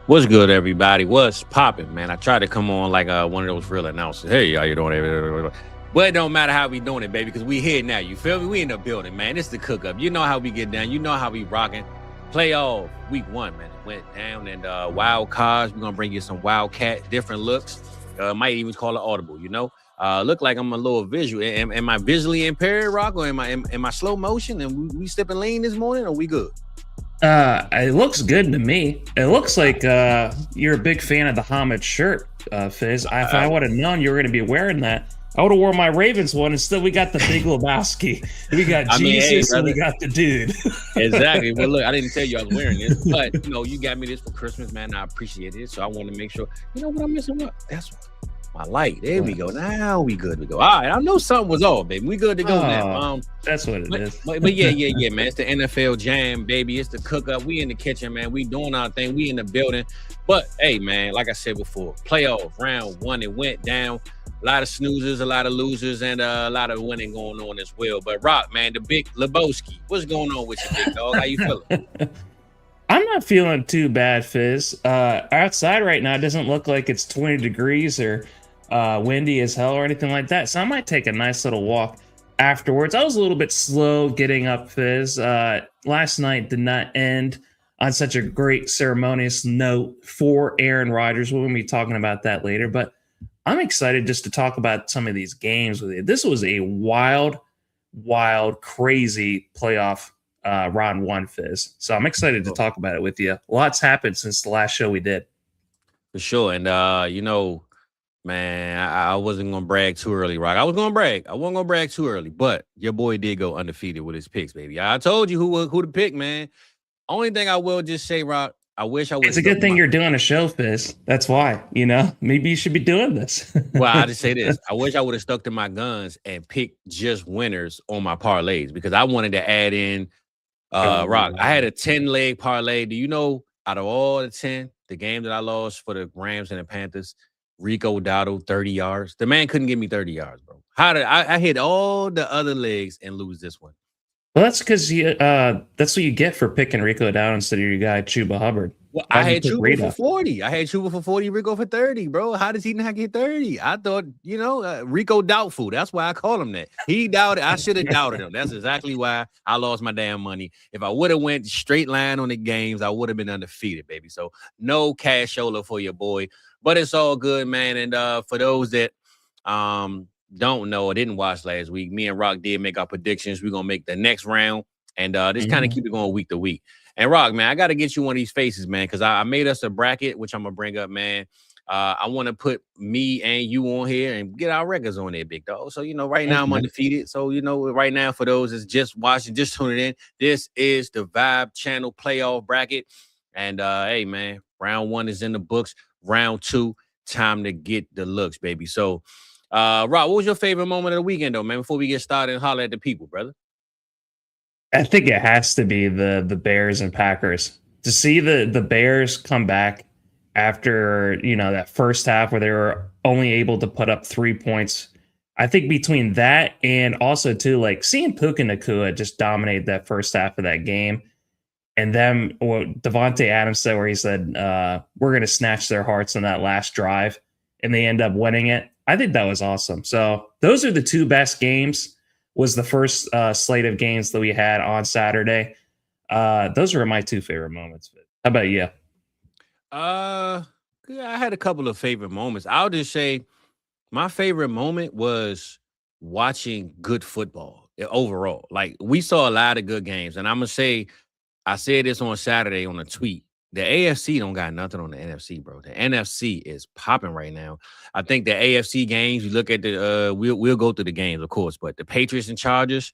What's good, everybody? What's popping, man? I tried to come on like one of those real announcers. Hey, how you doing? But it don't matter how we doing it, baby, because we here now. You feel me? We in the building, man. It's the cook up. You know how we get down. You know how we rocking. Playoff week 1, man. It went down and wild cards. We're gonna bring you some wildcat, different looks. Might even call it audible. Look like I'm a little visual. Am I visually impaired, Rock, or am I slow motion? And we stepping lean this morning, or we good? It looks good to me. It looks like you're a big fan of the Hamid shirt, Fizz. If I would have known you were going to be wearing that, I would have worn my Ravens one. Instead, we got the Big Lebowski. We got Jesus, and we got the dude. Exactly. Well, look, I didn't tell you I was wearing this, but you got me this for Christmas, man. I appreciate it. So I want to make sure. You know what I'm missing? What? That's my light. There we go. Now we good to go. All right. I know something was off, baby. We good to go now. That's what it is. But yeah, man. It's the NFL jam, baby. It's the cook up. We in the kitchen, man. We doing our thing. We in the building. But hey, man, like I said before, playoff round 1, it went down. A lot of snoozers, a lot of losers, and a lot of winning going on as well. But Rock, man, the big Lebowski. What's going on with you, big dog? How you feeling? I'm not feeling too bad, Fizz. Outside right now, it doesn't look like it's 20 degrees or windy as hell or anything like that. So I might take a nice little walk afterwards. I was a little bit slow getting up, Fizz. Last night did not end on such a great ceremonious note for Aaron Rodgers. We're going to be talking about that later. But I'm excited just to talk about some of these games with you. This was a wild, crazy playoff round 1, Fizz. So I'm excited to talk about it with you. Lots happened since the last show we did. For sure. And, man, I wasn't going to brag too early, Rock. I was going to brag. I wasn't going to brag too early, but your boy did go undefeated with his picks, baby. I told you who to pick, man. Only thing I will just say, Rock, I wish I would. It's a good thing you're doing a show, Fizz. That's why, maybe you should be doing this. Well, I just say this. I wish I would have stuck to my guns and picked just winners on my parlays because I wanted to add in Rock. I had a 10-leg parlay. Do you know out of all the 10, the game that I lost for the Rams and the Panthers, Rico Dowdle, 30 yards. The man couldn't give me 30 yards, bro. How did I hit all the other legs and lose this one? Well, that's because that's what you get for picking Rico down instead of your guy Chuba Hubbard. Well, I had Chuba for 40. I had Chuba for 40, Rico for 30, bro. How does he not get 30? I thought, Rico doubtful. That's why I call him that. He doubted. I should have doubted him. That's exactly why I lost my damn money. If I would have went straight line on the games, I would have been undefeated, baby. So no cashola for your boy. But it's all good, man. And for those that don't know or didn't watch last week, me and Rock did make our predictions. We're going to make the next round and just kind of keep it going week to week. And Rock, man, I got to get you one of these faces, man, because I made us a bracket, which I'm going to bring up, man. I want to put me and you on here and get our records on there, big dog. So, right now I'm undefeated. So, right now for those that's just watching, just tuning in, this is the Vibe Channel playoff bracket. And, hey, man, round 1 is in the books. Round 2, time to get the looks, baby. So, Rob, what was your favorite moment of the weekend, though, man? Before we get started and holler at the people, brother. I think it has to be the Bears and Packers. To see the Bears come back after that first half where they were only able to put up 3 points. I think between that and also too, like seeing Puka Nacua just dominate that first half of that game. And then what Devontae Adams said, where he said, we're going to snatch their hearts on that last drive, and they end up winning it. I think that was awesome. So those are the 2 best games, was the first slate of games that we had on Saturday. Those were my 2 favorite moments. How about you? Yeah, I had a couple of favorite moments. I'll just say my favorite moment was watching good football overall. Like, we saw a lot of good games, and I'm going to say, I said this on Saturday on a tweet. The AFC don't got nothing on the NFC, bro. The NFC is popping right now. I think the AFC games, you look at the we'll go through the games, of course, but the Patriots and Chargers,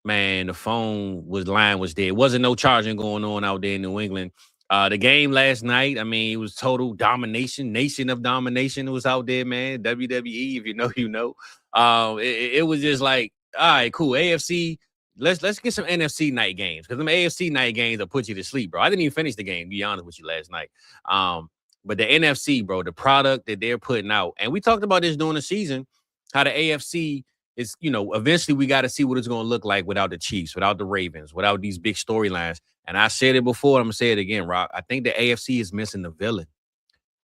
man, the line was dead. Wasn't no charging going on out there in New England. The game last night, I mean, it was total domination, nation of domination. It was out there, man. WWE, if you know, you know. It was just like, all right, cool. AFC. Let's get some NFC night games, because them AFC night games will put you to sleep, bro. I didn't even finish the game, to be honest with you, last night. But the NFC, bro, the product that they're putting out, and we talked about this during the season, how the AFC it's, eventually we got to see what it's going to look like without the Chiefs, without the Ravens, without these big storylines. And I said it before, I'm going to say it again, Rock. I think the AFC is missing the villain.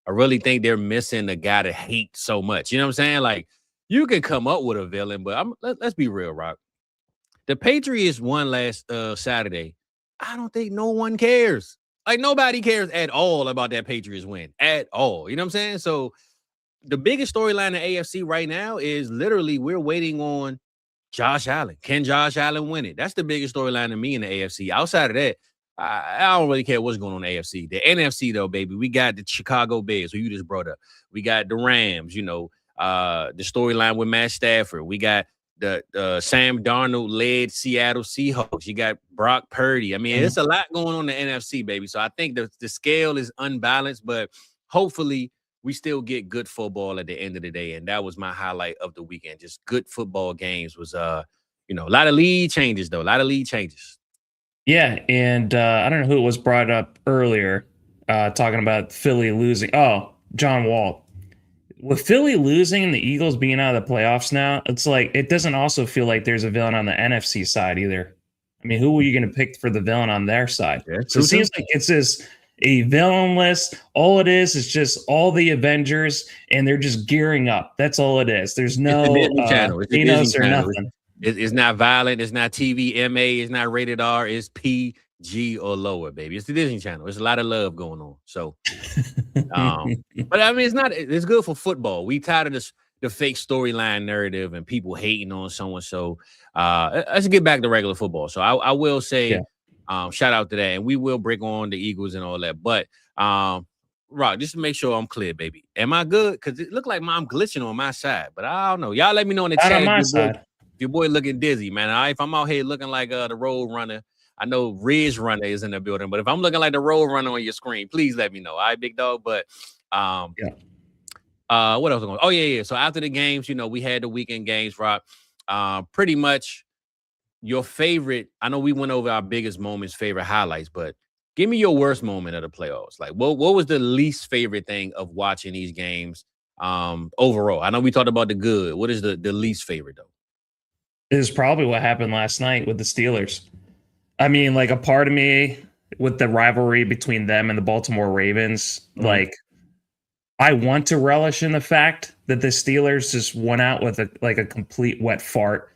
I really think they're missing the guy to hate so much. You know what I'm saying? Like, you can come up with a villain, but let's be real, Rock. The Patriots won last Saturday. I don't think no one cares. Like, nobody cares at all about that Patriots win at all. You know what I'm saying? So the biggest storyline in the AFC right now is literally we're waiting on Josh Allen. Can Josh Allen win it? That's the biggest storyline to me in the AFC. Outside of that, I don't really care what's going on in the AFC. The NFC, though, baby, we got the Chicago Bears, who you just brought up. We got the Rams, the storyline with Matt Stafford. We got the Sam Darnold-led Seattle Seahawks. You got Brock Purdy. I mean, There's a lot going on in the NFC, baby. So I think the scale is unbalanced, but hopefully we still get good football at the end of the day. And that was my highlight of the weekend. Just good football games was, a lot of lead changes, though. A lot of lead changes. Yeah, and I don't know who it was brought up earlier, talking about Philly losing. Oh, John Wall. With Philly losing and the Eagles being out of the playoffs now, it's like it doesn't also feel like there's a villain on the NFC side either. I mean, who are you going to pick for the villain on their side? Yeah, so it seems like it's just a villain list. All it is just all the Avengers, and they're just gearing up. That's all it is. There's no Thanos or nothing. It's not violent. It's not TV, MA. It's not rated R. It's PG or lower, baby. It's the Disney Channel. There's a lot of love going on. So, but I mean, it's good for football. We tired of the fake storyline narrative and people hating on someone. So, let's get back to regular football. So I will say, shout out to that. And we will break on the Eagles and all that. But, Rock, just to make sure I'm clear, baby. Am I good? Because it looked like I'm glitching on my side. But I don't know. Y'all let me know in the chat. On my side. Your boy looking dizzy, man. All right, if I'm out here looking like the Road Runner, I know Ridge Runner is in the building, but if I'm looking like the Road Runner on your screen, please let me know. All right, big dog. But what else was going on? Oh, yeah. So after the games, we had the weekend games, Rock. Pretty much your favorite. I know we went over our biggest moments, favorite highlights, but give me your worst moment of the playoffs. Like, what was the least favorite thing of watching these games overall? I know we talked about the good. What is the least favorite, though? Is probably what happened last night with the Steelers. I mean, like a part of me with the rivalry between them and the Baltimore Ravens, like I want to relish in the fact that the Steelers just went out with a complete wet fart.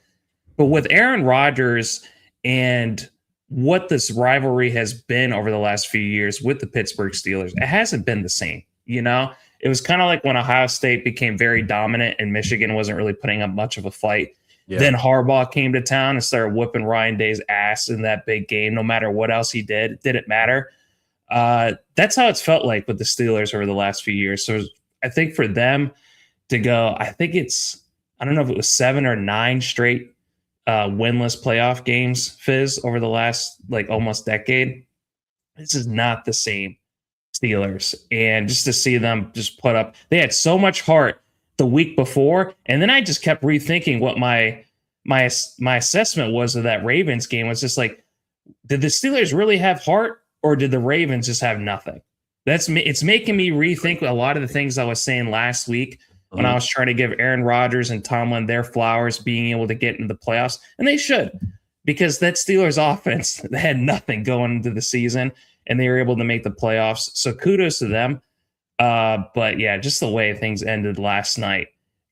But with Aaron Rodgers and what this rivalry has been over the last few years with the Pittsburgh Steelers, it hasn't been the same. It was kind of like when Ohio State became very dominant and Michigan wasn't really putting up much of a fight. Yeah. Then Harbaugh came to town and started whooping Ryan Day's ass in that big game. No matter what else he did, it didn't matter. That's how it's felt like with the Steelers over the last few years. So I think for them to go, I don't know if it was 7 or 9 straight winless playoff games, Fizz, over the last almost decade. This is not the same Steelers. And just to see them just put up, they had so much heart the week before, and then I just kept rethinking what my assessment was of that Ravens game. Was just like, did the Steelers really have heart, or did the Ravens just have nothing? It's making me rethink a lot of the things I was saying last week when I was trying to give Aaron Rodgers and Tomlin their flowers being able to get into the playoffs, and they should, because that Steelers offense, they had nothing going into the season, and they were able to make the playoffs. So kudos to them. But yeah, just the way things ended last night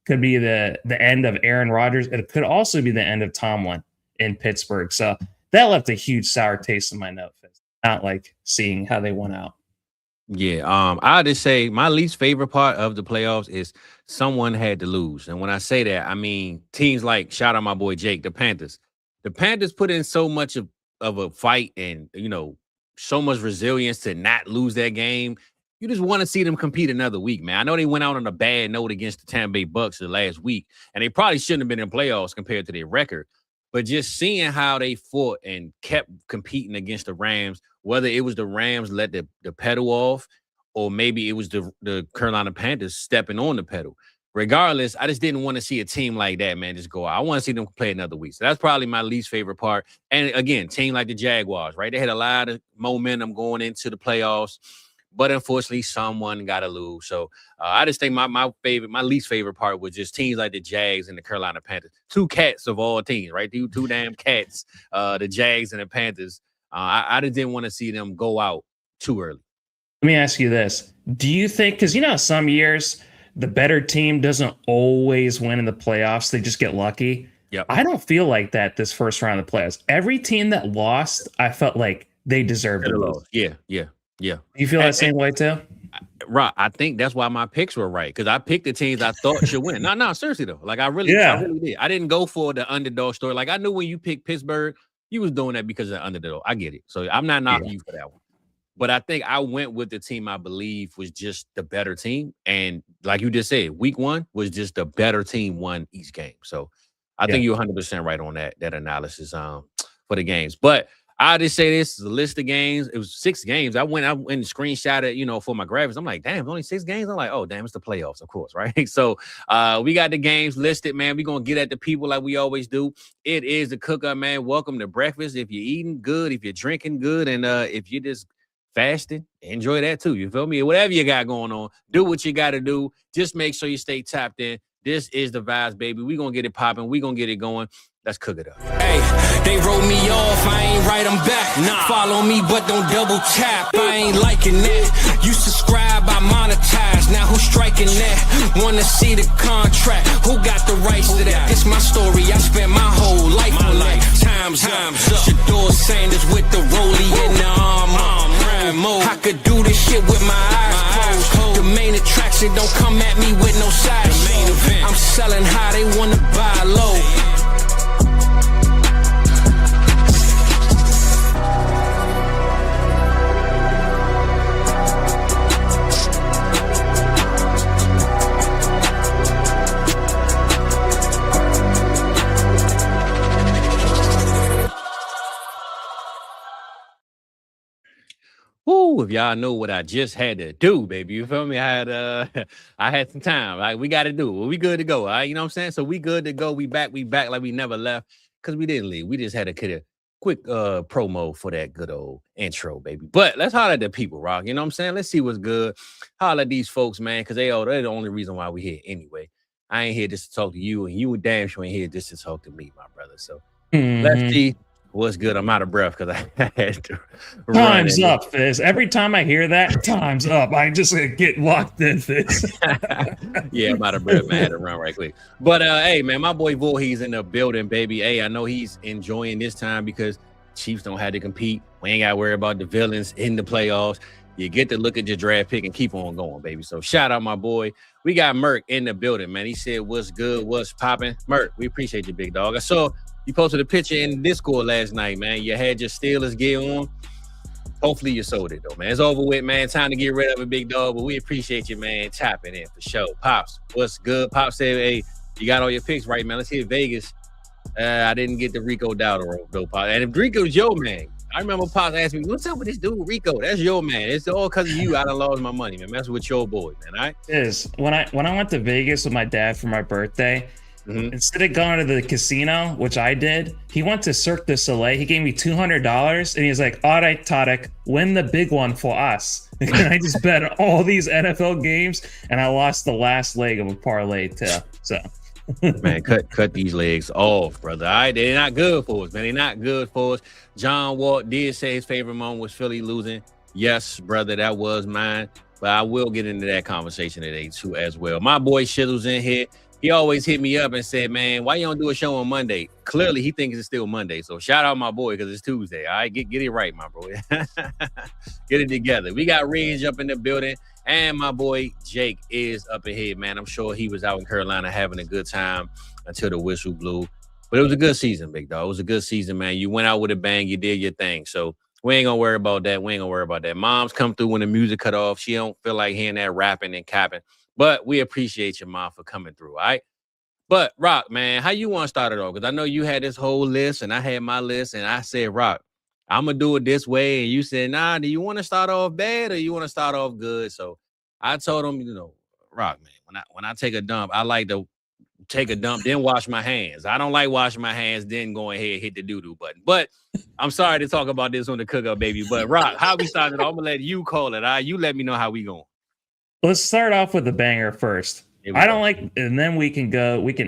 could be the end of Aaron Rodgers. It could also be the end of Tomlin in Pittsburgh. So that left a huge sour taste in my mouth. Not like seeing how they went out. Yeah. I just say my least favorite part of the playoffs is someone had to lose. And when I say that, I mean teams like, shout out my boy Jake, the Panthers. The Panthers put in so much of a fight and, so much resilience to not lose that game. You just want to see them compete another week, man. I know they went out on a bad note against the Tampa Bay Bucks the last week, and they probably shouldn't have been in playoffs compared to their record. But just seeing how they fought and kept competing against the Rams, whether it was the Rams let the pedal off or maybe it was the Carolina Panthers stepping on the pedal. Regardless, I just didn't want to see a team like that, man, just go out. I want to see them play another week. So that's probably my least favorite part. And again, team like the Jaguars, right? They had a lot of momentum going into the playoffs. But unfortunately, someone got to lose. So I just think my least favorite part was just teams like the Jags and the Carolina Panthers. Two cats of all teams, right? Two damn cats, the Jags and the Panthers. I just didn't want to see them go out too early. Let me ask you this. Do you think, because some years the better team doesn't always win in the playoffs, they just get lucky. Yep. I don't feel like that this first round of the playoffs. Every team that lost, I felt like they deserved to lose. Yeah. You feel that same way too? Right. I think that's why my picks were right, because I picked the teams I thought should win. No, seriously though. Like I really did. I didn't go for the underdog story. Like I knew when you picked Pittsburgh, you was doing that because of the underdog. I get it. So I'm not knocking you for that one. But I think I went with the team I believe was just the better team. And like you just said, week 1 was just the better team won each game. So I think you're 100% right on that analysis for the games. But I just say this is a list of games. It was 6 games. I went and screenshot it, for my graphics. I'm like, damn, only 6 games. I'm like, oh, damn, it's the playoffs, of course, right? So we got the games listed, man. We're going to get at the people like we always do. It is the cook up, man. Welcome to breakfast. If you're eating good, if you're drinking good, and if you're just fasting, enjoy that too. You feel me? Whatever you got going on, do what you got to do. Just make sure you stay tapped in. This is the vibes, baby. We gonna get it popping. We gonna get it going. Let's cook it up. Hey, they wrote me off. I ain't write them back. Nah. Follow me, but don't double tap. I ain't liking that. You subscribe, I monetize. Now who's striking that? Wanna see the contract? Who got the rights to that? It's my story. I spent my whole life on life. Time's up. Shador Sanders with the rollie in the armor. I could do this shit with my eyes closed. The main attraction don't come at me with no side show. I'm selling high, they wanna buy low. Woo, if y'all know what I just had to do, baby. You feel me? I had some time. Like we got to do it. We good to go. All right. You know what I'm saying? So we good to go. We back like we never left, because we didn't leave. We just had to get a quick promo for that good old intro, baby. But let's holler at the people, Rock. You know what I'm saying? Let's see what's good. Holler at these folks, man, because they're the only reason why we here anyway. I ain't here just to talk to you, and you damn sure ain't here just to talk to me, my brother. So let's see what's good. I'm out of breath because I had to run. Time's up, Fizz. Every time I hear that, time's up. I just get locked in, Fizz. Yeah, I'm out of breath, man. I had to run right quick. But hey, man, my boy Voorhees in the building, baby. Hey, I know he's enjoying this time because Chiefs don't have to compete. We ain't got to worry about the villains in the playoffs. You get to look at your draft pick and keep on going, baby. So shout out my boy. We got Merk in the building, man. He said, what's good, what's popping? Merk, we appreciate you, big dog. I saw you posted a picture in Discord last night, man. You had your Steelers gear on. Hopefully you sold it, though, man. It's over with, man. Time to get rid of it, big dog. But we appreciate you, man, tapping in for sure. Pops, what's good? Pops said, hey, you got all your picks right, man. Let's hit Vegas. I didn't get the Rico Dowdle, though, Pops. And if Rico's your man, I remember Pops asked me, what's up with this dude, Rico? That's your man. It's all because of you I done lost my money, man. That's with your boy, man, all right? It is. When I went to Vegas with my dad for my birthday, instead of going to the casino, which I did, he went to Cirque du Soleil. He gave me $200, and he was like, all right, Tarek, win the big one for us. And I just bet on all these NFL games, and I lost the last leg of a parlay too. So, man, cut these legs off, brother. All right, they're not good for us, man. They're not good for us. John Walt did say his favorite moment was Philly losing. Yes, brother, that was mine. But I will get into that conversation today too as well. My boy Shizzle's in here. He always hit me up and said, man, why you don't do a show on Monday? Clearly, he thinks it's still Monday. So shout out my boy because it's Tuesday. All right, get it right, my boy. Get it together. We got Range up in the building. And my boy Jake is up ahead, man. I'm sure he was out in Carolina having a good time until the whistle blew. But it was a good season, big dog. It was a good season, man. You went out with a bang. You did your thing. So we ain't going to worry about that. Moms come through when the music cut off. She don't feel like hearing that rapping and capping. But we appreciate your mom for coming through, all right? But, Rock, man, how you want to start it off? Because I know you had this whole list, and I had my list, and I said, Rock, I'm going to do it this way. And you said, nah, do you want to start off bad or you want to start off good? So I told him, Rock, man, when I take a dump, I like to take a dump, then wash my hands. I don't like washing my hands, then going ahead and hit the doo-doo button. But I'm sorry to talk about this on the cook-up, baby. But Rock, how we started? I'm gonna let you call it. You let me know how we going. Let's start off with the banger first. And then we can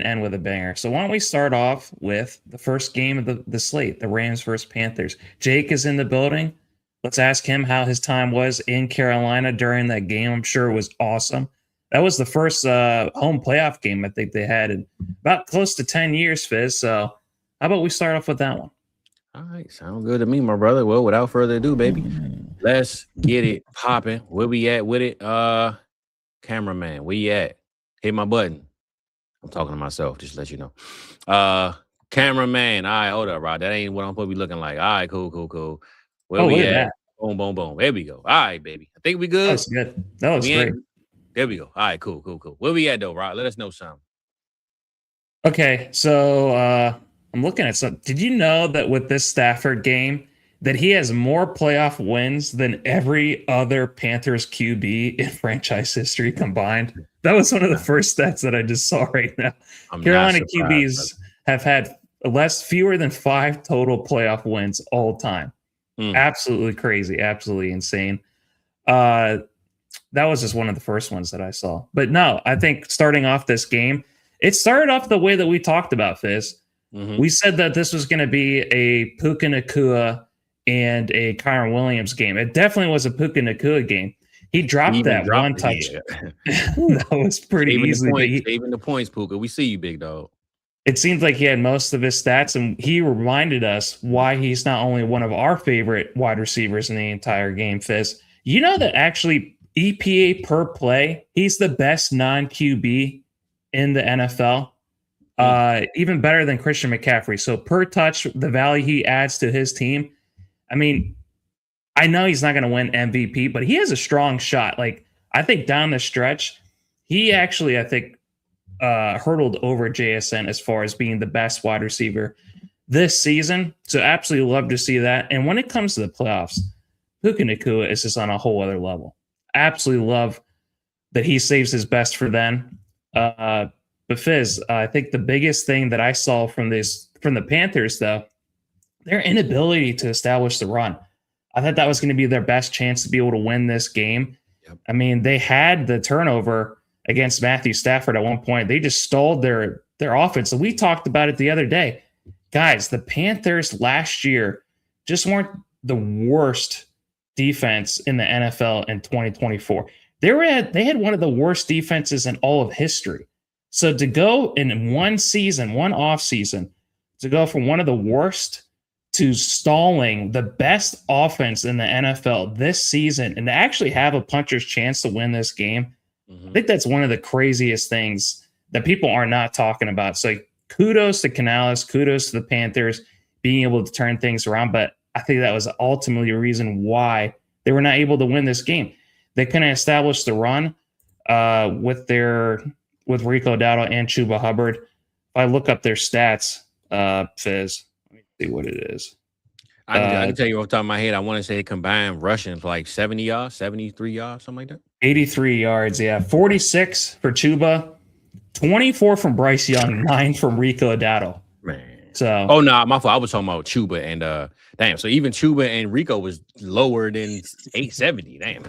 end with a banger. So why don't we start off with the first game of the slate, the Rams versus Panthers. Jake is in the building. Let's ask him how his time was in Carolina during that game. I'm sure it was awesome. That was the first home playoff game I think they had in about close to 10 years, Fizz. So how about we start off with that one? All right, sound good to me, my brother. Well, without further ado, baby, let's get it popping. Where we at with it? Cameraman, where you at? Hit my button. I'm talking to myself, just to let you know. Cameraman, all right, hold up, Rod. That ain't what I'm supposed to be looking like. All right, cool. Where we at? Boom. There we go. All right, baby. I think we good. That was good. That was great. There we go. All right, cool. Where we at, though, Rod? Let us know something. Okay, so I'm looking at something. Did you know that with this Stafford game, that he has more playoff wins than every other Panthers QB in franchise history combined? That was one of the first stats that I just saw right now. Carolina QBs have had fewer than 5 total playoff wins all time. Absolutely crazy. Absolutely insane. That was just one of the first ones that I saw. But no, I think starting off this game, it started off the way that we talked about, Fizz. We said that this was going to be a Puka Nacua and a Kyron Williams game. It definitely was a Puka Nacua game. He dropped one touch. That was pretty easy. Saving the points, Puka. We see you, big dog. It seems like he had most of his stats, and he reminded us why he's not only one of our favorite wide receivers in the entire game, Fizz. You know that actually EPA per play, he's the best non-QB in the NFL. Even better than Christian McCaffrey. So per touch, the value he adds to his team. I mean, I know he's not going to win MVP, but he has a strong shot. Like, I think down the stretch, he actually, I think, hurdled over JSN as far as being the best wide receiver this season. So absolutely love to see that. And when it comes to the playoffs, Puka Nacua is just on a whole other level. Absolutely love that he saves his best for them. But Fizz, I think the biggest thing that I saw from the Panthers, though, their inability to establish the run. I thought that was going to be their best chance to be able to win this game. Yep. I mean, they had the turnover against Matthew Stafford at one point. They just stalled their offense. And we talked about it the other day. Guys, the Panthers last year just weren't the worst defense in the NFL in 2024. They had one of the worst defenses in all of history. So to go in one season, one off season, to go from one of the worst to stalling the best offense in the NFL this season and to actually have a puncher's chance to win this game, I think that's one of the craziest things that people are not talking about. So kudos to Canales, kudos to the Panthers being able to turn things around. But I think that was ultimately a reason why they were not able to win this game. They couldn't establish the run with Rico Dowdle and Chuba Hubbard. If I look up their stats, Fizz, let me see what it is. I can tell you off the top of my head, I want to say combined rushing for like 70 yards, 73 yards, something like that. 83 yards, yeah. 46 for Chuba, 24 from Bryce Young, 9 from Rico Dowdle. Man. So, oh no, my fault. I was talking about Chuba and damn. So even Chuba and Rico was lower than 870. Damn.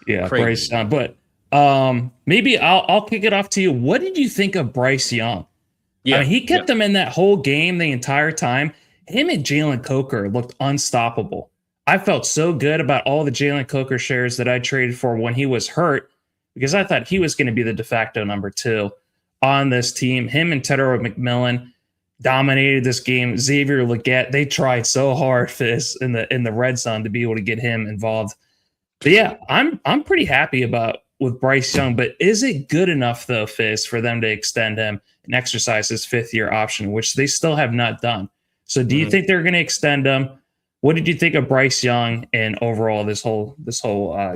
Yeah, Bryce Young. But maybe I'll kick it off to you. What did you think of Bryce Young? Yeah, I mean, he kept them in that whole game the entire time. Him and Jalen Coker looked unstoppable. I felt so good about all the Jalen Coker shares that I traded for when he was hurt because I thought he was going to be the de facto number 2 on this team. Him and Tedero McMillan dominated this game. Xavier Legette, they tried so hard for this in the red zone to be able to get him involved. But yeah, I'm pretty happy with Bryce Young. But is it good enough though, Fizz, for them to extend him and exercise his 5th-year option, which they still have not done? So do you think they're going to extend him? What did you think of Bryce Young and overall this whole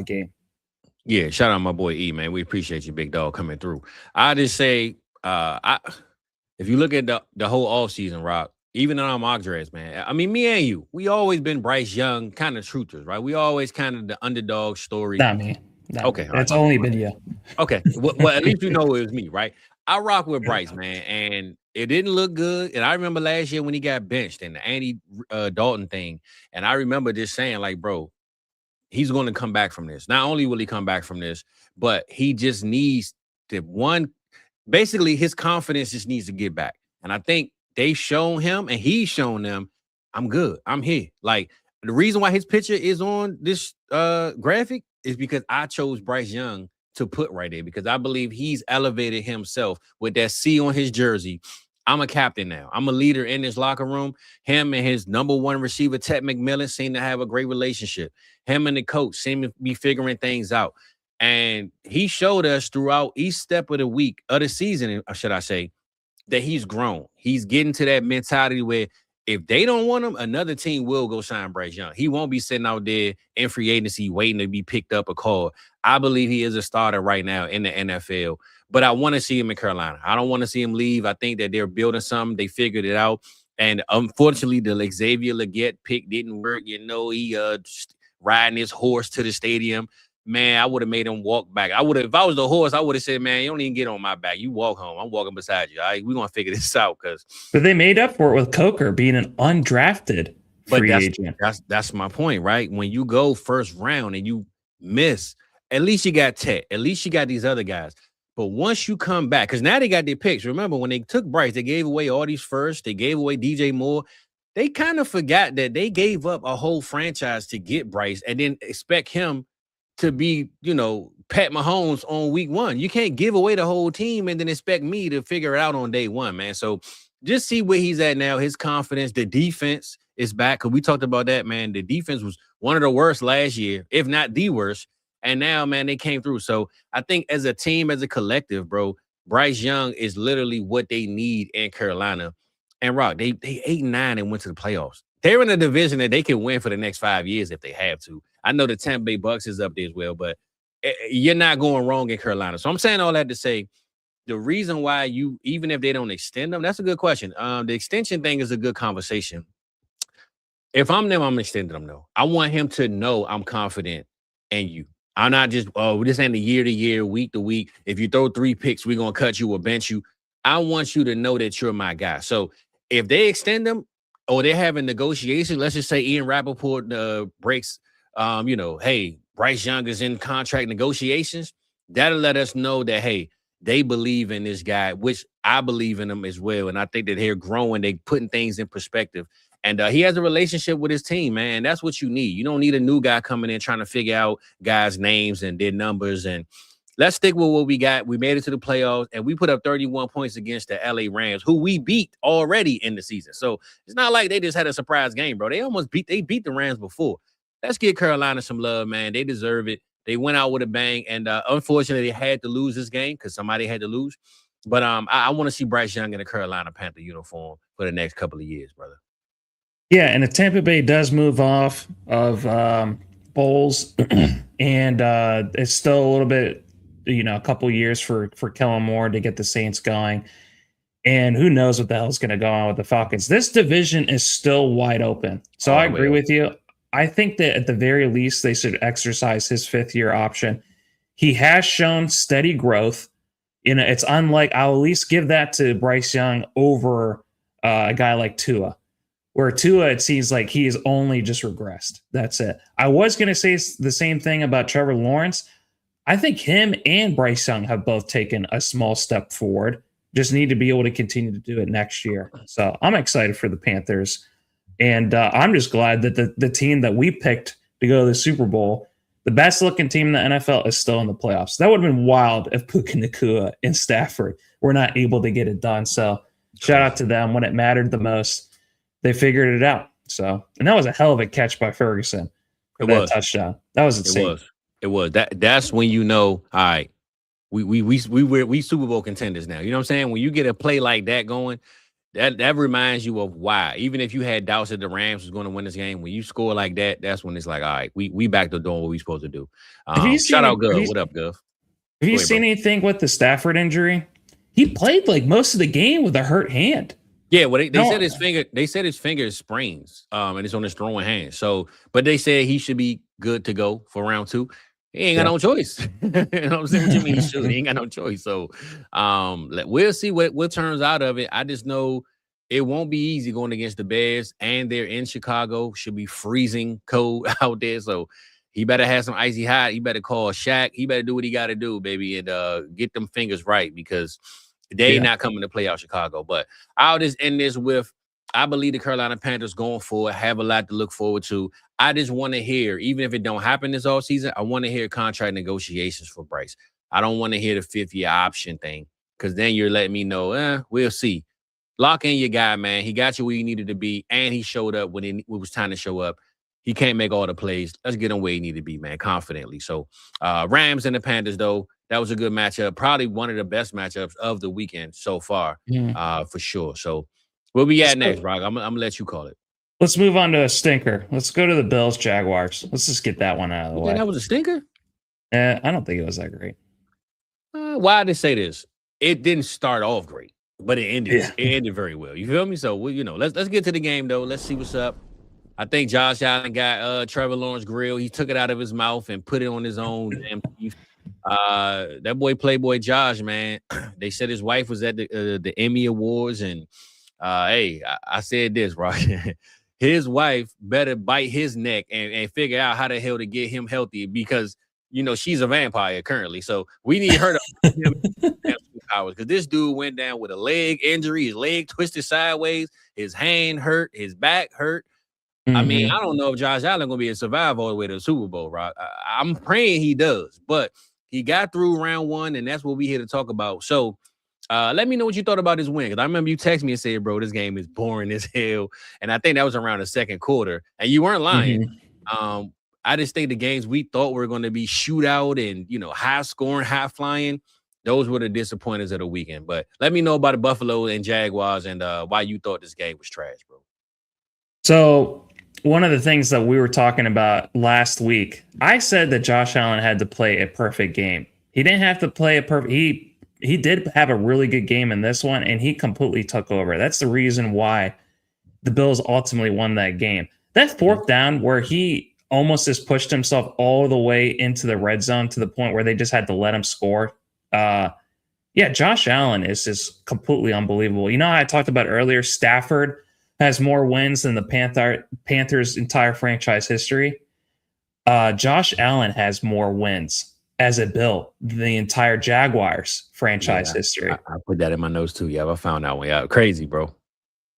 game? Yeah, shout out my boy E, man. We appreciate you, big dog, coming through. I just say, if you look at the whole offseason, Rock, even in our mock drafts, man, I mean, me and you, we always been Bryce Young kind of truthers, right? We always kind of the underdog story. Not me. Okay. It's only been you. Okay. Well, at least you know it was me, right? I rock with Bryce, man, and it didn't look good. And I remember last year when he got benched and the Andy Dalton thing, and I remember just saying, like, bro, he's going to come back from this. Not only will he come back from this, but he just needs to basically his confidence just needs to get back. And I think they've shown him and he's shown them, I'm good. I'm here. Like, the reason why his picture is on this graphic is because I chose Bryce Young to put right there because I believe he's elevated himself with that C on his jersey. I'm a captain now. I'm a leader in this locker room. Him and his number one receiver, Ted McMillan, seem to have a great relationship. Him and the coach seem to be figuring things out. And he showed us throughout each step of the season, should I say, that he's grown. He's getting to that mentality where if they don't want him, another team will go sign Bryce Young. He won't be sitting out there in free agency waiting to be picked up or called. I believe he is a starter right now in the NFL, but I want to see him in Carolina. I don't want to see him leave. I think that they're building something. They figured it out. And unfortunately, the Xavier Legette pick didn't work. You know, he riding his horse to the stadium. Man, I would have made him walk back. If I was the horse, I would have said, man, you don't even get on my back. You walk home. I'm walking beside you. All right, we're going to figure this out. But they made up for it with Coker being an undrafted free agent. That's my point, right? When you go first round and you miss, at least you got Ted. At least you got these other guys. But once you come back, because now they got their picks. Remember, when they took Bryce, they gave away all these firsts. They gave away DJ Moore. They kind of forgot that they gave up a whole franchise to get Bryce and then expect him to be, Pat Mahomes on week one. You can't give away the whole team and then expect me to figure it out on day one, man. So just see where he's at now. His confidence, the defense is back. Because we talked about that, man. The defense was one of the worst last year, if not the worst. And now, man, they came through. So I think as a team, as a collective, bro, Bryce Young is literally what they need in Carolina. And Rock, they 8-9 and went to the playoffs. They're in a division that they can win for the next 5 years if they have to. I know the Tampa Bay Bucks is up there as well, but you're not going wrong in Carolina. So I'm saying all that to say the reason why even if they don't extend them, that's a good question. The extension thing is a good conversation. If I'm them, I'm extending them, though. I want him to know I'm confident in you. I'm not just, this ain't a year to year, week to week. If you throw 3 picks, we're going to cut you or bench you. I want you to know that you're my guy. So if they extend them or they're having negotiations, let's just say Ian Rappaport breaks, hey, Bryce Young is in contract negotiations, that'll let us know that, hey, they believe in this guy, which I believe in him as well. And I think that they're growing, they putting things in perspective. And he has a relationship with his team, man. That's what you need. You don't need a new guy coming in trying to figure out guys' names and their numbers. And let's stick with what we got. We made it to the playoffs, and we put up 31 points against the LA Rams, who we beat already in the season. So it's not like they just had a surprise game, bro. They beat the Rams before. Let's give Carolina some love, man. They deserve it. They went out with a bang, and unfortunately, they had to lose this game because somebody had to lose. But I want to see Bryce Young in a Carolina Panther uniform for the next couple of years, brother. Yeah, and if Tampa Bay does move off of Bowles, and it's still a little bit, a couple years for Kellen Moore to get the Saints going, and who knows what the hell's going to go on with the Falcons. This division is still wide open. So I agree with you. I think that at the very least, they should exercise his 5th-year option. He has shown steady growth. It's unlike, I'll at least give that to Bryce Young over a guy like Tua. Where Tua, it seems like he has only just regressed. That's it. I was going to say the same thing about Trevor Lawrence. I think him and Bryce Young have both taken a small step forward. Just need to be able to continue to do it next year. So I'm excited for the Panthers. And I'm just glad that the team that we picked to go to the Super Bowl, the best looking team in the NFL, is still in the playoffs. That would have been wild if Puka Nacua and Stafford were not able to get it done. So shout out to them when it mattered the most. They figured it out. So, and that was a hell of a catch by Ferguson for that touchdown. That was insane. It was. That's when you know, all right, we Super Bowl contenders now. You know what I'm saying? When you get a play like that going, that reminds you of why. Even if you had doubts that the Rams was going to win this game, when you score like that, that's when it's like, all right, we back to doing what we supposed to do. Shout out Gov. What up, Gov? Have you seen anything with the Stafford injury? He played like most of the game with a hurt hand. Yeah, well, they said his finger. They said his finger sprains, and it's on his throwing hand. So, but they said he should be good to go for round 2. He ain't got no choice. You know what I'm saying? What you mean shoot? He ain't got no choice. So we'll see what turns out of it. I just know it won't be easy going against the Bears, and they're in Chicago. Should be freezing cold out there. So he better have some icy hot. He better call Shaq. He better do what he got to do, baby, and get them fingers right, because they not coming to play out Chicago. But I'll just end this with, I believe the Carolina Panthers going forward have a lot to look forward to. I just want to hear, even if it don't happen this offseason, I want to hear contract negotiations for Bryce. I don't want to hear the 5th-year option thing, because then you're letting me know, we'll see. Lock in your guy, man. He got you where you needed to be, and he showed up when it was time to show up. He can't make all the plays. Let's get him where he needed to be, man, confidently. So Rams and the Panthers, though, that was a good matchup. Probably one of the best matchups of the weekend so far, for sure. So where we at next, Rock? I'm gonna let you call it. Let's move on to a stinker. Let's go to the Bills Jaguars. Let's just get that one out of the way. That was a stinker? I don't think it was that great. Why did they say this? It didn't start off great, but it ended. Yeah. It ended very well. You feel me? So let's get to the game though. Let's see what's up. I think Josh Allen got Trevor Lawrence grill. He took it out of his mouth and put it on his own damn teeth. That boy Playboy Josh, man. They said his wife was at the Emmy Awards, and hey, I said this, right? His wife better bite his neck and figure out how the hell to get him healthy, because she's a vampire currently. So we need her to powers, because this dude went down with a leg injury, his leg twisted sideways, his hand hurt, his back hurt. I mean, I don't know if Josh Allen gonna be a survivor all the way to the Super Bowl, Rock. I'm praying he does, but he got through round 1, and that's what we here to talk about. So let me know what you thought about his win, because I remember you texted me and said, bro, this game is boring as hell. And I think that was around the second quarter, and you weren't lying. I just think the games we thought were going to be shootout and, high scoring, high flying, those were the disappointers of the weekend. But let me know about the Buffalo and Jaguars and why you thought this game was trash, bro. So one of the things that we were talking about last week, I said that Josh Allen had to play a perfect game. He didn't have to play a perfect. He did have a really good game in this one, and he completely took over. That's the reason why the Bills ultimately won that game. That 4th down where he almost just pushed himself all the way into the red zone to the point where they just had to let him score. Josh Allen is just completely unbelievable. I talked about earlier, Stafford has more wins than the Panthers' entire franchise history. Josh Allen has more wins as a Bill than the entire Jaguars franchise history. I put that in my notes too. Yeah, I found that one. Yeah, crazy, bro.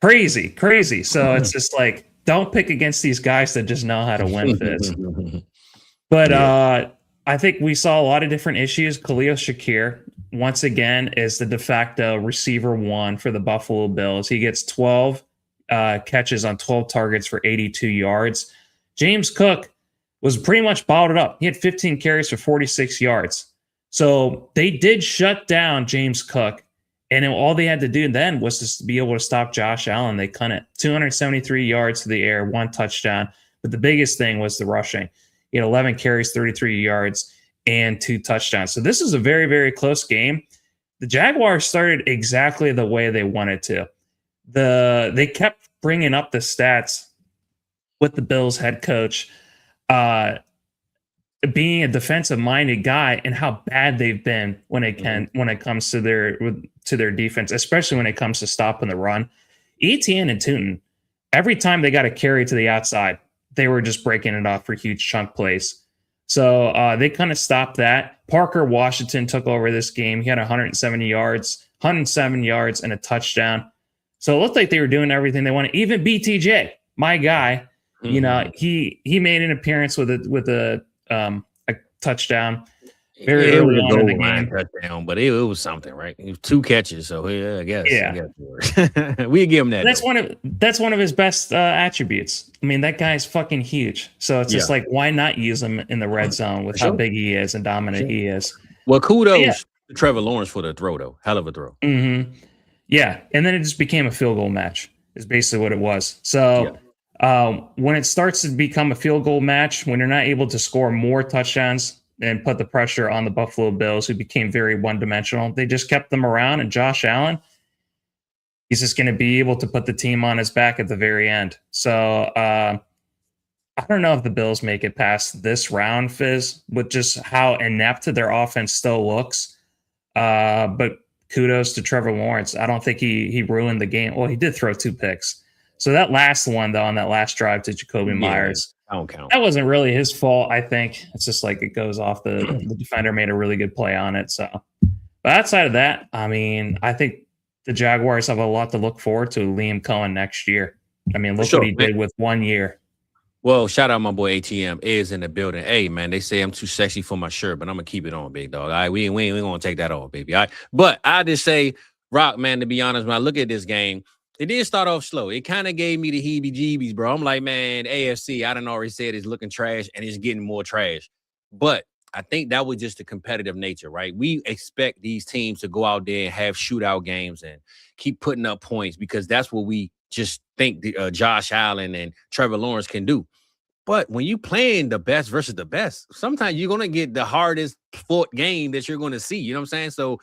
Crazy. So it's just like, don't pick against these guys that just know how to win this. But I think we saw a lot of different issues. Khalil Shakir, once again, is the de facto receiver 1 for the Buffalo Bills. He gets 12 catches on 12 targets for 82 yards. James Cook was pretty much bottled up. He had 15 carries for 46 yards. So they did shut down James Cook, and all they had to do then was just to be able to stop Josh Allen. They cut it 273 yards to the air, 1 touchdown. But the biggest thing was the rushing. He had 11 carries, 33 yards, and 2 touchdowns. So this is a very, very close game. The Jaguars started exactly the way they wanted to. They kept bringing up the stats with the Bills head coach being a defensive-minded guy and how bad they've been when it comes to their defense, especially when it comes to stopping the run. Etienne and Tootin, every time they got a carry to the outside, they were just breaking it off for huge chunk plays. So they kind of stopped that. Parker Washington took over this game. He had 107 yards and a touchdown. So it looked like they were doing everything they wanted. Even BTJ, my guy, he made an appearance with a touchdown very early on in the game. Touchdown, but it was something, right? It was 2 catches, so I guess. We give him that. That's one of his best attributes. I mean, that guy's fucking huge. So it's just like, why not use him in the red zone with how big he is and dominant he is? Well, kudos to Trevor Lawrence for the throw, though. Hell of a throw. Yeah, and then it just became a field goal match. Is basically what it was. So when it starts to become a field goal match, when you're not able to score more touchdowns and put the pressure on the Buffalo Bills, who became very one-dimensional, they just kept them around. And Josh Allen, he's just going to be able to put the team on his back at the very end. So I don't know if the Bills make it past this round, Fizz, with just how inept their offense still looks. But kudos to Trevor Lawrence. I don't think he ruined the game. Well, he did throw 2 picks. So that last one, though, on that last drive to Jacoby Myers, I don't count. That wasn't really his fault, I think. It's just like it goes off the defender made a really good play on it. So, but outside of that, I mean, I think the Jaguars have a lot to look forward to Liam Cohen next year. I mean, look what he did with 1 year. Well, shout out my boy ATM is in the building. Hey, man, they say I'm too sexy for my shirt, but I'm gonna keep it on, big dog. All right, we ain't gonna take that off, baby. All right, but I just say, Rock, man, to be honest, when I look at this game, it did start off slow. It kind of gave me the heebie-jeebies, bro. I'm like, man, AFC, I done already said it's looking trash, and it's getting more trash. But I think that was just the competitive nature, right? We expect these teams to go out there and have shootout games and keep putting up points because that's what we just think Josh Allen and Trevor Lawrence can do. But when you playing the best versus the best, sometimes you're going to get the hardest fought game that you're going to see. You know what I'm saying? So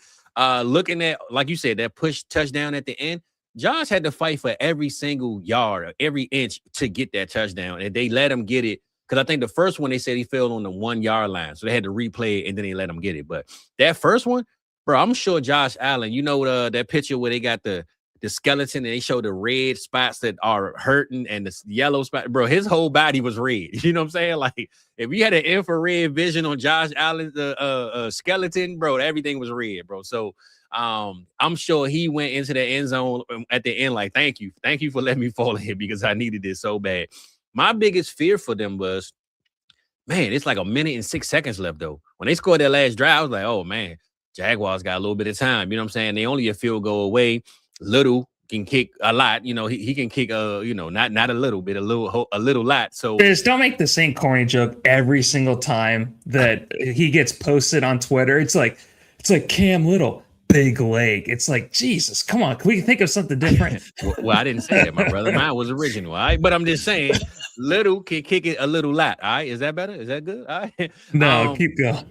looking at, like you said, that push touchdown at the end, Josh had to fight for every single yard or every inch to get that touchdown. And they let him get it. Because I think the first one, they said he fell on the 1 yard line. So they had to replay it and then they let him get it. But that first one, bro, I'm sure Josh Allen, you know that picture where they got the skeleton and they show the red spots that are hurting and the yellow spot, bro, his whole body was red. You know what I'm saying? Like if you had an infrared vision on Josh Allen's skeleton, bro, everything was red, bro. So I'm sure he went into the end zone at the end like, thank you for letting me fall in here because I needed this so bad. My biggest fear for them was, man, it's like 1 minute and 6 seconds left though. When they scored that last drive, I was like, oh man, Jaguars got a little bit of time. You know what I'm saying? They only a field goal away. Little can kick a lot, you know. He can kick not a little bit, a little lot. So just don't make the same corny joke every single time that he gets posted on Twitter. It's like Cam Little, big leg. It's like, Jesus, come on, can we think of something different? Well, I didn't say that, my brother. Mine was original, all right? But I'm just saying, Little can kick it a little lot, all right? Is that better? Is that good? All right. No, keep going.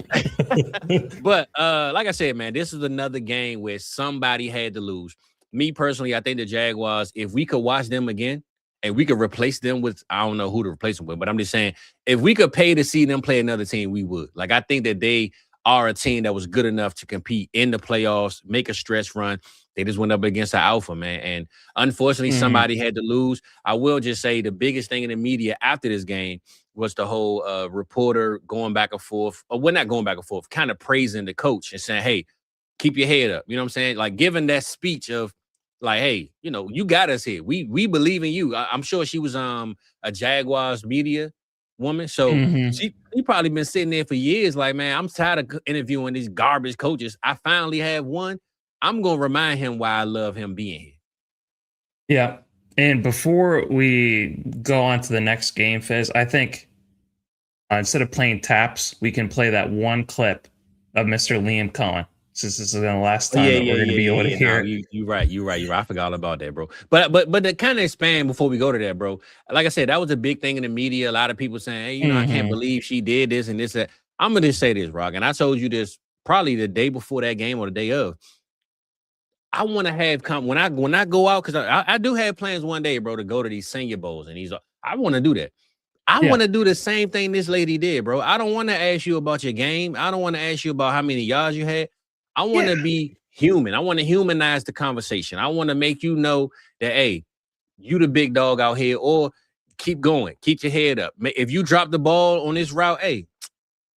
But like I said, man, this is another game where somebody had to lose. Me personally, I think the Jaguars, if we could watch them again and we could replace them with, I don't know who to replace them with, but I'm just saying, if we could pay to see them play another team, we would. Like, I think that they are a team that was good enough to compete in the playoffs, make a stretch run. They just went up against the alpha, man. And unfortunately, somebody had to lose. I will just say the biggest thing in the media after this game was the whole reporter going back and forth, or well, not going back and forth, kind of praising the coach and saying, hey, keep your head up. You know what I'm saying? Like giving that speech of, like, hey, you know, you got us here. We believe in you. I'm sure she was a Jaguars media woman. So she probably been sitting there for years like, man, I'm tired of interviewing these garbage coaches. I finally have one. I'm going to remind him why I love him being here. Yeah. And before we go on to the next game, Fizz, I think instead of playing taps, we can play that one clip of Mr. Liam Cohen. Since this is the last time that we're going to be able to hear. No, you're right. I forgot all about that, bro. But to kind of expand before we go to that, bro. Like I said, that was a big thing in the media. A lot of people saying, hey, you know, I can't believe she did this and this. That. I'm going to just say this, Rock. And I told you this probably the day before that game or the day of. I want to have when I go out, because I do have plans one day, bro, to go to these Senior Bowls. And I want to do that. I want to do the same thing this lady did, bro. I don't want to ask you about your game. I don't want to ask you about how many yards you had. I want to be human. I want to humanize the conversation. I want to make you know that, hey, you the big dog out here, or keep going. Keep your head up. If you drop the ball on this route, hey,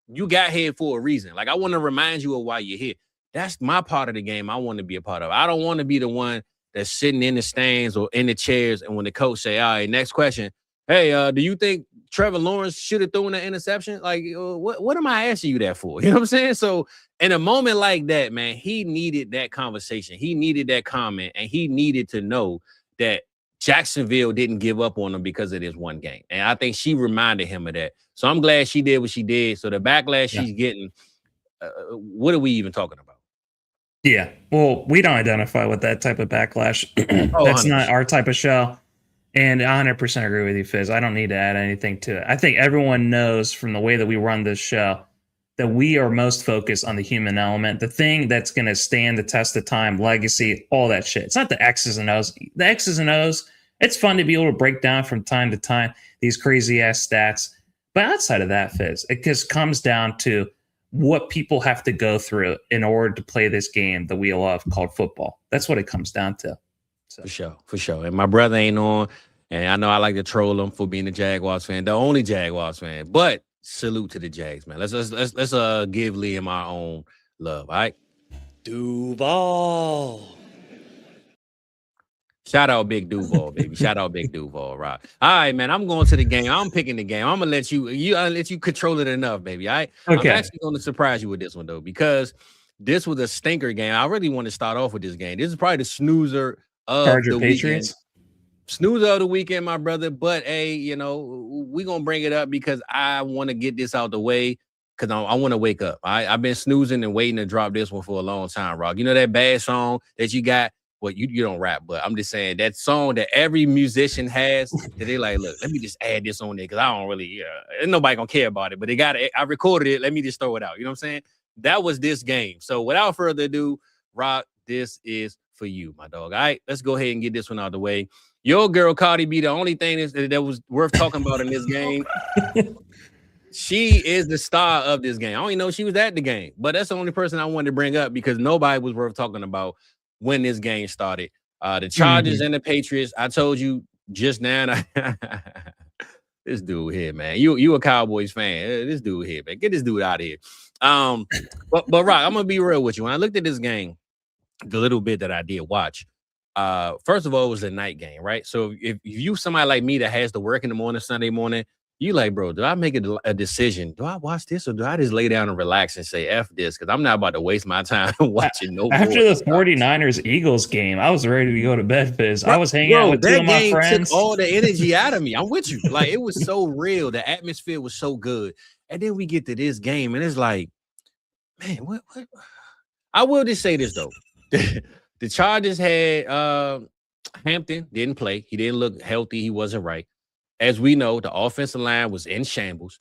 you got here for a reason. Like, I want to remind you of why you're here. That's my part of the game I want to be a part of. I don't want to be the one that's sitting in the stands or in the chairs, and when the coach say, all right, next question, hey, do you think Trevor Lawrence should have thrown an interception? Like, what am I asking you that for? You know what I'm saying? So in a moment like that, man, he needed that conversation. He needed that comment, and he needed to know that Jacksonville didn't give up on him because of this one game. And I think she reminded him of that. So I'm glad she did what she did. So the backlash she's getting, what are we even talking about? Yeah. Well, we don't identify with that type of backlash. That's not our type of show. And I 100% agree with you, Fizz. I don't need to add anything to it. I think everyone knows from the way that we run this show that we are most focused on the human element, the thing that's going to stand the test of time, legacy, all that shit. It's not the X's and O's. The X's and O's, It's fun to be able to break down from time to time these crazy ass stats. But outside of that, Fizz, it just comes down to what people have to go through in order to play this game that we love called football. That's what it comes down to. So. For sure. And my brother ain't on, and I know I like to troll him for being a Jaguars fan, the only Jaguars fan. But salute to the Jags, man. Let's give Liam our own love, all right? Duval. Shout out Big Duval, baby. Shout out Big Duval, right? All right, man. I'm going to the game. I'm picking the game. I'm gonna let you control it enough, baby. All right. Okay. I'm actually going to surprise you with this one though, because this was a stinker game. I really want to start off with this game. This is probably the snoozer of Charger the Patriots. Weekend. Snoozer of the weekend, my brother. But hey, we're gonna bring it up because I want to get this out the way. Because I want to wake up. I've been snoozing and waiting to drop this one for a long time, Rock. You know that bad song that you got? Well, you don't rap, but I'm just saying that song that every musician has that they like, look, let me just add this on there because I don't really, ain't nobody gonna care about it, but they got it. I recorded it. Let me just throw it out. You know what I'm saying? That was this game. So without further ado, Rock, this is for you, my dog. All right, let's go ahead and get this one out of the way. Your girl Cardi B, the only thing that was worth talking about in this game. She is the star of this game. I don't even know she was at the game, but that's the only person I wanted to bring up because nobody was worth talking about when this game started. The Chargers and the Patriots. I told you just now. This dude here, man. You a Cowboys fan. This dude here, man. Get this dude out of here. But Rock, I'm gonna be real with you. When I looked at this game, the little bit that I did watch, first of all, it was a night game, right? So if you somebody like me that has to work in the morning, Sunday morning, you like, bro, do I make a decision? Do I watch this or do I just lay down and relax and say F this? Because I'm not about to waste my time watching no After the 49ers-Eagles game, I was ready to go to bed, Fizz. I was hanging out with two of my friends. Took all the energy out of me. I'm with you. Like, it was so real. The atmosphere was so good. And then we get to this game, and it's like, man, what? I will just say this, though. The Chargers had Hampton didn't play. He didn't look healthy. He wasn't right. As we know, the offensive line was in shambles.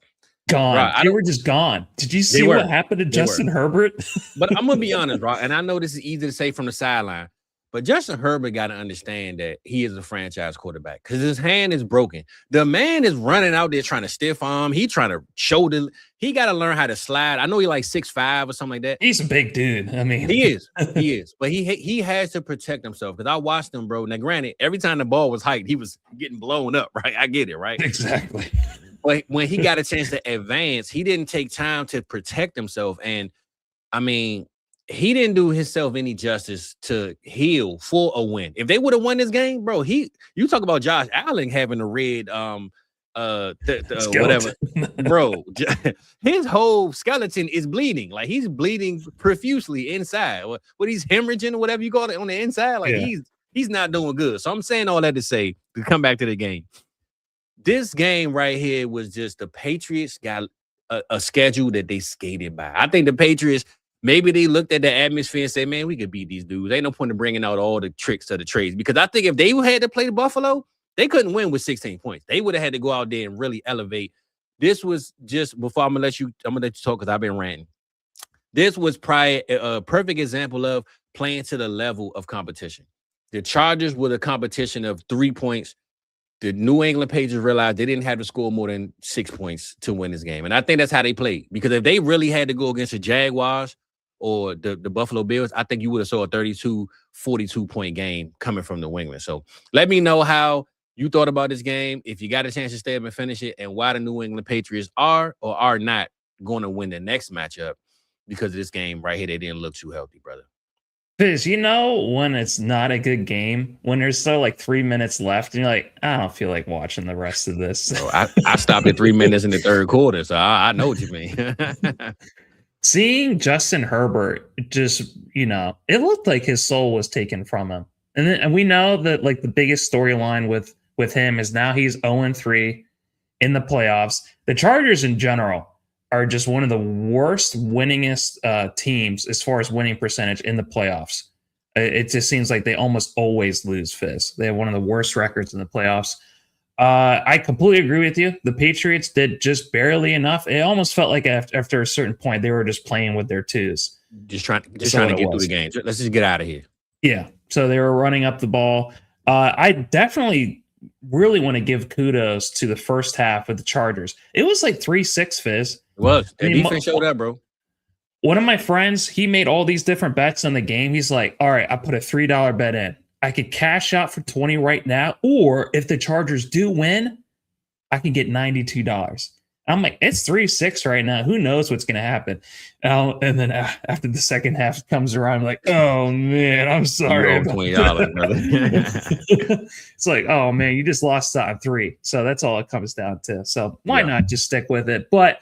Gone. Right, they were just gone. Did you see what happened to Justin Herbert? But I'm going to be honest, Rock, and I know this is easy to say from the sideline, but Justin Herbert got to understand that he is a franchise quarterback because his hand is broken. The man is running out there trying to stiff arm. He trying to shoulder. He got to learn how to slide. I know he's like 6'5" or something like that. He's a big dude. I mean, he is. But he has to protect himself because I watched him, bro. Now, granted, every time the ball was hiked, he was getting blown up, right? I get it, right? Exactly. But when he got a chance to advance, he didn't take time to protect himself. And I mean, he didn't do himself any justice to heal for a win. If they would have won this game, bro, you talk about Josh Allen having a red whatever, bro. His whole skeleton is bleeding. Like he's bleeding profusely inside. What he's hemorrhaging or whatever you call it on the inside. Like he's not doing good. So I'm saying all that to say to come back to the game. This game right here was just the Patriots got a schedule that they skated by. I think the Patriots, maybe they looked at the atmosphere and said, man, we could beat these dudes. Ain't no point in bringing out all the tricks of the trades. Because I think if they had to play the Buffalo, they couldn't win with 16 points. They would have had to go out there and really elevate. This was just, before I'm gonna let you talk because I've been ranting. This was probably a perfect example of playing to the level of competition. The Chargers were the competition of 3 points. The New England Patriots realized they didn't have to score more than 6 points to win this game. And I think that's how they played. Because if they really had to go against the Jaguars or the Buffalo Bills, I think you would have saw a 32, 42-point game coming from New England. So let me know how you thought about this game, if you got a chance to stay up and finish it, and why the New England Patriots are or are not going to win the next matchup because of this game right here. They didn't look too healthy, brother. Fizz, you know when it's not a good game, when there's still like 3 minutes left, and you're like, I don't feel like watching the rest of this. So I stopped at 3 minutes in the third quarter, so I know what you mean. Seeing Justin Herbert, just, it looked like his soul was taken from him. And we know that like the biggest storyline with him is now he's 0-3 in the playoffs. The Chargers in general are just one of the worst winningest teams as far as winning percentage in the playoffs. It just seems like they almost always lose, Fizz. They have one of the worst records in the playoffs. I completely agree with you. The Patriots did just barely enough. It almost felt like after a certain point, they were just playing with their twos. Just trying to get through the game. Let's just get out of here. Yeah. So they were running up the ball. I definitely really want to give kudos to the first half of the Chargers. It was like 3-6, Fizz. It was. The defense showed up, bro. One of my friends, he made all these different bets on the game. He's like, all right, I put a $3 bet in. I could cash out for 20 right now, or if the Chargers do win, I can get $92. I'm like, it's 3-6 right now. Who knows what's going to happen? And then after the second half comes around, I'm like, oh, man, I'm sorry. $20, brother. It's like, oh, man, you just lost on 3. So that's all it comes down to. So why not just stick with it? But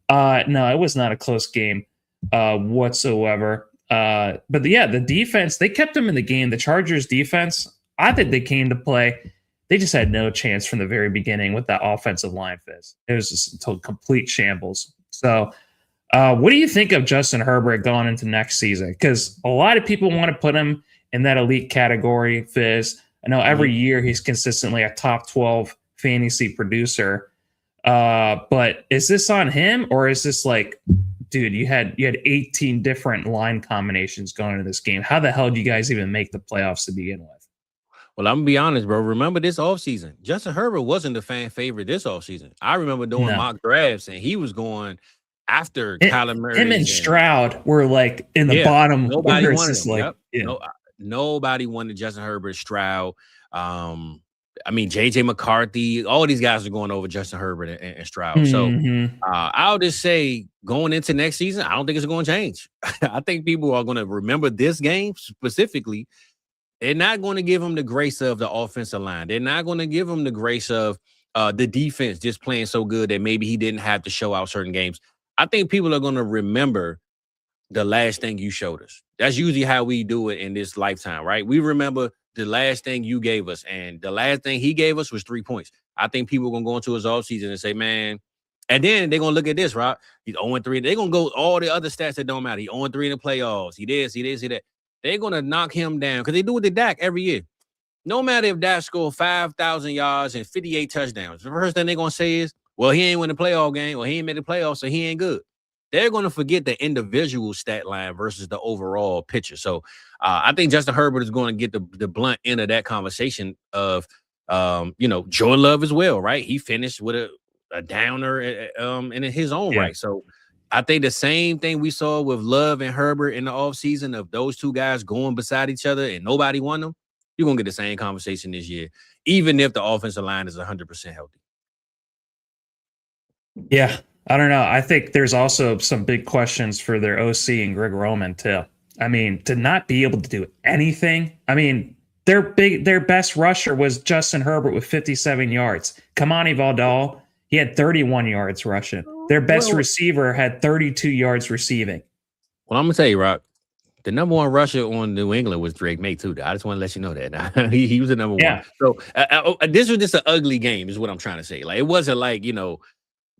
no, it was not a close game whatsoever. But yeah, the defense, they kept them in the game. The Chargers defense, I think they came to play. They just had no chance from the very beginning with that offensive line, Fizz. It was just a complete shambles. So what do you think of Justin Herbert going into next season? Because a lot of people want to put him in that elite category, Fizz. I know every year he's consistently a top 12 fantasy producer. But is this on him, or is this like, dude, you had 18 different line combinations going into this game? How the hell did you guys even make the playoffs to begin with? Well, I'm going to be honest, bro. Remember this offseason, Justin Herbert wasn't the fan favorite this offseason. I remember doing mock drafts, and he was going after Kyler Murray. Him and Stroud were like in the bottom. Nobody wanted him. Nobody wanted Justin Herbert, Stroud. I mean, J.J. McCarthy. All these guys are going over Justin Herbert and Stroud. Mm-hmm. So I'll just say going into next season, I don't think it's going to change. I think people are going to remember this game specifically. They're not going to give him the grace of the offensive line. They're not going to give him the grace of the defense just playing so good that maybe he didn't have to show out certain games. I think people are going to remember the last thing you showed us. That's usually how we do it in this lifetime, right? We remember the last thing you gave us, and the last thing he gave us was 3 points. I think people are going to go into his offseason and say, man, and then they're going to look at this, right? He's 0-3. They're going to go all the other stats that don't matter. He's 0-3 in the playoffs. He that. They're going to knock him down because they do it to Dak every year. No matter if Dak scored 5,000 yards and 58 touchdowns, the first thing they're going to say is, well, he ain't win the playoff game, or he ain't made the playoffs, so he ain't good. They're going to forget the individual stat line versus the overall picture. So I think Justin Herbert is going to get the blunt end of that conversation of, Jordan Love as well, right? He finished with a downer in his own right. So I think the same thing we saw with Love and Herbert in the offseason of those two guys going beside each other and nobody won them, you're going to get the same conversation this year, even if the offensive line is 100% healthy. Yeah, I don't know. I think there's also some big questions for their OC and Greg Roman, too. I mean, to not be able to do anything. I mean, their best rusher was Justin Herbert with 57 yards. Kamani Valdal, he had 31 yards rushing. Their best receiver had 32 yards receiving. Well, I'm going to tell you, Rock, the number one rusher on New England was Drake May, too. I just want to let you know that. he was the number one. So this was just an ugly game is what I'm trying to say. Like, it wasn't like,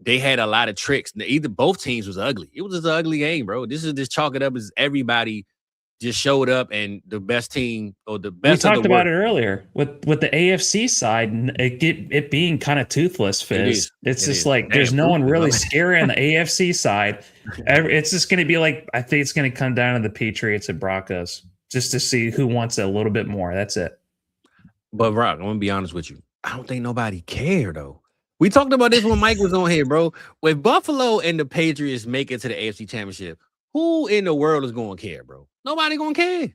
they had a lot of tricks. Both teams was ugly. It was just an ugly game, bro. This is just chalk it up as everybody just showed up and the best team or the best. We talked about it earlier with the AFC side and it being kind of toothless, Fizz. It's just like there's no one really scary on the AFC side. It's just going to be like, I think it's going to come down to the Patriots and Broncos just to see who wants it a little bit more. That's it. But Rock, I'm going to be honest with you. I don't think nobody cared though. We talked about this when Mike was on here, bro. When Buffalo and the Patriots make it to the AFC Championship, who in the world is going to care, bro? Nobody going to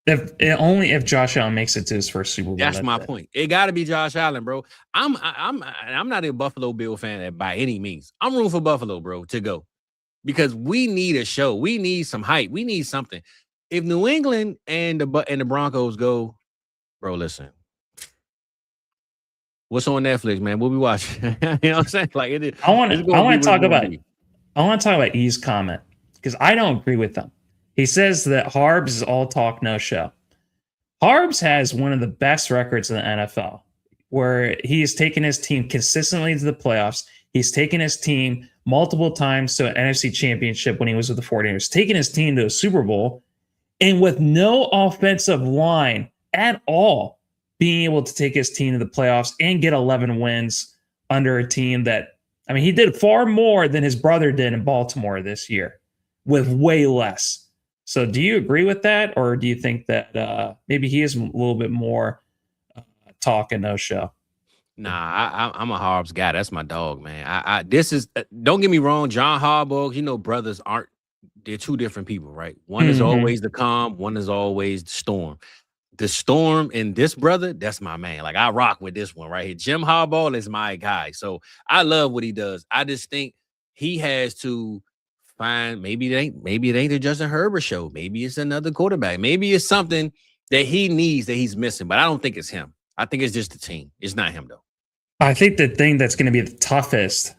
care. Only if Josh Allen makes it to his first Super Bowl. That's my point. It got to be Josh Allen, bro. I'm not a Buffalo Bill fan by any means. I'm rooting for Buffalo, bro, to go because we need a show. We need some hype. We need something. If New England and the Broncos go, bro, listen. What's on Netflix, man? We'll be watching. You know what I'm saying? Like it is. I want to talk about E's comment because I don't agree with them. He says that Harbs is all talk, no show. Harbs has one of the best records in the NFL, where he has taken his team consistently to the playoffs. He's taken his team multiple times to an NFC Championship when he was with the 49ers, taken his team to a Super Bowl, and with no offensive line at all, being able to take his team to the playoffs and get 11 wins under a team that, I mean, he did far more than his brother did in Baltimore this year with way less. So do you agree with that? Or do you think that maybe he is a little bit more talk and no show. Nah, I'm a Harbs guy. That's my dog, man. This is don't get me wrong, John Harbaugh. Brothers they're two different people, right? One is always the calm, one is always the storm. The storm and this brother, that's my man. Like I rock with this one right here. Jim Harbaugh is my guy. So I love what he does. I just think he has to find maybe it ain't the Justin Herbert show. Maybe it's another quarterback. Maybe it's something that he needs that he's missing. But I don't think it's him. I think it's just the team. It's not him though. I think the thing that's going to be the toughest.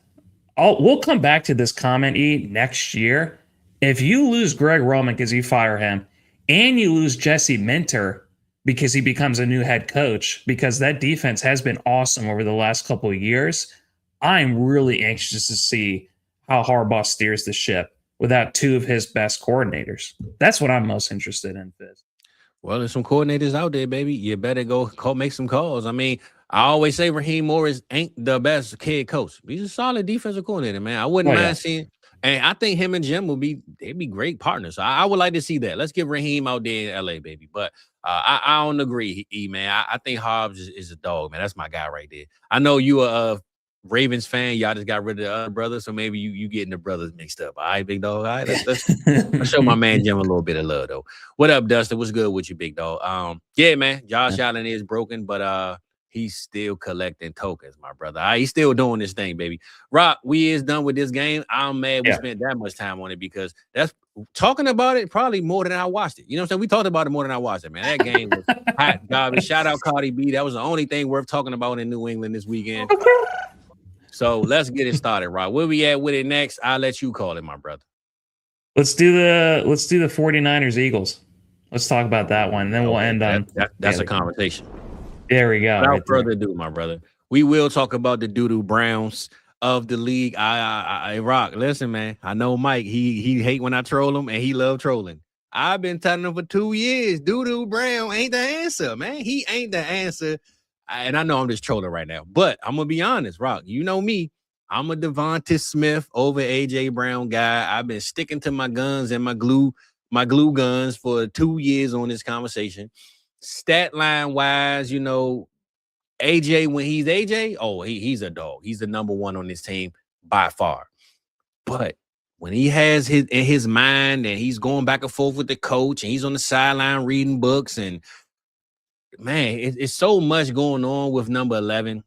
We'll come back to this comment next year. If you lose Greg Roman because you fire him, and you lose Jesse Minter because he becomes a new head coach, because that defense has been awesome over the last couple of years, I'm really anxious to see how Harbaugh steers the ship without two of his best coordinators. That's what I'm most interested in, Fizz. Well, there's some coordinators out there, baby. You better go make some calls. I mean, I always say Raheem Morris ain't the best head coach. He's a solid defensive coordinator, man. I wouldn't mind seeing. And I think him and Jim they'd be great partners. So I would like to see that. Let's get Raheem out there in LA, baby. But I don't agree, man. I think Hobbs is a dog, man. That's my guy right there. I know you a Ravens fan. Y'all just got rid of the other brother, so maybe you getting the brothers mixed up. All right, big dog. All right, let's show my man Jim a little bit of love, though. What up, Dustin? What's good with you, big dog? Yeah, man. Josh Allen is broken, but he's still collecting tokens, my brother. He's still doing this thing, baby. Rock, we is done with this game. I'm mad we spent that much time on it because that's talking about it probably more than I watched it. You know what I'm saying? We talked about it more than I watched it, man. That game was hot garbage. Shout out Cardi B. That was the only thing worth talking about in New England this weekend. So let's get it started, Rock. Where we at with it next? I'll let you call it, my brother. Let's do the 49ers Eagles. Let's talk about that one. Then we'll end on that's a conversation. There we go. Without further ado, my brother, we will talk about the doo-doo Browns of the league. I Rock. Listen, man. I know Mike. He hate when I troll him, and he love trolling. I've been telling him for 2 years, doo-doo Brown ain't the answer, man. He ain't the answer. And I know I'm just trolling right now, but I'm gonna be honest, Rock. You know me. I'm a Devonta Smith over AJ Brown guy. I've been sticking to my guns and my glue guns for 2 years on this conversation. Stat line wise, AJ, when he's AJ, he's a dog. He's the number one on this team by far. But when he has in his mind and he's going back and forth with the coach and he's on the sideline reading books and man, it's so much going on with number 11.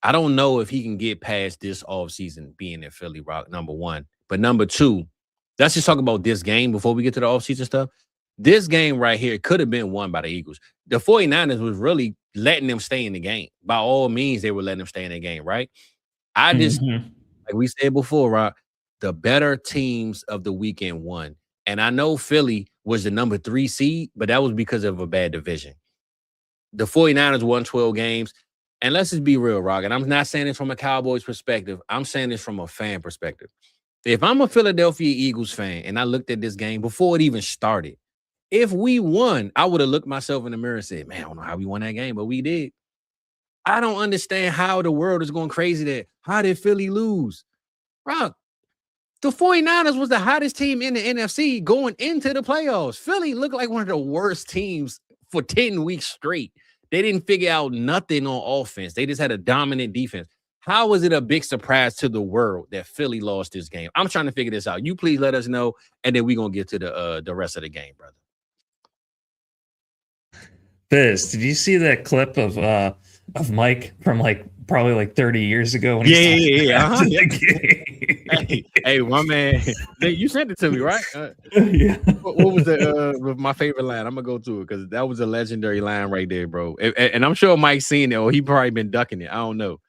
I don't know if he can get past this offseason being in Philly, Rock, number one. But number two, let's just talk about this game before we get to the offseason stuff. This game right here could have been won by the Eagles. The 49ers was really letting them stay in the game. By all means, they were letting them stay in the game, right? I just, like we said before, Rock, the better teams of the weekend won. And I know Philly was the number 3 seed, but that was because of a bad division. The 49ers won 12 games. And let's just be real, Rock. And I'm not saying this from a Cowboys perspective. I'm saying this from a fan perspective. If I'm a Philadelphia Eagles fan and I looked at this game before it even started, if we won, I would have looked myself in the mirror and said, man, I don't know how we won that game, but we did. I don't understand how the world is going crazy that. How did Philly lose? Rock, the 49ers was the hottest team in the NFC going into the playoffs. Philly looked like one of the worst teams for 10 weeks straight. They didn't figure out nothing on offense. They just had a dominant defense. How was it a big surprise to the world that Philly lost this game? I'm trying to figure this out. You please let us know, and then we're going to get to the rest of the game, brother. Fizz, did you see that clip of Mike from probably 30 years ago? When Yeah. Hey, my man, you sent it to me, right? Yeah. What was my favorite line? I'm gonna go to it because that was a legendary line right there, bro. And I'm sure Mike's seen it, or he probably been ducking it. I don't know.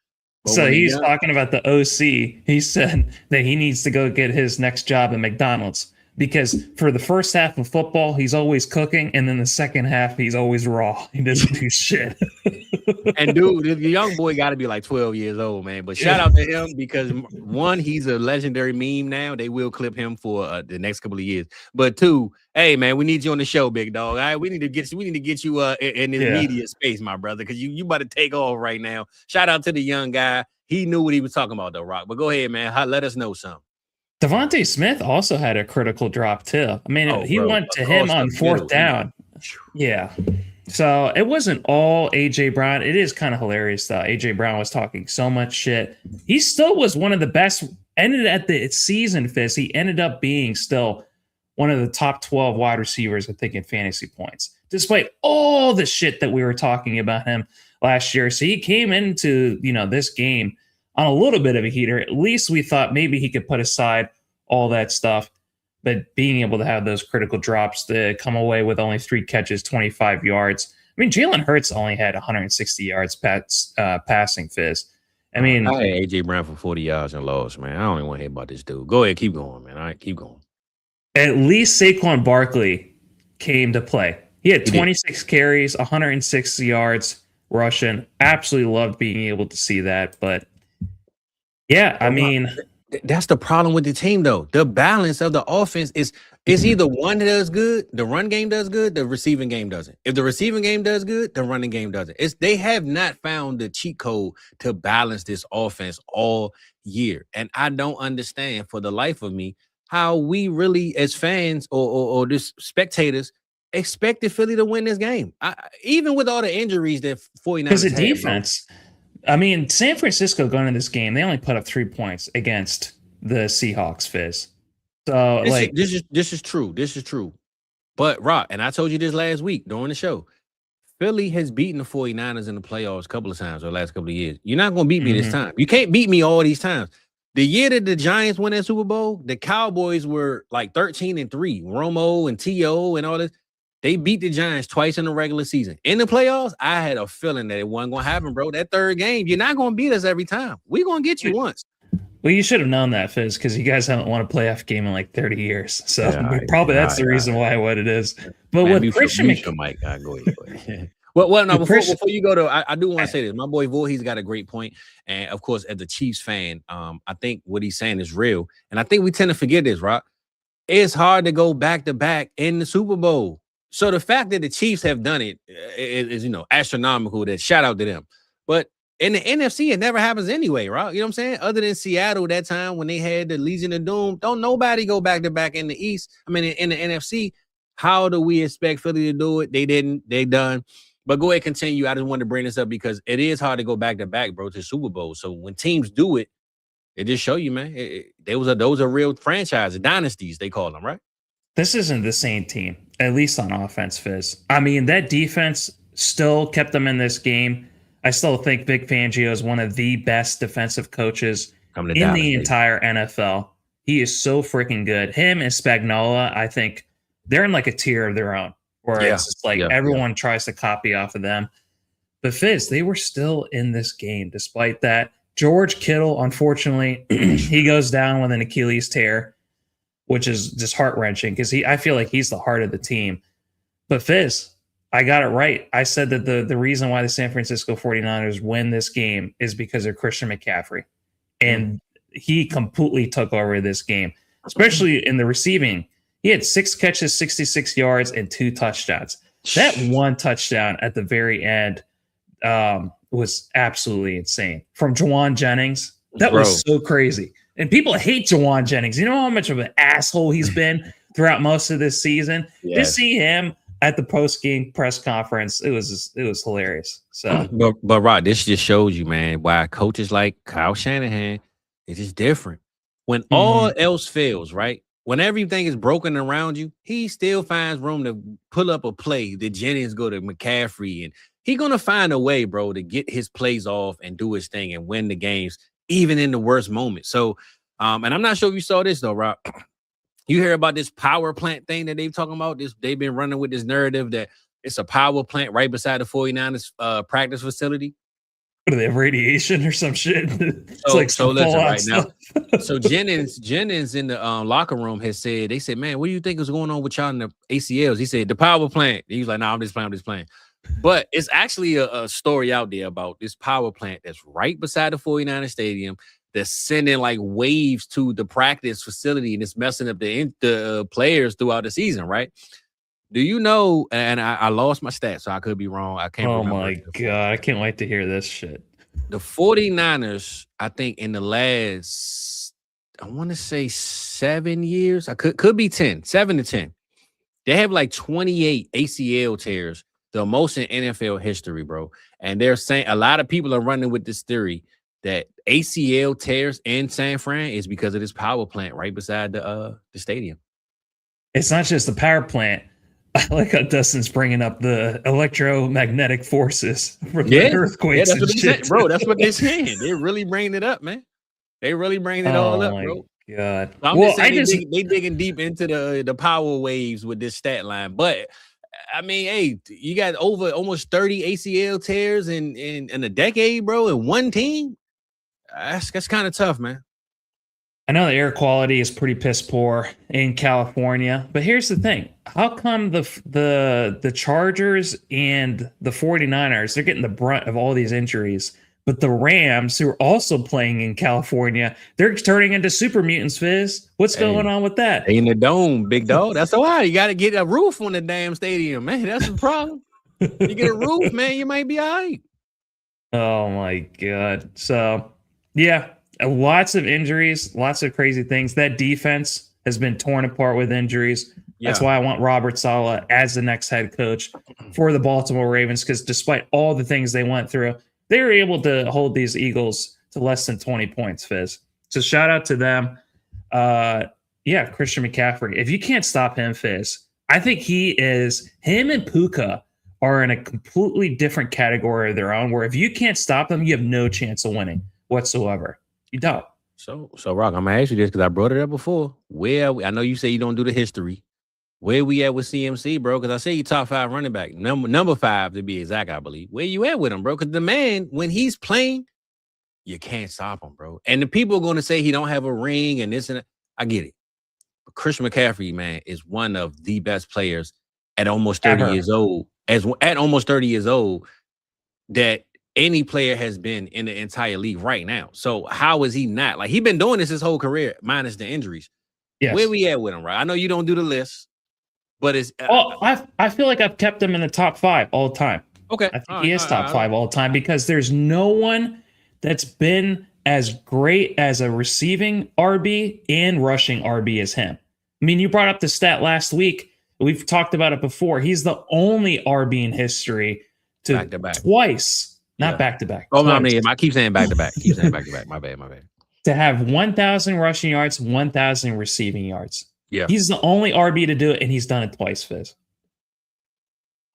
But so he's talking about the OC. He said that he needs to go get his next job at McDonald's. Because for the first half of football, he's always cooking, and then the second half, he's always raw. He doesn't do shit. And dude, the young boy got to be like 12 years old, man. But shout out to him because one, he's a legendary meme now. They will clip him for the next couple of years. But two, hey man, we need you on the show, big dog. All right, we need to get you in the media space, my brother, because you about to take off right now. Shout out to the young guy. He knew what he was talking about, though, Rock. But go ahead, man. Let us know something. Devonta Smith also had a critical drop too. I mean, he went to him on fourth down. Yeah. So it wasn't all AJ Brown. It is kind of hilarious though. AJ Brown was talking so much shit. He still was one of the best. Ended at the season, Fizz. He ended up being still one of the top 12 wide receivers, I think, in fantasy points, despite all the shit that we were talking about him last year. So he came into this game on a little bit of a heater. At least we thought maybe he could put aside all that stuff. But being able to have those critical drops to come away with only 3 catches, 25 yards. I mean, Jalen Hurts only had 160 yards passing, Fizz. I mean, I had AJ Brown for 40 yards and lost, man. I don't even want to hear about this dude. Go ahead, keep going, man. All right, keep going. At least Saquon Barkley came to play. He had 26 carries, 106 yards rushing. Absolutely loved being able to see that. But yeah, I mean, that's the problem with the team, though. The balance of the offense is either one that does good, the run game does good, the receiving game doesn't. If the receiving game does good, the running game doesn't. They have not found the cheat code to balance this offense all year. And I don't understand for the life of me how we really, as fans or just spectators, expected Philly to win this game. Even with all the injuries that 49ers because the defense. I mean, San Francisco going into this game, they only put up 3 points against the Seahawks, Fizz. So, this is true. This is true. But, Rock, and I told you this last week during the show, Philly has beaten the 49ers in the playoffs a couple of times over the last couple of years. You're not going to beat me this time. You can't beat me all these times. The year that the Giants won that Super Bowl, the Cowboys were like 13-3. Romo and T.O. and all this. They beat the Giants twice in the regular season. In the playoffs, I had a feeling that it wasn't going to happen, bro. That third game, you're not going to beat us every time. We're going to get you once. Well, you should have known that, Fizz, because you guys haven't won a playoff game in like 30 years. So that's the reason why what it is. But with Christian Mike, go ahead. Well, no, before you go to, I do want to say this. My boy Voorhees got a great point. And of course, as a Chiefs fan, I think what he's saying is real. And I think we tend to forget this, Rock. It's hard to go back-to-back in the Super Bowl. So the fact that the Chiefs have done it is astronomical. That shout out to them. But in the NFC, it never happens anyway, right? You know what I'm saying? Other than Seattle that time when they had the Legion of Doom, don't nobody go back to back in the East. I mean, in the NFC, how do we expect Philly to do it? They didn't. They done. But go ahead, continue. I just wanted to bring this up because it is hard to go back to back, bro, to Super Bowl. So when teams do it, it just show you, man. Those are real franchises, dynasties they call them, right? This isn't the same team, at least on offense, Fizz. I mean, that defense still kept them in this game. I still think Vic Fangio is one of the best defensive coaches in the entire NFL. He is so freaking good. Him and Spagnuolo, I think they're in like a tier of their own, where it's just like everyone tries to copy off of them. But Fizz, they were still in this game despite that. George Kittle, unfortunately, he goes down with an Achilles tear, which is just heart-wrenching because I feel like he's the heart of the team. But Fizz, I got it right. I said that the reason why the San Francisco 49ers win this game is because of Christian McCaffrey. And he completely took over this game, especially in the receiving. He had 6 catches, 66 yards, and 2 touchdowns. That one touchdown at the very end was absolutely insane. From Juwan Jennings, that was so crazy. And people hate Juwan Jennings. You know how much of an asshole he's been throughout most of this season? To see him at the post-game press conference, it was hilarious. So, but Rod, this just shows you, man, why coaches like Kyle Shanahan is just different. When all else fails, right? When everything is broken around you, he still finds room to pull up a play. The Jennings go to McCaffrey, and he's gonna find a way, bro, to get his plays off and do his thing and win the games, even in the worst moments. So, and I'm not sure if you saw this though, Rob. You hear about this power plant thing that they've talking about? They've been running with this narrative that it's a power plant right beside the 49ers practice facility. What, do they have radiation or some shit? So listen right now. So Jennings in the locker room has said, they said, man, what do you think is going on with y'all in the ACLs? He said, the power plant. He was like, no, I'm just playing. But it's actually a story out there about this power plant that's right beside the 49ers stadium that's sending like waves to the practice facility, and it's messing up the players throughout the season, right? Do you know, and I lost my stats, so I could be wrong. I can't remember. Oh, my God. I can't wait to hear this shit. The 49ers, I think in the last, I want to say 7 years, I could be 10, 7 to 10. They have like 28 ACL tears, the most in NFL history, bro. And they're saying a lot of people are running with this theory that ACL tears in San Fran is because of this power plant right beside the stadium. It's not just the power plant. I like how Dustin's bringing up the electromagnetic forces from the earthquakes. That's what they're saying, bro. That's what they're saying. They're really bringing it up, man. They really bringing it all up, bro. God. So I'm just saying they digging deep into the power waves with this stat line. But I mean, hey, you got over almost 30 ACL tears in a decade, bro, in one team. That's kind of tough, man. I know the air quality is pretty piss poor in California, but here's the thing. How come the Chargers and the 49ers, they're getting the brunt of all these injuries, but the Rams, who are also playing in California, they're turning into super mutants, Fizz? What's going on with that? They in the dome, big dog. That's why you got to get a roof on the damn stadium, man. That's the problem. You get a roof, man, you might be all right. Oh, my God. So, yeah. Lots of injuries, lots of crazy things. That defense has been torn apart with injuries. Yeah. That's why I want Robert Saleh as the next head coach for the Baltimore Ravens, because despite all the things they went through, they were able to hold these Eagles to less than 20 points, Fizz. So shout out to them. Christian McCaffrey. If you can't stop him, Fizz, I think him and Puka are in a completely different category of their own, where if you can't stop them, you have no chance of winning whatsoever. You don't. So Rock, I'm gonna ask you this because I brought it up before. I know you say you don't do the history. Where we at with CMC, bro? Because I say you top 5 running back, number 5 to be exact, I believe. Where you at with him, bro? Because the man, when he's playing, you can't stop him, bro. And the people are going to say he don't have a ring and this and that. I get it. But Christian McCaffrey, man, is one of the best players at almost 30 years old. At almost 30 years old, that any player has been in the entire league right now. So how is he not? Like, he been doing this his whole career, minus the injuries. Yes. Where we at with him, right? I know you don't do the list, but it's... I feel like I've kept him in the top 5 all the time. Okay. I think he is top 5 all the time, because there's no one that's been as great as a receiving RB and rushing RB as him. I mean, you brought up the stat last week. We've talked about it before. He's the only RB in history to back-to-back. Twice... Not back-to-back. Oh, no, I keep saying back-to-back. My bad. To have 1,000 rushing yards, 1,000 receiving yards. Yeah. He's the only RB to do it, and he's done it twice, Fizz.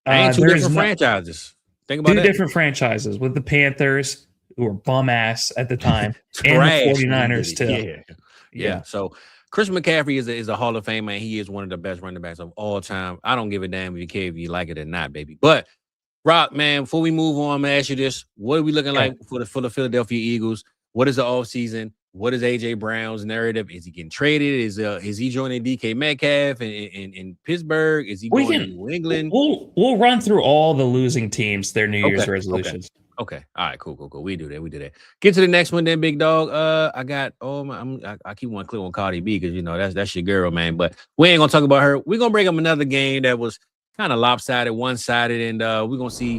And two different franchises. Think about that. 2 different franchises with the Panthers, who were bum-ass at the time, and the 49ers, too. Yeah. So, Christian McCaffrey is a Hall of Fame, man. He is one of the best running backs of all time. I don't give a damn if you care, if you like it or not, baby. But Rock, man, before we move on, I'm going to ask you this. What are we looking like for the Philadelphia Eagles? What is the offseason? What is A.J. Brown's narrative? Is he getting traded? Is he joining DK Metcalf in Pittsburgh? Is he going to New England? We'll run through all the losing teams, their New Year's resolutions. Okay. All right, cool. We do that. Get to the next one then, big dog. I keep one clip on Cardi B because, you know, that's your girl, man. But we ain't going to talk about her. We're going to bring up another game that was kind of lopsided, one-sided, and we're going to see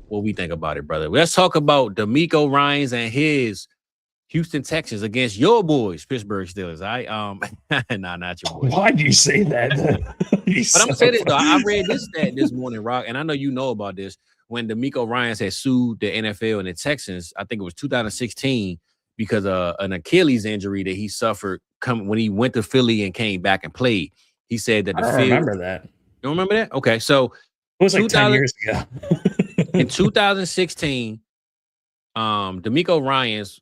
what we think about it, brother. Let's talk about DeMeco Ryans and his Houston Texans against your boys, Pittsburgh Steelers. Nah, not your boys. Why'd you say that? But I'm going to say this, though. I read this stat this morning, Rock, and I know you know about this. When DeMeco Ryans had sued the NFL and the Texans, I think it was 2016, because of an Achilles injury that he suffered when he went to Philly and came back and played. He said that I remember that. You don't remember that? Okay, so it was like 10 years ago. In 2016, DeMeco Ryans,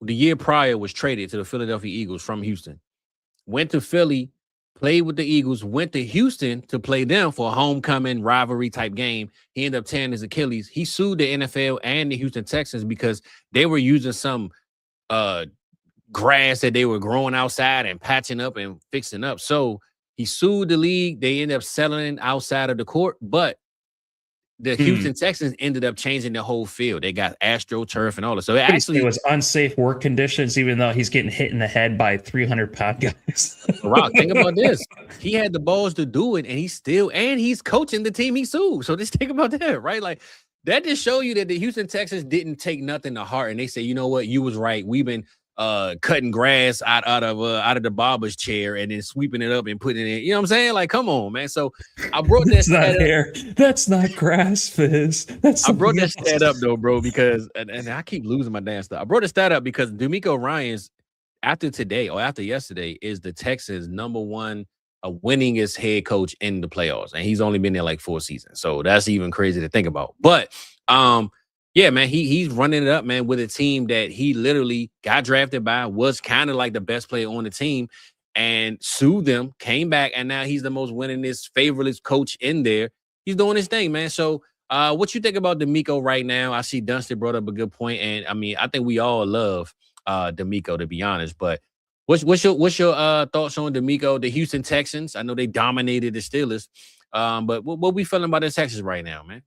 the year prior, was traded to the Philadelphia Eagles from Houston. Went to Philly, played with the Eagles, went to Houston to play them for a homecoming rivalry type game. He ended up tearing his Achilles. He sued the NFL and the Houston Texans because they were using some grass that they were growing outside and patching up and fixing up. So he sued the league. They ended up settling outside of the court, but the Houston Texans ended up changing the whole field. They got AstroTurf and all that. So it was unsafe work conditions, even though he's getting hit in the head by 300-pound guys. Rock, think about this. He had the balls to do it, and he's coaching the team he sued. So just think about that, right? Like, that just show you that the Houston Texans didn't take nothing to heart, and they say, you know what, you was right. We've been cutting grass out of the barber's chair and then sweeping it up and putting it in. You know what I'm saying? Like, come on, man. So I brought that not hair. That's not grass, Fizz. I brought that stat up though, bro, because and I keep losing my damn stuff. I brought the stat up because DeMeco Ryans, after today or after yesterday, is the Texans' number one winningest head coach in the playoffs, and he's only been there like 4 seasons. So that's even crazy to think about. But yeah, man, he's running it up, man, with a team that he literally got drafted by, was kind of like the best player on the team, and sued them, came back, and now he's the most winningest, favorite coach in there. He's doing his thing, man. So what you think about DeMeco right now? I see Dunstan brought up a good point, and I mean, I think we all love DeMeco, to be honest. But what's your thoughts on DeMeco, the Houston Texans? I know they dominated the Steelers, but what we feeling about the Texans right now, man?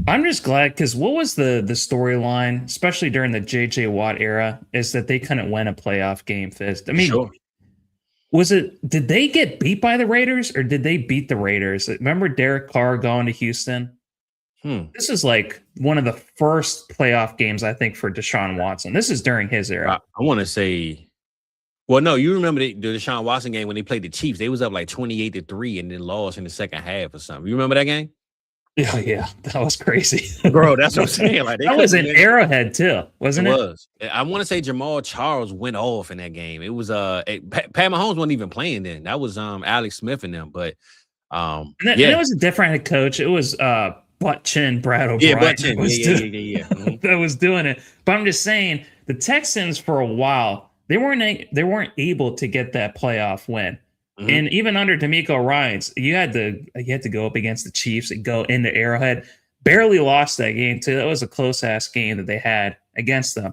I'm just glad because what was the storyline, especially during the J.J. Watt era, is that they couldn't win a playoff game. Fist. I mean, sure. Did they get beat by the Raiders or did they beat the Raiders? Remember Derek Carr going to Houston? This is like one of the first playoff games, I think, for Deshaun Watson. This is during his era. I want to say, well, no, you remember the Deshaun Watson game when they played the Chiefs? They was up like 28-3 and then lost in the second half or something. You remember that game? Yeah, that was crazy, bro. That's what I'm saying. Like that was an Arrowhead too, wasn't it? It was. I want to say Jamal Charles went off in that game. It was Pat Mahomes wasn't even playing then. That was Alex Smith and them. But and it was a different head coach. It was Butt Chin Brad O'Brien. Yeah, Butt Chin. Yeah. That was doing it. But I'm just saying the Texans for a while they weren't able to get that playoff win. Mm-hmm. And even under DeMeco Ryans, you had to go up against the Chiefs and go into Arrowhead. Barely lost that game too. That was a close ass game that they had against them.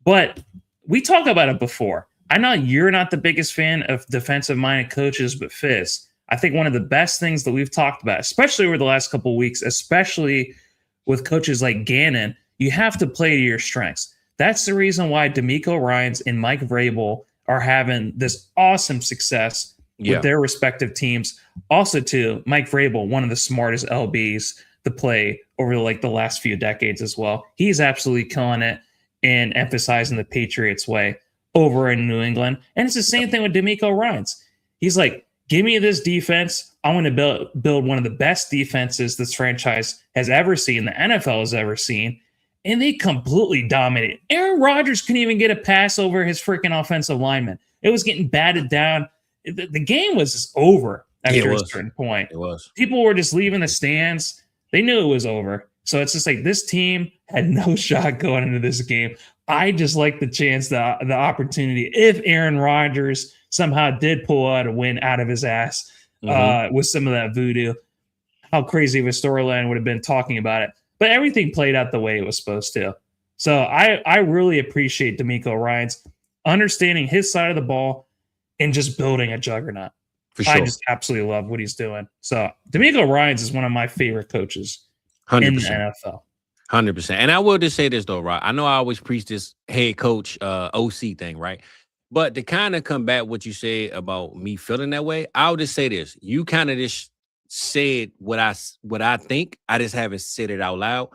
But we talked about it before. I know you're not the biggest fan of defensive minded coaches, but Fizz, I think one of the best things that we've talked about, especially over the last couple of weeks, especially with coaches like Gannon, you have to play to your strengths. That's the reason why DeMeco Ryans and Mike Vrabel are having this awesome success with their respective teams. Also, too, Mike Vrabel, one of the smartest LBs to play over like the last few decades as well. He's absolutely killing it and emphasizing the Patriots way over in New England. And it's the same thing with DeMeco Ryans. He's like, give me this defense. I want to build one of the best defenses this franchise has ever seen, the NFL has ever seen. And they completely dominated. Aaron Rodgers couldn't even get a pass over his freaking offensive lineman. It was getting batted down. The game was just over after a certain point. It was. People were just leaving the stands. They knew it was over. So it's just like this team had no shot going into this game. I just like the chance, the opportunity. If Aaron Rodgers somehow did pull out a win out of his ass with some of that voodoo, how crazy of a storyline would have been talking about it. But everything played out the way it was supposed to. So I really appreciate DeMeco Ryans understanding his side of the ball and just building a juggernaut. For sure. I just absolutely love what he's doing. So DeMeco Ryans is one of my favorite coaches 100%. in the NFL. 100%. And I will just say this though, right? I know I always preach this head coach OC thing, right? But to kind of combat what you said about me feeling that way, I'll just say this. You kind of just said what I think. I just haven't said it out loud.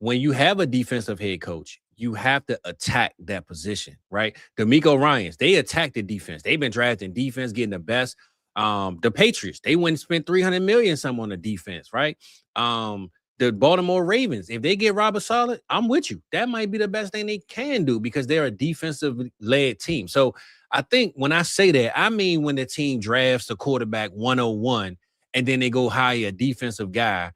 When you have a defensive head coach, you have to attack that position, right? DeMeco Ryans, they attack the defense. They've been drafting defense, getting the best. The Patriots, they went and spent $300 million some on the defense, right? The Baltimore Ravens, if they get Robert Saleh, I'm with you. That might be the best thing they can do because they're a defensive-led team. So I think when I say that, I mean when the team drafts a quarterback 101 and then they go hire a defensive guy.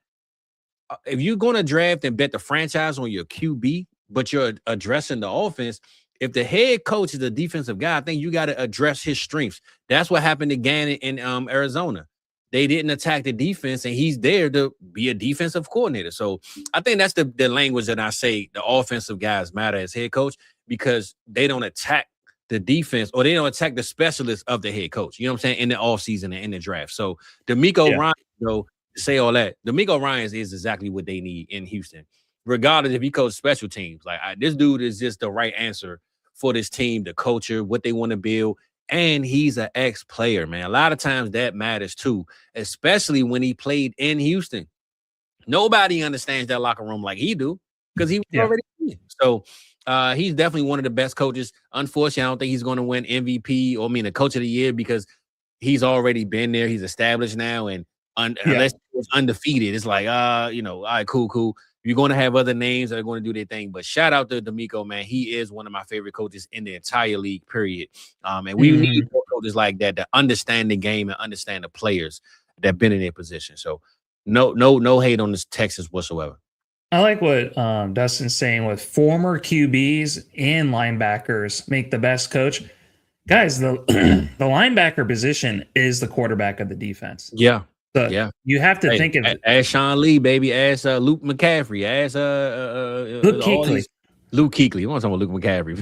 If you're going to draft and bet the franchise on your QB, but you're addressing the offense, if the head coach is a defensive guy, I think you got to address his strengths. That's what happened to Gannon in Arizona. They didn't attack the defense, and he's there to be a defensive coordinator. So I think that's the language that I say the offensive guys matter as head coach because they don't attack the defense or they don't attack the specialists of the head coch. You know what I'm saying? In the offseason and in the draft. So DeMeco Ryans, though, to say all that, DeMeco Ryans is exactly what they need in Houston, regardless if he coaches special teams. Like this dude is just the right answer for this team, the culture, what they want to build. And he's an ex-player, man. A lot of times that matters too, especially when he played in Houston. Nobody understands that locker room like he do because he was already in. So He's definitely one of the best coaches. Unfortunately, I don't think he's going to win MVP or the coach of the year because he's already been there. He's established now, and unless he's undefeated, it's like, all right, cool. You're going to have other names that are going to do their thing. But shout out to D'Amico, man. He is one of my favorite coaches in the entire league, period. And we need more coaches like that understand the game and understand the players that have been in their position. So no hate on this Texas whatsoever. I like what Dustin's saying with former QBs and linebackers make the best coach. Guys, the linebacker position is the quarterback of the defense. Yeah. So you have to think of ask Sean Lee, baby. Ask Luke McCaffrey. Ask Luke Kuechly. Luke Kuechly. You want to talk about Luke McCaffrey?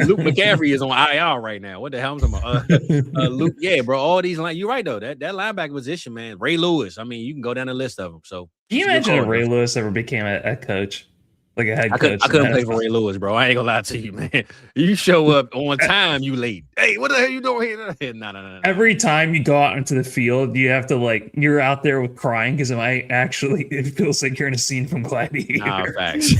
Luke McCaffrey is on IR right now. What the hell am I talking about? Luke, yeah, bro. All these you're right though. That linebacker position, man. Ray Lewis. I mean, you can go down the list of them. So can you imagine if Ray Lewis ever became a coach? Like a head coach. I couldn't play for Ray Lewis, bro. I ain't gonna lie to you, man. You show up on time, you late. Hey, what the hell you doing here? No. Every time you go out into the field, you have to you're out there with crying because it feels like you're in a scene from Gladiator. Nah, facts.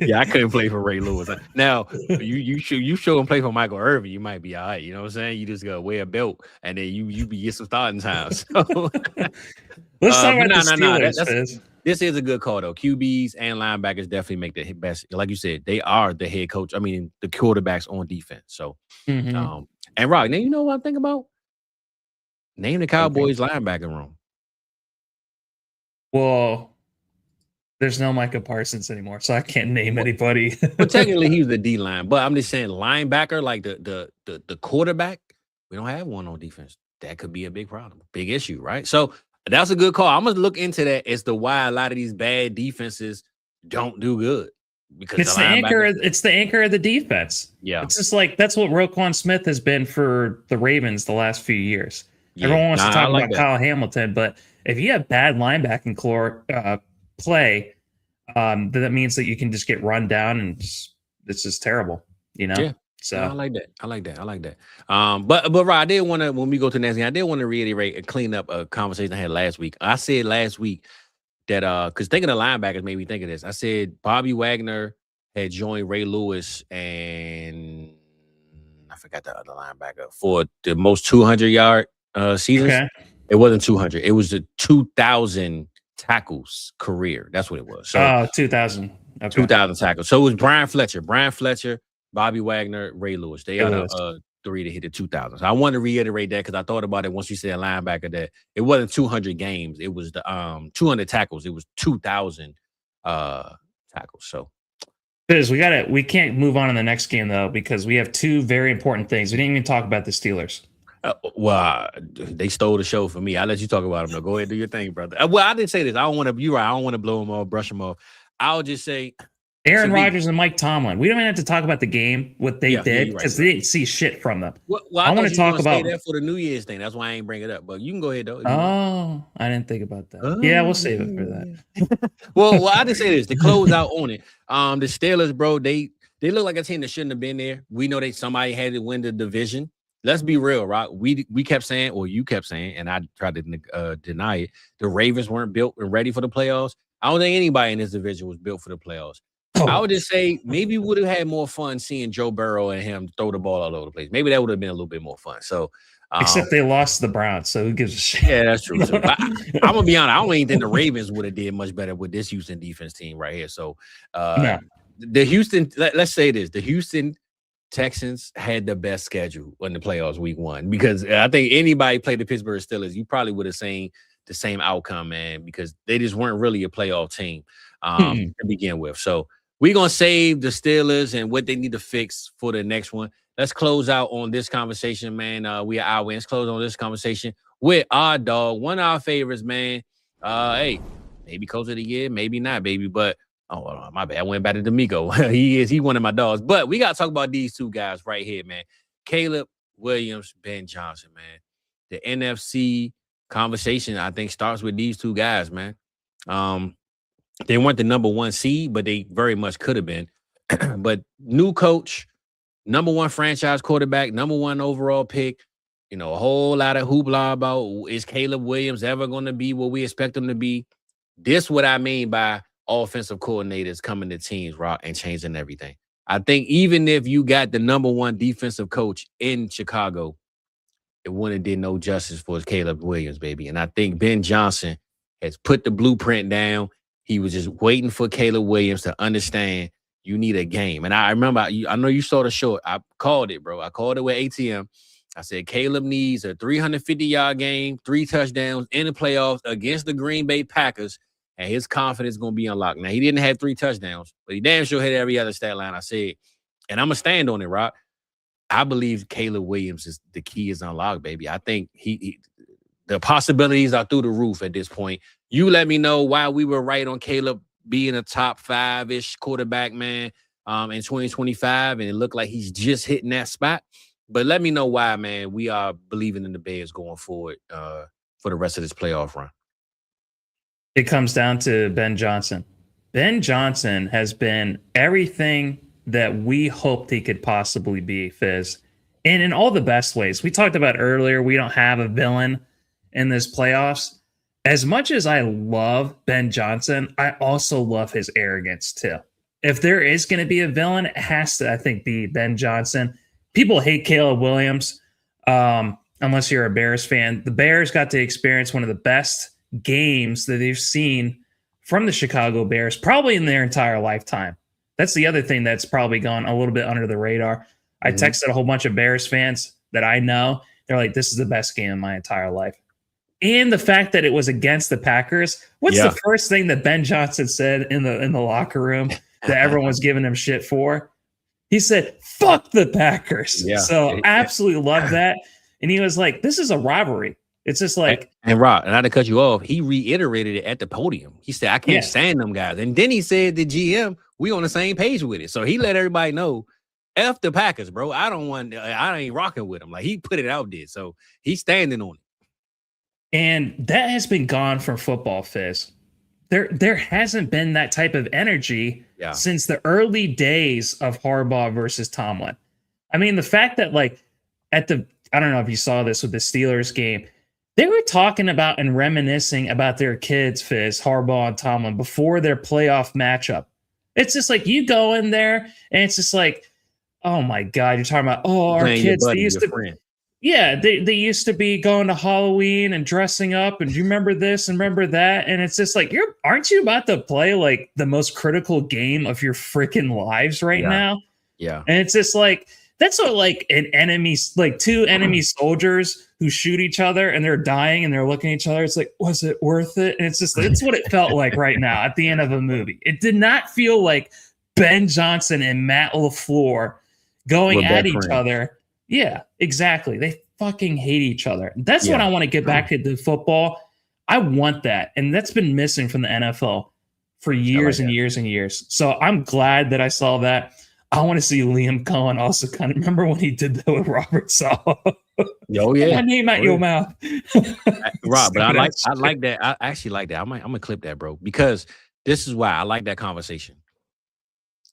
Yeah, I couldn't play for Ray Lewis. Now, you show him play for Michael Irvin, you might be all right. You know what I'm saying? You just gotta wear a belt and then you get some starting time. So let's talk about the Steelers. This is a good call, though. QBs and linebackers definitely make the best. Like you said, they are the head coach. I mean, the quarterbacks on defense. So, and Rock, now you know what I'm thinking about? Name the Cowboys linebacker room. Well, there's no Micah Parsons anymore, so I can't name anybody. But technically, he's the D line. But I'm just saying, linebacker, like the quarterback, we don't have one on defense. That could be a big problem, big issue, right? So. That's a good call. I'm gonna look into that as to why a lot of these bad defenses don't do good. Because it's the anchor. It's the anchor of the defense. Yeah, it's just that's what Roquan Smith has been for the Ravens the last few years. Yeah. Everyone wants to talk about Kyle Hamilton, but if you have bad linebacking play, that means that you can just get run down, and it's just terrible. Yeah. So I like that. But Rod, I did want to, when we go to the next game, I did want to reiterate and clean up a conversation I had last week. I said last week that because thinking of linebackers made me think of this. I said Bobby Wagner had joined Ray Lewis and I forgot the other linebacker for the most 200-yard seasons. Okay. It wasn't 200. It was the 2,000 tackles career. That's what it was. So 2,000. Okay. 2,000 tackles. So it was Brian Fletcher, Bobby Wagner, Ray Lewis. They are the three to hit the 2,000. So I want to reiterate that because I thought about it once you said linebacker that it wasn't 200 games. It was the 200 tackles. It was 2,000 tackles. So we can't move on in the next game though because we have two very important things. We didn't even talk about the Steelers. They stole the show for me. I'll let you talk about them. Though. Go ahead, do your thing, brother. Well, I didn't say this. I don't want to. You're right. I don't want to blow them off, brush them off. I'll just say. Aaron Rodgers and Mike Tomlin. We don't even have to talk about the game, what they did, because they didn't see shit from them. Well, I want to talk about that for the New Year's thing. That's why I ain't bring it up. But you can go ahead, though. Oh, I didn't think about that. Yeah, we'll save it for that. well, I just say this to close out on it. The Steelers, bro, they look like a team that shouldn't have been there. We know somebody had to win the division. Let's be real, Rock. We kept saying, or you kept saying, and I tried to deny it. The Ravens weren't built and ready for the playoffs. I don't think anybody in this division was built for the playoffs. I would just say maybe we would have had more fun seeing Joe Burrow and him throw the ball all over the place. Maybe that would have been a little bit more fun. So, except they lost the Browns, so who gives a shit? Yeah, that's true. So, I'm gonna be honest. I don't even think the Ravens would have did much better with this Houston defense team right here. So, the Houston. Let's say this: the Houston Texans had the best schedule in the playoffs week 1 because I think anybody played the Pittsburgh Steelers, you probably would have seen the same outcome, man, because they just weren't really a playoff team to begin with. So. We're going to save the Steelers and what they need to fix for the next one. Let's close out on this conversation, man. We are our wins. Close on this conversation with our dog, one of our favorites, man. Hey, maybe coach of the year, maybe not, baby. But, my bad. I went back to D'Amico. He one of my dogs. But we got to talk about these two guys right here, man. Caleb Williams, Ben Johnson, man. The NFC conversation, I think, starts with these two guys, man. They weren't the number 1 seed, but they very much could have been. But new coach, number 1 franchise quarterback, number 1 overall pick. A whole lot of hoopla about is Caleb Williams ever going to be what we expect him to be? This what I mean by offensive coordinators coming to teams, Rock, and changing everything. I think even if you got the number one defensive coach in Chicago, it wouldn't have did no justice for Caleb Williams, baby. And I think Ben Johnson has put the blueprint down. He was just waiting for Caleb Williams to understand you need a game. And I remember, I know you saw the short. I called it, bro. I called it with ATM. I said, Caleb needs a 350-yard game, 3 touchdowns in the playoffs against the Green Bay Packers, and his confidence is going to be unlocked. Now, he didn't have 3 touchdowns, but he damn sure hit every other stat line I said. And I'm going to stand on it, Rock. I believe Caleb Williams is the key is unlocked, baby. I think the possibilities are through the roof at this point. You let me know why we were right on Caleb being a top 5-ish quarterback, man, in 2025, and it looked like he's just hitting that spot. But let me know why, man, we are believing in the Bears going forward for the rest of this playoff run. It comes down to Ben Johnson. Ben Johnson has been everything that we hoped he could possibly be, Fizz. And in all the best ways. We talked about earlier, we don't have a villain in this playoffs. As much as I love Ben Johnson, I also love his arrogance too. If there is going to be a villain, it has to, I think, be Ben Johnson. People hate Caleb Williams, unless you're a Bears fan. The Bears got to experience one of the best games that they've seen from the Chicago Bears, probably in their entire lifetime. That's the other thing that's probably gone a little bit under the radar. I texted a whole bunch of Bears fans that I know. They're like, this is the best game in my entire life. And the fact that it was against the Packers. What's the first thing that Ben Johnson said in the locker room that everyone was giving him shit for? He said, fuck the Packers. Yeah. So absolutely love that. And he was like, this is a rivalry. It's just like. And Rob, and not to cut you off, he reiterated it at the podium. He said, I can't stand them guys. And then he said to GM, we on the same page with it. So he let everybody know, F the Packers, bro. I ain't rocking with them. Like, he put it out there. So he's standing on it. And that has been gone from football, Fizz. There hasn't been that type of energy since the early days of Harbaugh versus Tomlin. I mean, the fact that, like, I don't know if you saw this with the Steelers game, they were talking about and reminiscing about their kids, Fizz, Harbaugh and Tomlin, before their playoff matchup. It's just like you go in there and it's just like, oh my God, you're talking about, our kids, they used to. Yeah, they used to be going to Halloween and dressing up, and do you remember this and remember that? And it's just like, aren't you about to play like the most critical game of your freaking lives right now? Yeah. And it's just like, that's what like an enemy, like 2 enemy soldiers who shoot each other and they're dying and they're looking at each other. It's like, was it worth it? And it's just, it's what it felt like right now at the end of a movie. It did not feel like Ben Johnson and Matt LaFleur going at each other. Yeah, exactly. They fucking hate each other. That's what I want to get back into football. I want that. And that's been missing from the NFL for years and years and years. So I'm glad that I saw that. I want to see Liam Cohen also kind of remember when he did that with Robert Saleh. Oh, yeah. My name out your mouth. Rob, but I like that. I actually like that. I'm going to clip that, bro, because this is why I like that conversation.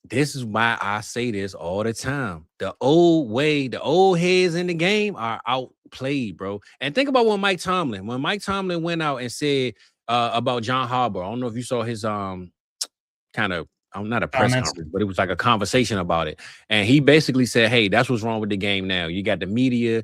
This is why I say this all the time. The old heads in the game are outplayed, bro. And think about when Mike Tomlin went out and said about John Harbaugh. I don't know if you saw his kind of, not a press conference, but it was like a conversation about it. And he basically said, hey, that's what's wrong with the game now. You got the media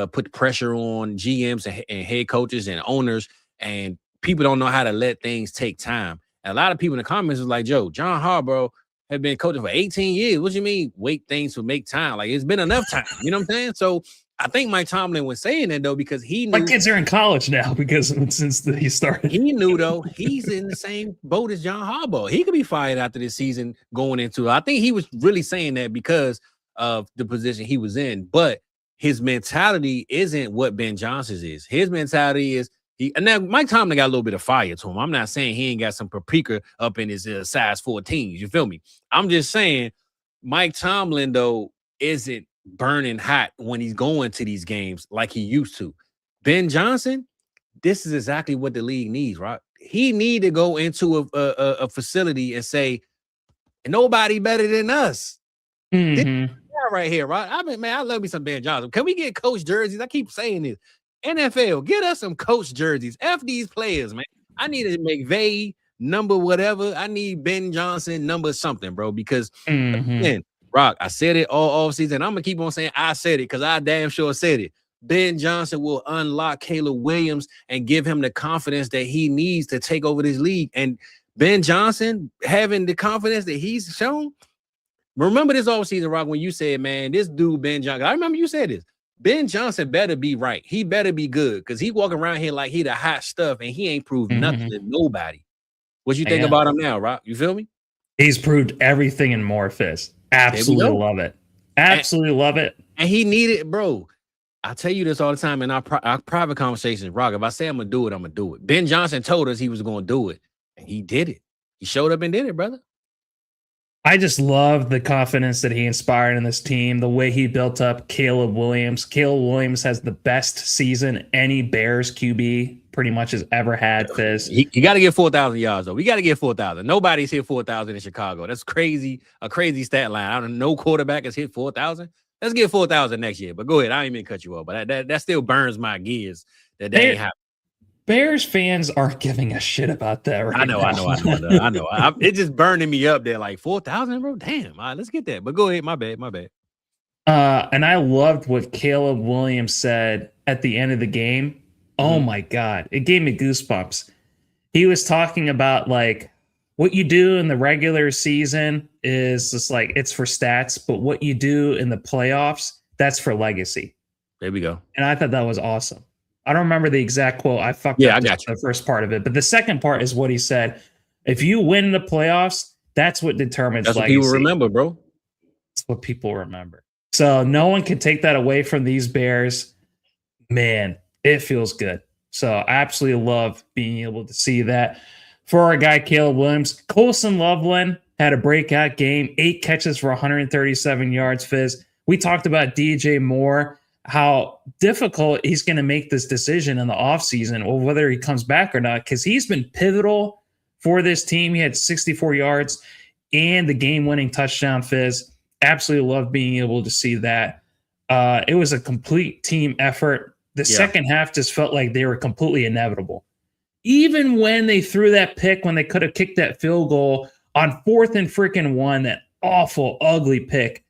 put pressure on GMs and head coaches and owners, and people don't know how to let things take time. And a lot of people in the comments was like, Joe, John Harbaugh have been coaching for 18 years. What do you mean wait things to make time? Like, it's been enough time. You know what I'm saying? So I think Mike Tomlin was saying that, though, because he knew. My kids are in college now since he started. He knew, though, he's in the same boat as John Harbaugh. He could be fired after this season going into it. I think he was really saying that because of the position he was in. But his mentality isn't what Ben Johnson's is. His mentality is, and now Mike Tomlin got a little bit of fire to him. I'm not saying he ain't got some paprika up in his size 14s. You feel me? I'm just saying Mike Tomlin, though, isn't burning hot when he's going to these games like he used to. Ben Johnson, this is exactly what the league needs, right? He need to go into a facility and say, nobody better than us. This right here, right? I mean, man, I love me some Ben Johnson. Can we get coach jerseys? I keep saying this. NFL, get us some coach jerseys. F these players, man. I need to McVay, number whatever. I need Ben Johnson number something, bro. Because Mhm. again, Rock, I said it all offseason. I'm gonna keep on saying I said it because I damn sure said it. Ben Johnson will unlock Caleb Williams and give him the confidence that he needs to take over this league. And Ben Johnson having the confidence that he's shown. Remember this offseason, Rock, when you said, man, this dude, Ben Johnson, I remember you said this. Ben Johnson better be right. He better be good because he walking around here like he the hot stuff and he ain't proved nothing to nobody. What you think about him now, Rock? You feel me? He's proved everything and more, Fizz. Absolutely love it. Absolutely love it. And he needed, bro. I tell you this all the time in our private conversations, Rock. If I say I'm going to do it, I'm going to do it. Ben Johnson told us he was going to do it, and he did it. He showed up and did it, brother. I just love the confidence that he inspired in this team, the way he built up Caleb Williams. Caleb Williams has the best season any Bears QB pretty much has ever had, Fizz. You got to get 4,000 yards, though. We got to get 4,000. Nobody's hit 4,000 in Chicago. That's crazy, a crazy stat line. I don't know, no quarterback has hit 4,000. Let's get 4,000 next year. But go ahead. I ain't mean to cut you off, but that still burns my gears that ain't happening. Bears fans aren't giving a shit about that right now. I know. It just burning me up there like 4,000, bro. Damn. All right, let's get that. But go ahead. My bad. And I loved what Caleb Williams said at the end of the game. Oh my God. It gave me goosebumps. He was talking about like what you do in the regular season is just like it's for stats, but what you do in the playoffs, that's for legacy. There we go. And I thought that was awesome. I don't remember the exact quote. I fucked up the first part of it. But the second part is what he said. If you win the playoffs, that's what determines legacy. That's what people remember, bro. That's what people remember. So no one can take that away from these Bears. Man, it feels good. So I absolutely love being able to see that. For our guy, Caleb Williams, Colson Loveland had a breakout game, 8 catches for 137 yards, Fizz. We talked about DJ Moore, how difficult he's going to make this decision in the offseason or whether he comes back or not, because he's been pivotal for this team. He had 64 yards and the game-winning touchdown, Fizz. Absolutely love being able to see that. It was a complete team effort. The second half just felt like they were completely inevitable. Even when they threw that pick, when they could have kicked that field goal on 4th and freaking 1, that awful, ugly pick.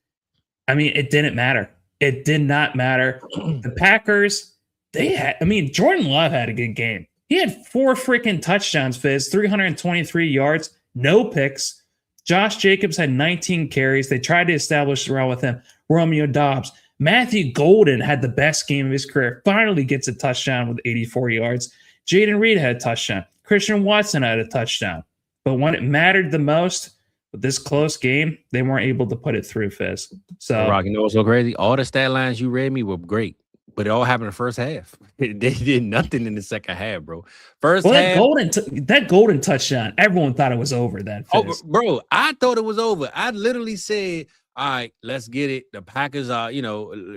I mean, it didn't matter. It did not matter. The Packers, Jordan Love had a good game. He had 4 freaking touchdowns, Fizz, 323 yards, no picks. Josh Jacobs had 19 carries. They tried to establish the run with him. Romeo Doubs. Matthew Golden had the best game of his career. Finally gets a touchdown with 84 yards. Jaden Reed had a touchdown. Christian Watson had a touchdown. But when it mattered the most, with this close game, they weren't able to put it through, Fizz. So, Rock, you know what's so crazy? All the stat lines you read me were great, but it all happened in the first half. They did nothing in the second half, bro. First half, that golden touchdown, everyone thought it was over then, Fizz. Oh, bro, I thought it was over. I literally said, all right, let's get it. The Packers are,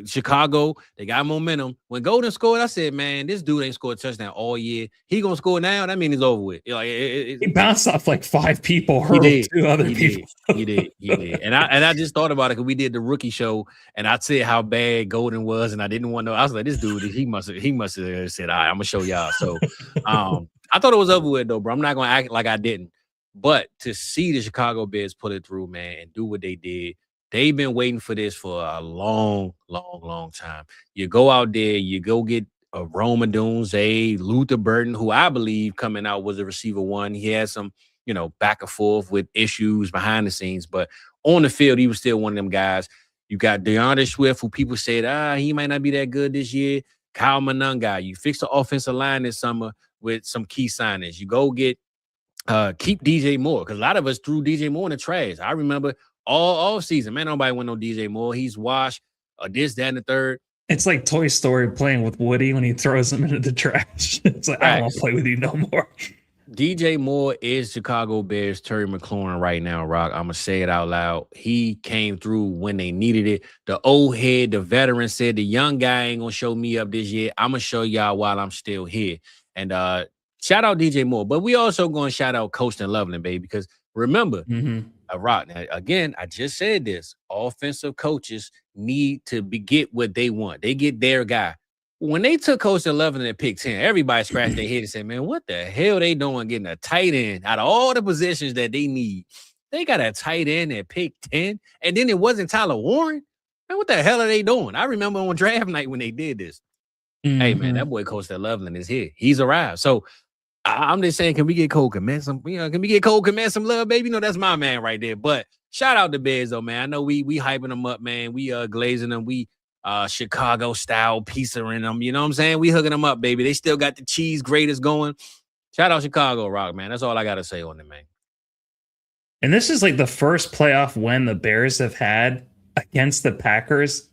Chicago, they got momentum. When Golden scored, I said, man, this dude ain't scored a touchdown all year. He gonna score now. That means it's over with. He bounced off like 5 people, hurdled 2 other people. He did. And I just thought about it because we did the rookie show, and I said how bad Golden was, and I didn't want to know. I was like, this dude, he must have said, all right, I'm gonna show y'all. So, I thought it was over with though, bro. I'm not gonna act like I didn't. But to see the Chicago Bears pull it through, man, and do what they did. They've been waiting for this for a long, long, long time. You go out there, you go get a Rome Odunze, Luther Burton, who I believe coming out was a receiver 1. He had some, back and forth with issues behind the scenes, but on the field, he was still one of them guys. You got DeAndre Swift, who people said, he might not be that good this year. Kyle Monangai. You fix the offensive line this summer with some key signings. You go get keep DJ Moore, because a lot of us threw DJ Moore in the trash. I remember all season, man, nobody went no DJ Moore. He's washed, this, that, and the third. It's like Toy Story playing with Woody when he throws him into the trash. It's like, I don't want to play with you no more. DJ Moore is Chicago Bears Terry McLaurin right now, Rock. I'm going to say it out loud. He came through when they needed it. The old head, the veteran said, the young guy ain't going to show me up this year. I'm going to show y'all while I'm still here. And shout out DJ Moore. But we also going to shout out Colston Loveland, baby, because remember, Rock, now, again, I just said this. Offensive coaches need to get what they want. They get their guy. when they took Coach 11 and pick 10, everybody scratched their head and said, man, what the hell they doing getting a tight end out of all the positions that they need? They got a tight end at pick 10, and then it wasn't Tyler Warren. Man, what the hell are they doing? I remember on draft night when they did this. Mm-hmm. Hey, man, that boy Coach 11 is here. He's arrived. So I'm just saying, can we get Cole Kmet some, can we get Cole Kmet some love, baby? That's my man right there. But shout out to Bears, though, man. I know we hyping them up, man. We glazing them. We Chicago style pizza in them. You know what I'm saying? We hooking them up, baby. They still got the cheese graters going. Shout out Chicago Rock, man. That's all I got to say on it, man. And this is like the first playoff win the Bears have had against the Packers,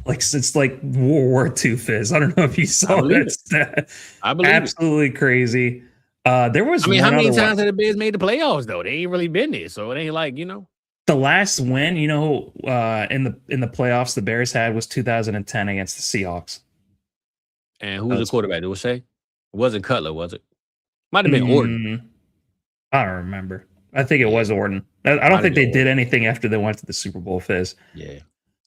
like since like World War II. Fizz, I don't know if you saw that. I believe absolutely crazy. There was. I mean, how many times have the Bears made the playoffs though? They ain't really been there, so it ain't like The last win, in the playoffs the Bears had was 2010 against the Seahawks. And who was the quarterback? Did it say? It wasn't Cutler, was it? Might have been Orton. I don't remember. I think it was Orton. I don't think they did anything after they went to the Super Bowl, Fizz. Yeah.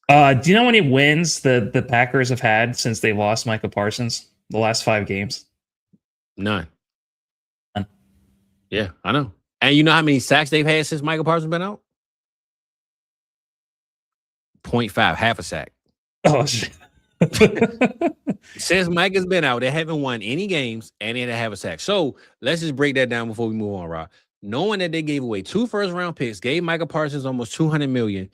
Do you know how many wins the Packers have had since they lost Micah Parsons? The last 5 games? None. Yeah, I know. And you know how many sacks they've had since Micah Parsons been out? 0.5, half a sack. Oh, shit. Since Mike has been out, they haven't won any games and they didn't have a sack. So let's just break that down before we move on, Rob. Knowing that they gave away 2 first-round picks, gave Micah Parsons almost $200 million,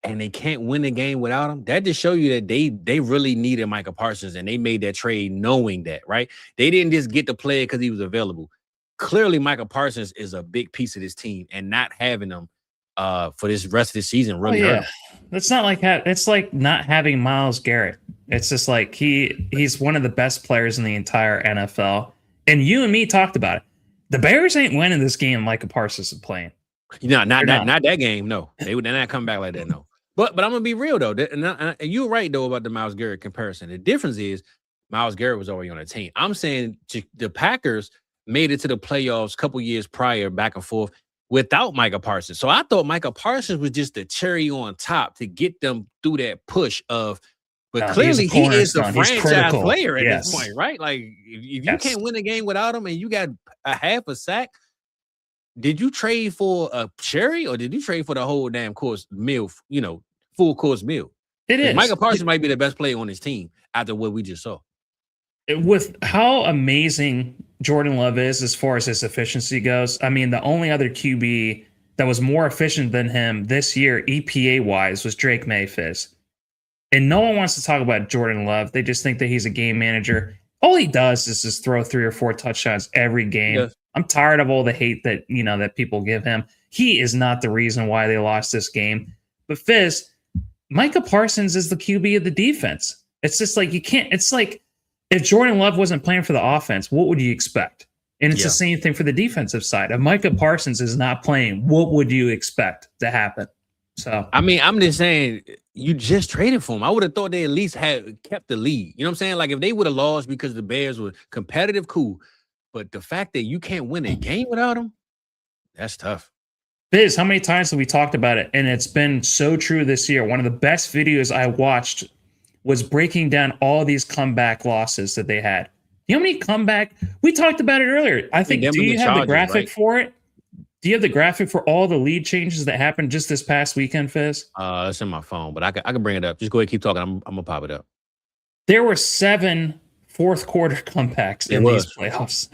and they can't win the game without him, that just show you that they really needed Micah Parsons, and they made that trade knowing that, right? They didn't just get the player because he was available. Clearly, Micah Parsons is a big piece of this team, and not having him for this rest of the season really hurt. It's not like it's like not having Myles Garrett. It's just like he's one of the best players in the entire NFL, and you and me talked about it. The Bears ain't winning this game Micah Parsons is playing. Not that game, no. They're not coming back like that, no. But I'm going to be real, though. And you're right, though, about the Myles Garrett comparison. The difference is Myles Garrett was already on the team. I'm saying the Packers made it to the playoffs a couple years prior, back and forth, without Micah Parsons. So I thought Micah Parsons was just the cherry on top to get them through that push of But clearly he is the franchise player at this point, right? Like if you can't win a game without him and you got a half a sack, did you trade for a cherry or did you trade for the whole damn course meal, full course meal? It is. Micah Parsons might be the best player on his team after what we just saw. With how amazing Jordan Love is as far as his efficiency goes, I mean, the only other QB that was more efficient than him this year, EPA-wise, was Drake May, Fizz. And no one wants to talk about Jordan Love. They just think that he's a game manager. All he does is just throw 3 or 4 touchdowns every game. Yes. I'm tired of all the hate that that people give him. He is not the reason why they lost this game. But Fizz, Micah Parsons is the QB of the defense. It's just like you can't. It's like if Jordan Love wasn't playing for the offense, what would you expect? And it's the same thing for the defensive side. If Micah Parsons is not playing, what would you expect to happen? So I mean, I'm just saying you just traded for him. I would have thought they at least had kept the lead. You know what I'm saying? Like if they would have lost because the Bears were competitive, cool. But the fact that you can't win a game without him, that's tough. Biz, how many times have we talked about it? And it's been so true this year. One of the best videos I watched was breaking down all these comeback losses that they had. You know how many comeback? We talked about it earlier. I think, do you have the graphic for it? Do you have the graphic for all the lead changes that happened just this past weekend, Fizz? It's in my phone, but I can bring it up. Just go ahead, keep talking. I'm going to pop it up. There were 7 fourth quarter comebacks in these playoffs.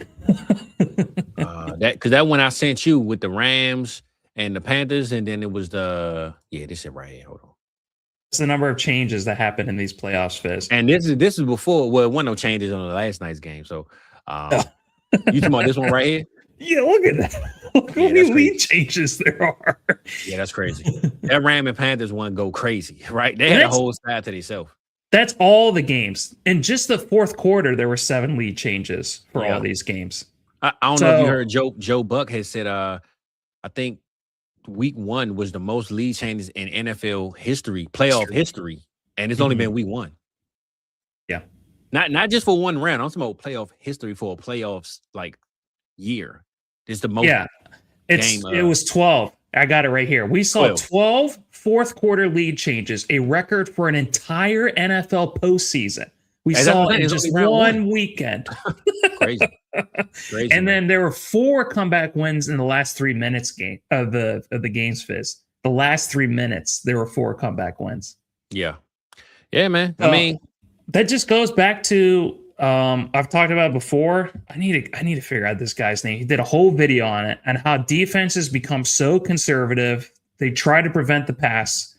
That one I sent you with the Rams and the Panthers, and then it was this is right here. Hold on. It's the number of changes that happened in these playoffs, Fizz. And this is before. Well, one no changes on the last night's game. So, you talking about this one right here? Yeah, look at that. Look how many lead changes there are. Yeah, that's crazy. That Ram and Panthers one go crazy, right? They had a whole side to themselves. That's all the games. In just the fourth quarter, there were 7 lead changes for all these games. I don't know if you heard Joe Buck has said, I think week 1 was the most lead changes in NFL history, playoff history, and it's only been week 1. Yeah. Not just for one round. I'm talking about playoff history for a playoffs year. It's the most. Yeah. It was 12. I got it right here. We saw 12 fourth quarter lead changes, a record for an entire NFL postseason. We saw in just one weekend. Crazy. And then there were 4 comeback wins in the last 3 minutes of the games, Fizz. The last 3 minutes, there were 4 comeback wins. Yeah, man. I mean, that just goes back to I've talked about it before. I need to figure out this guy's name. He did a whole video on it and how defenses become so conservative. They try to prevent the pass,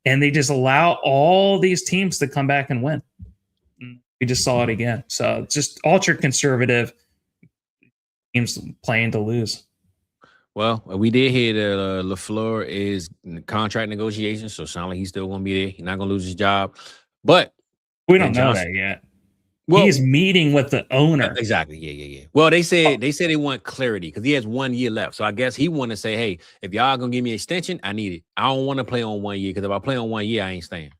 and they just allow all these teams to come back and win. We just saw it again. So just ultra conservative teams playing to lose. Well, we did hear that LaFleur is in contract negotiations, so it sounds like he's still going to be there. He's not going to lose his job. But we don't know that yet. Well, he's meeting with the owner. Exactly. Yeah. Well, they said they want clarity because he has 1 year left. So I guess he want to say, hey, if y'all going to give me an extension, I need it. I don't want to play on 1 year because if I play on 1 year, I ain't staying.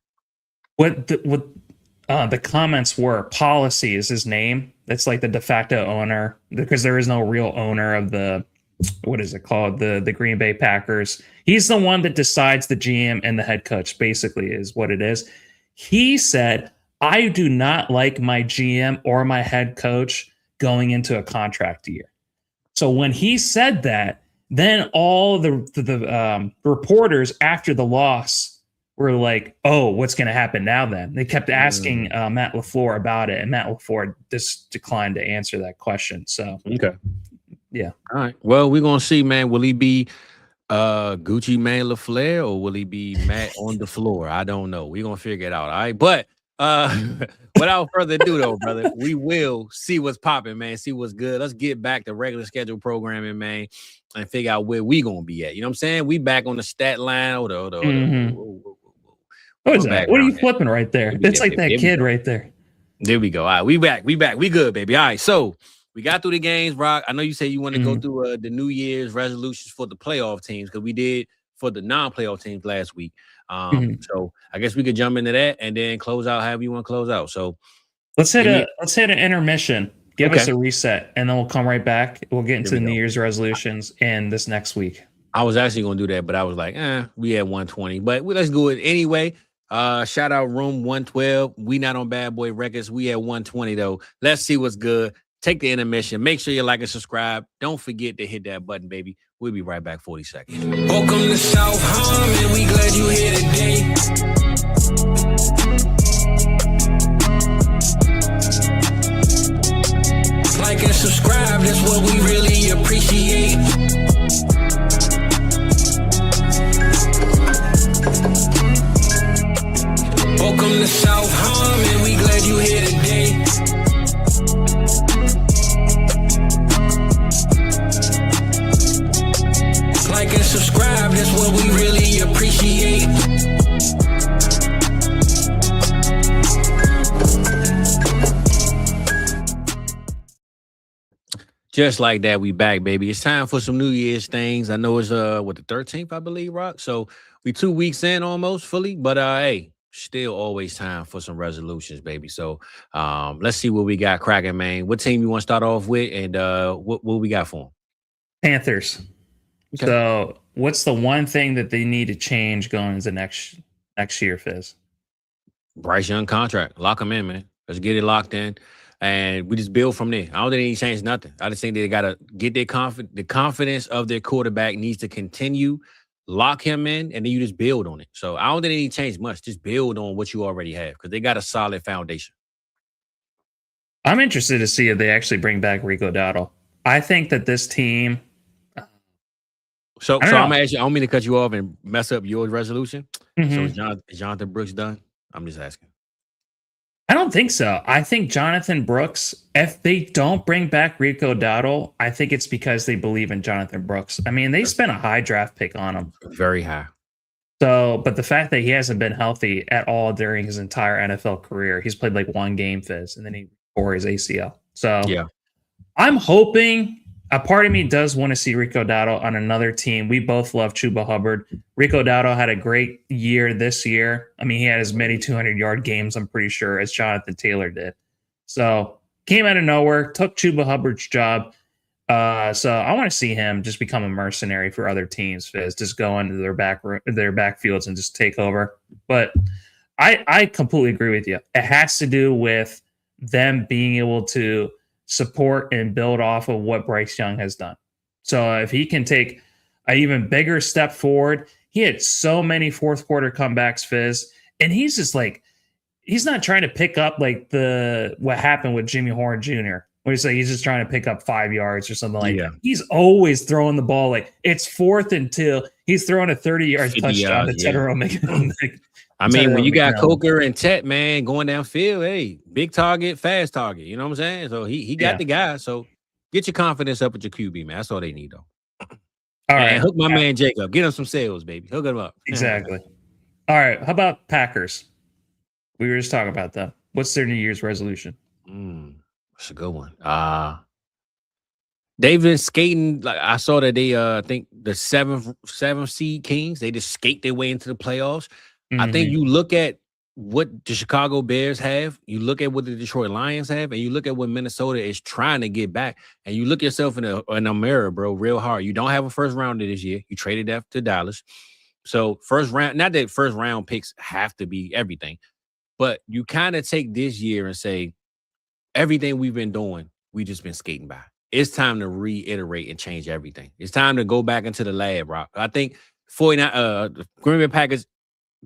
What the comments were, Policy is his name. That's like the de facto owner because there is no real owner of the, what is it called? The Green Bay Packers. He's the one that decides the GM and the head coach, basically, is what it is. He said, I do not like my GM or my head coach going into a contract year. So when he said that, then all the reporters after the loss were like, oh, what's going to happen now then? They kept asking Matt LaFleur about it, and Matt LaFleur just declined to answer that question. So, okay. Yeah. All right. Well, we're going to see, man. Will he be Gucci Mane LaFleur or will he be Matt on the floor? I don't know. We're going to figure it out. All right. But without further ado, though, brother, we will see what's popping, man. See what's good. Let's get back to regular schedule programming, man, and figure out where we going to be at. You know what I'm saying? We back on the stat line. Hold on. What is that? What are you flipping right there? It's like that kid right there. There we go. All right, we back. We good, baby. All right, so we got through the games, Rock. I know you say you want to go through the New Year's resolutions for the playoff teams because we did for the non-playoff teams last week. So I guess we could jump into that and then close out however you want to close out. So let's hit an intermission. Give us a reset, and then we'll come right back. We'll get into the New Year's resolutions and this next week. I was actually going to do that, but I was like, we had 120. But let's do it anyway. Shout out Room 112. We not on Bad Boy Records. We at 120 though. Let's see what's good. Take the intermission. Make sure you like and subscribe. Don't forget to hit that button, baby. We'll be right back 40 seconds. Welcome to South Harmon. We glad you here today. Like and subscribe. That's what we really appreciate. Welcome to South Harmon, we glad you here today. Like and subscribe, that's what we really appreciate. Just like that, we back, baby. It's time for some New Year's things. I know it's the 13th, I believe, Rock. So we 2 weeks in almost fully, but hey. Still always time for some resolutions, baby. So let's see what we got cracking, man. What team you want to start off with and what we got for them? Panthers. Okay. So what's the one thing that they need to change going into next year, Fizz? Bryce Young contract. Lock him in, man. Let's get it locked in. And we just build from there. I don't think they need to change nothing. I just think they got to get their the confidence of their quarterback needs to continue. Lock him in, and then you just build on it. So I don't think they need to change much. Just build on what you already have because they got a solid foundation. I'm interested to see if they actually bring back Rico Dowdle. I think that this team. So I'm gonna ask you. I don't mean to cut you off and mess up your resolution. So is Jonathan Brooks done? I'm just asking. I don't think so. I think Jonathan Brooks, if they don't bring back Rico Dowdle, I think it's because they believe in Jonathan Brooks. I mean, they spent a high draft pick on him. Very high. So, but the fact that he hasn't been healthy at all during his entire NFL career, he's played like one game, Fizz, and then he tore his ACL. So yeah, I'm hoping. A part of me does want to see Rico Dowdle on another team. We both love Chuba Hubbard. Rico Dowdle had a great year this year. I mean, he had as many 200-yard games, I'm pretty sure, as Jonathan Taylor did. So came out of nowhere, took Chuba Hubbard's job. So I want to see him just become a mercenary for other teams, Fizz, just go into their backfields and just take over. But I completely agree with you. It has to do with them being able to support and build off of what Bryce Young has done. So if he can take an even bigger step forward, he had so many fourth quarter comebacks, Fizz, and he's just like, he's not trying to pick up like what happened with Jimmy Horn Jr., where he's like, he's just trying to pick up 5 yards or something like that. He's always throwing the ball like it's 4th and 2. He's throwing a 30-yard touchdown to Tedero. I mean, when you got Coker and Tet, man, going downfield, hey, big target, fast target. You know what I'm saying? So he got the guy. So get your confidence up with your QB, man. That's all they need, though. All right, hook my man Jacob. Get him some sales, baby. Hook him up. Exactly. All right. How about Packers? We were just talking about that. What's their New Year's resolution? That's a good one. They've been skating. Like I saw that they I think the seventh seed Kings, they just skate their way into the playoffs. Mm-hmm. I think you look at what the Chicago Bears have, you look at what the Detroit Lions have, and you look at what Minnesota is trying to get back, and you look yourself in a mirror, bro, real hard. You don't have a first rounder this year. You traded that to Dallas. So first round, not that first round picks have to be everything, but you kind of take this year and say, everything we've been doing, we just been skating by. It's time to reiterate and change everything. It's time to go back into the lab, Rock. I think the Green Bay Packers,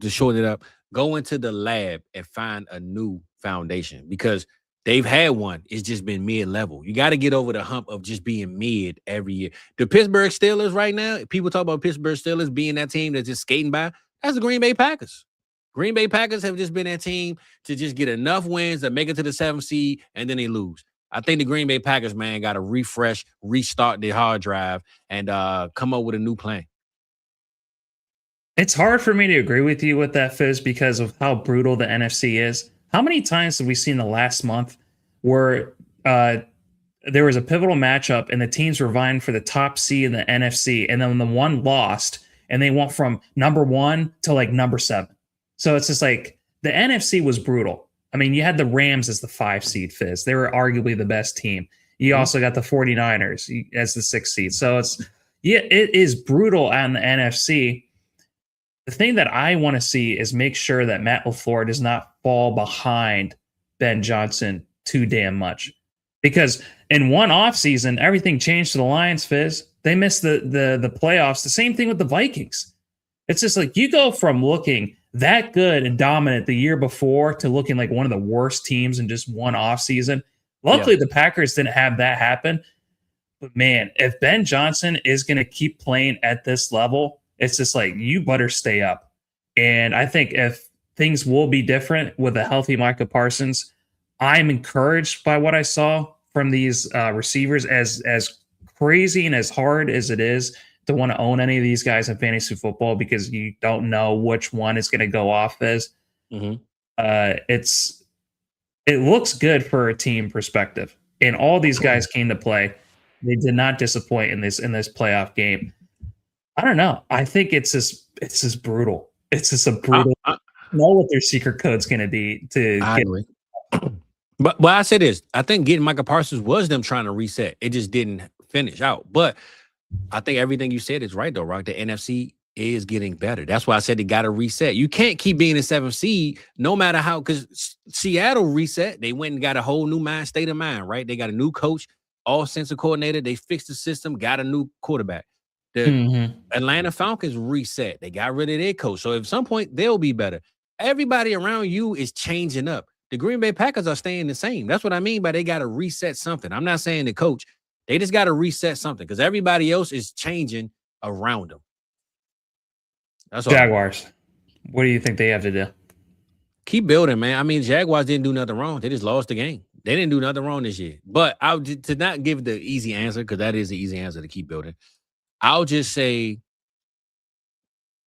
to shorten it up, go into the lab and find a new foundation because they've had one. It's just been mid-level. You got to get over the hump of just being mid every year. The Pittsburgh Steelers right now, people talk about Pittsburgh Steelers being that team that's just skating by. That's the Green Bay Packers. Green Bay Packers have just been that team to just get enough wins to make it to the 7th seed, and then they lose. I think the Green Bay Packers, man, got to refresh, restart their hard drive, and come up with a new plan. It's hard for me to agree with you with that, Fizz, because of how brutal the NFC is. How many times have we seen the last month where there was a pivotal matchup and the teams were vying for the top seed in the NFC, and then the one lost, and they went from number 1 to like number 7. So it's just like the NFC was brutal. I mean, you had the Rams as the 5 seed, Fizz. They were arguably the best team. You also got the 49ers as the 6 seed. So it is brutal on the NFC. The thing that I want to see is make sure that Matt LaFleur does not fall behind Ben Johnson too damn much. Because in one offseason, everything changed to the Lions, Fizz. They missed the playoffs. The same thing with the Vikings. It's just like you go from looking that good and dominant the year before to looking like one of the worst teams in just one offseason. Luckily, the Packers didn't have that happen. But man, if Ben Johnson is going to keep playing at this level, it's just like, you better stay up. And I think if things will be different with a healthy Micah Parsons, I'm encouraged by what I saw from these receivers, as crazy and as hard as it is to want to own any of these guys in fantasy football because you don't know which one is going to go off as. Mm-hmm. It looks good for a team perspective. And all these guys came to play. They did not disappoint in this playoff game. I don't know. I think it's just brutal. It's just a brutal. I know what their secret code's going to be to get. But I say this. I think getting Micah Parsons was them trying to reset. It just didn't finish out. But I think everything you said is right, though, Rock. The NFC is getting better. That's why I said they got to reset. You can't keep being a 7th seed no matter how, because Seattle reset. They went and got a whole new state of mind, right? They got a new coach, offensive coordinator. They fixed the system, got a new quarterback. The Atlanta Falcons reset. They got rid of their coach. So at some point, they'll be better. Everybody around you is changing up. The Green Bay Packers are staying the same. That's what I mean by they got to reset something. I'm not saying the coach. They just got to reset something because everybody else is changing around them. That's all. Jaguars. What do you think they have to do? Keep building, man. I mean, Jaguars didn't do nothing wrong. They just lost the game. They didn't do nothing wrong this year. But to not give the easy answer, because that is the easy answer to keep building, I'll just say,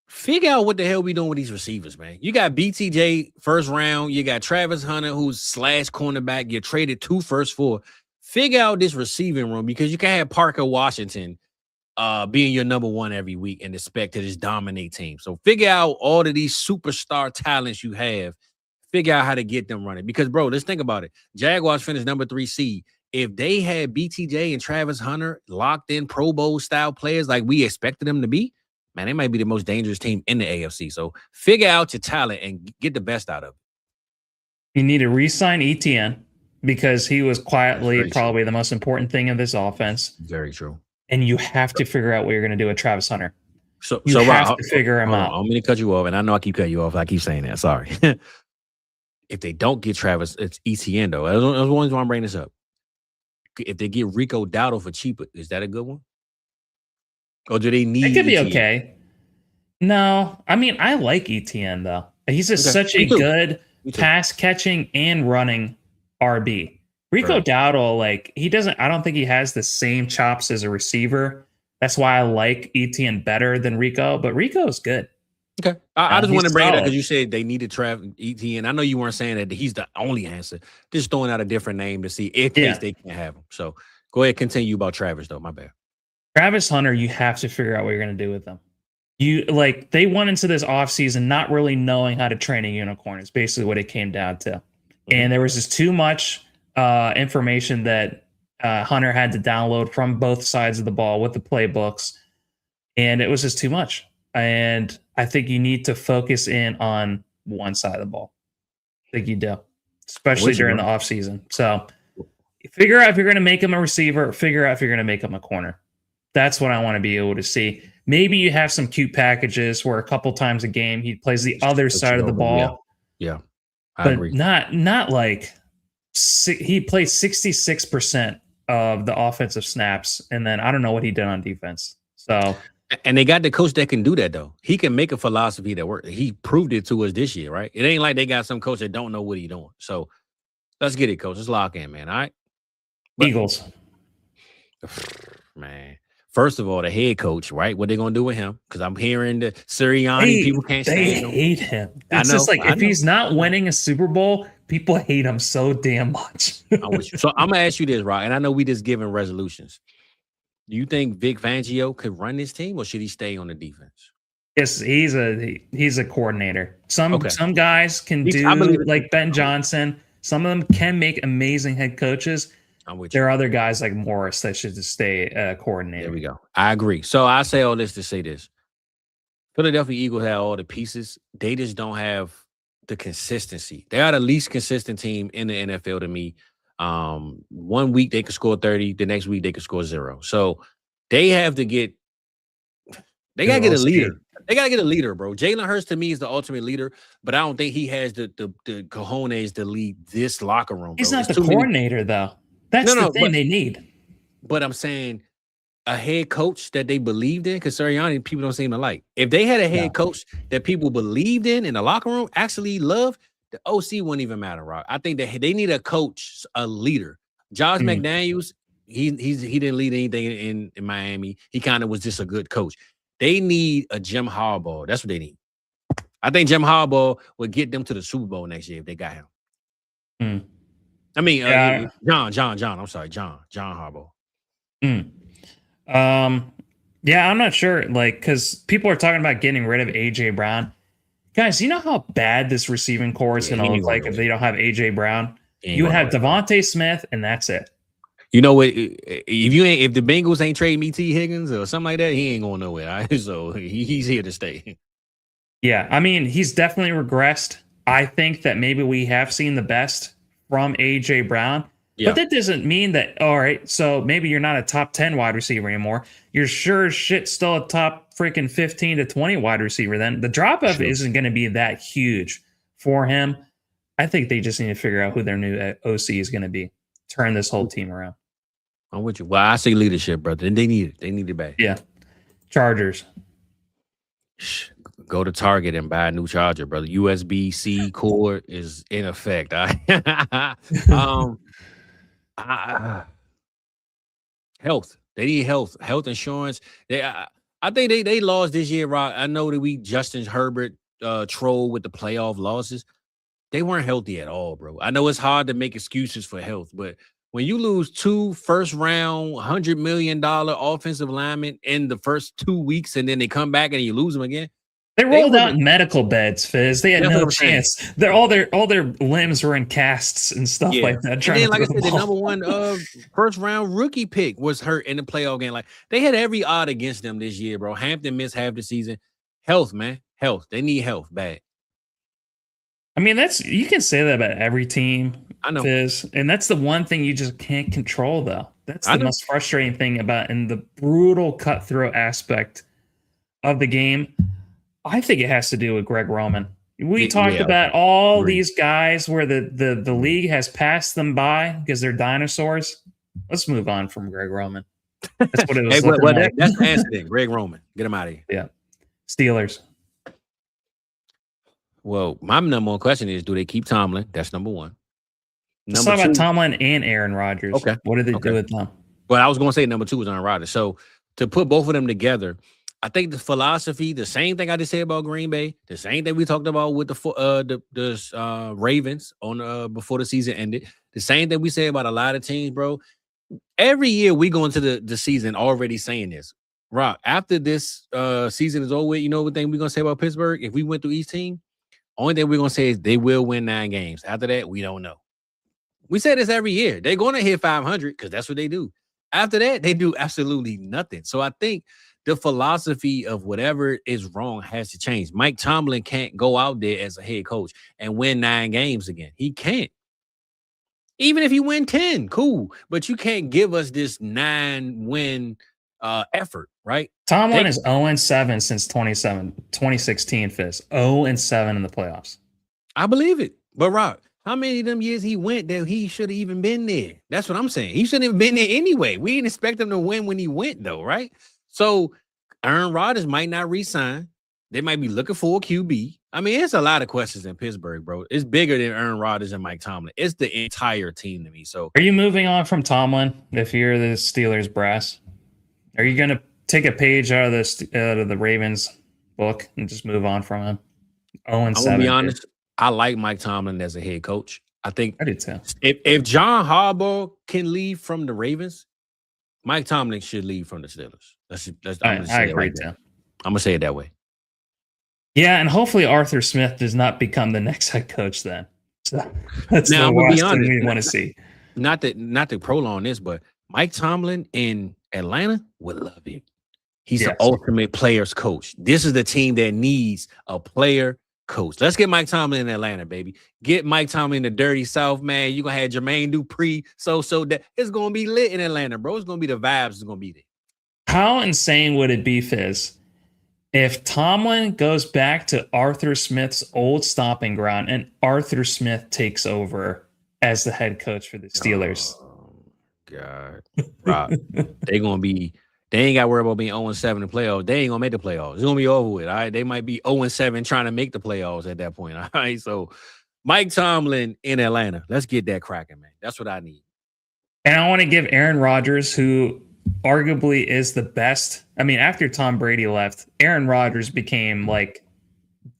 figure out what the hell we doing with these receivers, man. You got BTJ first round. You got Travis Hunter, who's / cornerback. You traded 2 firsts for. Figure out this receiving room because you can't have Parker Washington being your number 1 every week and expect to just dominate teams. So figure out all of these superstar talents you have. Figure out how to get them running. Because, bro, let's think about it. Jaguars finished number 3 seed. If they had BTJ and Travis Hunter locked in Pro Bowl style players like we expected them to be, man, they might be the most dangerous team in the AFC. So figure out your talent and get the best out of it. You need to re-sign ETN because he was quietly probably the most important thing in this offense. Very true. And you have to figure out what you're going to do with Travis Hunter. So you have to figure him out. I'm going to cut you off, and I know I keep cutting you off. I keep saying that. Sorry. If they don't get Travis, it's ETN, though. That's one reason I'm bringing this up. If they get Rico Dowdle for cheaper, is that a good one? Or do they need it? Could be ETN? Okay. No. I mean, I like ETN, though. He's just such a good pass catching and running RB. Rico Dowdle, like, I don't think he has the same chops as a receiver. That's why I like ETN better than Rico, but Rico is good. Okay. I just want to bring it up because you said they needed ETN. I know you weren't saying that he's the only answer. Just throwing out a different name to see if they can have him. So go ahead, continue about Travis, though. My bad. Travis Hunter, you have to figure out what you're going to do with them. They went into this offseason not really knowing how to train a unicorn. It's basically what it came down to. And there was just too much information that Hunter had to download from both sides of the ball with the playbooks. And it was just too much. And I think you need to focus in on one side of the ball. I think you do, especially during the offseason. So figure out if you're going to make him a receiver, figure out if you're going to make him a corner. That's what I want to be able to see. Maybe you have some cute packages where a couple times a game he plays the other side of the ball. Yeah. I agree. Not like he plays 66% of the offensive snaps, and then I don't know what he did on defense. So, and they got the coach that can do that, though. He can make a philosophy that works. He proved it to us this year, right? It ain't like they got some coach that don't know what he's doing. So let's get it, coach. Let's lock in, man. All right. Eagles. Man. First of all, the head coach, right? What they gonna do with him? Because I'm hearing the Sirianni people can't stand him. They hate him. It's just like if he's not winning a Super Bowl, people hate him so damn much. So I'm gonna ask you this, Rock, and I know we just giving resolutions. Do you think Vic Fangio could run this team, or should he stay on the defense? Yes, he's a coordinator. Some guys can do like Ben Johnson. Some of them can make amazing head coaches. There are other guys like Morris that should just stay coordinator. There we go. I agree. So I say all this to say this. Philadelphia Eagles have all the pieces. They just don't have the consistency. They are the least consistent team in the NFL to me. 1 week they could score 30. The next week they could score 0. So they have to get – they got to get a leader. They got to get a leader, bro. Jalen Hurts to me is the ultimate leader, but I don't think he has the cojones to lead this locker room, bro. He's not the coordinator, though. That's the thing they need. But I'm saying a head coach that they believed in, because Sirianni, people don't seem to like. If they had a head coach that people believed in the locker room, actually loved, the OC wouldn't even matter, Rock. I think that they need a coach, a leader. Josh McDaniels, he didn't lead anything in Miami. He kind of was just a good coach. They need a Jim Harbaugh. That's what they need. I think Jim Harbaugh would get them to the Super Bowl next year if they got him. I mean, John. I'm sorry, John Harbaugh. Yeah, I'm not sure. Like, because people are talking about getting rid of AJ Brown. Guys, you know how bad this receiving core is going to look like if they don't have AJ Brown? You would have Devontae Smith, and that's it. You know what? If the Bengals ain't trading me T. Higgins or something like that, he ain't going nowhere. Right? So he's here to stay. Yeah, I mean, he's definitely regressed. I think that maybe we have seen the best from AJ Brown, but that doesn't mean that, all right, so maybe you're not a top 10 wide receiver anymore. You're sure as shit still a top freaking 15 to 20 wide receiver. Then the drop off isn't going to be that huge for him. I think they just need to figure out who their new OC is going to be. Turn this whole team around. I'm with you. Well, I say leadership, brother. And they need it. They need it back. Yeah. Chargers. Go to Target and buy a new charger, brother. USB-C cord is in effect. Health. They need health insurance. I think they lost this year, Rock. I know that we Justin Herbert troll with the playoff losses. They weren't healthy at all, bro. I know it's hard to make excuses for health, but when you lose 2 first-round, $100 million offensive linemen in the first 2 weeks, and then they come back and you lose them again. They rolled out in medical beds, Fizz. They had no chance. All their limbs were in casts and stuff like that. And then, like I said, the number one first-round rookie pick was hurt in the playoff game. Like, they had every odd against them this year, bro. Hampton missed half the season. Health, man. Health. They need health bad. I mean, you can say that about every team. I know. Fizz, and that's the one thing you just can't control, though. That's the most frustrating thing about in the brutal cutthroat aspect of the game. I think it has to do with Greg Roman. We talked about all these guys where the league has passed them by because they're dinosaurs. Let's move on from Greg Roman. That's what it was. That's the answer then. Greg Roman. Get him out of here. Yeah. Steelers. Well, my number one question is, do they keep Tomlin? That's number one. Let's talk about Tomlin and Aaron Rodgers. Okay. What did they do with them? Well, I was going to say number two was Aaron Rodgers. So to put both of them together, I think the philosophy, the same thing I just said about Green Bay, the same thing we talked about with the Ravens on before the season ended, the same thing we say about a lot of teams, bro. Every year we go into the season already saying this. Rock, after this season is over, you know what thing we're going to say about Pittsburgh? If we went through each team, only thing we're going to say is they will win 9 games. After that, we don't know. We say this every year. They're going to hit 500 because that's what they do. After that, they do absolutely nothing. So I think the philosophy of whatever is wrong has to change. Mike Tomlin can't go out there as a head coach and win 9 games again. He can't. Even if you win 10, cool. But you can't give us this 9-win effort, right? Tomlin is 0-7 since 2016, Fizz. 0-7 in the playoffs. I believe it. But Rock, how many of them years he went that he should have even been there? That's what I'm saying. He shouldn't have been there anyway. We didn't expect him to win when he went, though, right? So Aaron Rodgers might not re-sign. They might be looking for a QB. I mean, it's a lot of questions in Pittsburgh, bro. It's bigger than Aaron Rodgers and Mike Tomlin. It's the entire team to me. So, are you moving on from Tomlin if you're the Steelers brass? Are you going to take a page out of the Ravens book and just move on from him? 0-7. I'm gonna be honest. I like Mike Tomlin as a head coach. I think I do too. If John Harbaugh can leave from the Ravens, Mike Tomlin should leave from the Steelers. I agree too. I'm gonna say it that way. Yeah, and hopefully Arthur Smith does not become the next head coach then. So that's now, the last thing we want to see. Not to prolong this, but Mike Tomlin in Atlanta would love him. He's the ultimate player's coach. This is the team that needs a player coach. Let's get Mike Tomlin in Atlanta, baby. Get Mike Tomlin in the dirty South, man. You're going to have Jermaine Dupri, so that it's going to be lit in Atlanta, bro. It's going to be the vibes. It's going to be there. How insane would it be, Fizz, if Tomlin goes back to Arthur Smith's old stomping ground and Arthur Smith takes over as the head coach for the Steelers? Oh, God. Rob, they ain't got to worry about being 0-7 in playoffs. They ain't going to make the playoffs. It's going to be over with, all right? They might be 0-7 trying to make the playoffs at that point, all right? So, Mike Tomlin in Atlanta. Let's get that cracking, man. That's what I need. And I want to give Aaron Rodgers, who arguably is the best. I mean, after Tom Brady left, Aaron Rodgers became like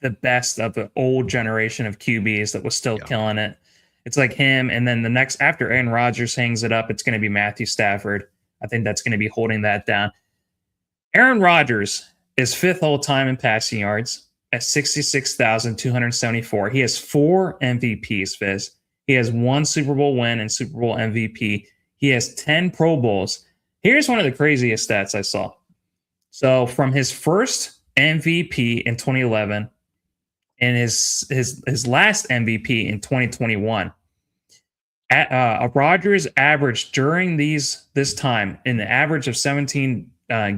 the best of the old generation of QBs that was still killing it. It's like him. And then the next, after Aaron Rodgers hangs it up, it's going to be Matthew Stafford. I think that's going to be holding that down. Aaron Rodgers is 5th all time in passing yards at 66,274. He has 4 MVPs, Fizz. He has 1 Super Bowl win and Super Bowl MVP. He has 10 Pro Bowls. Here's one of the craziest stats I saw. So from his first MVP in 2011 and his last MVP in 2021, Rodgers averaged during this time in the average of 17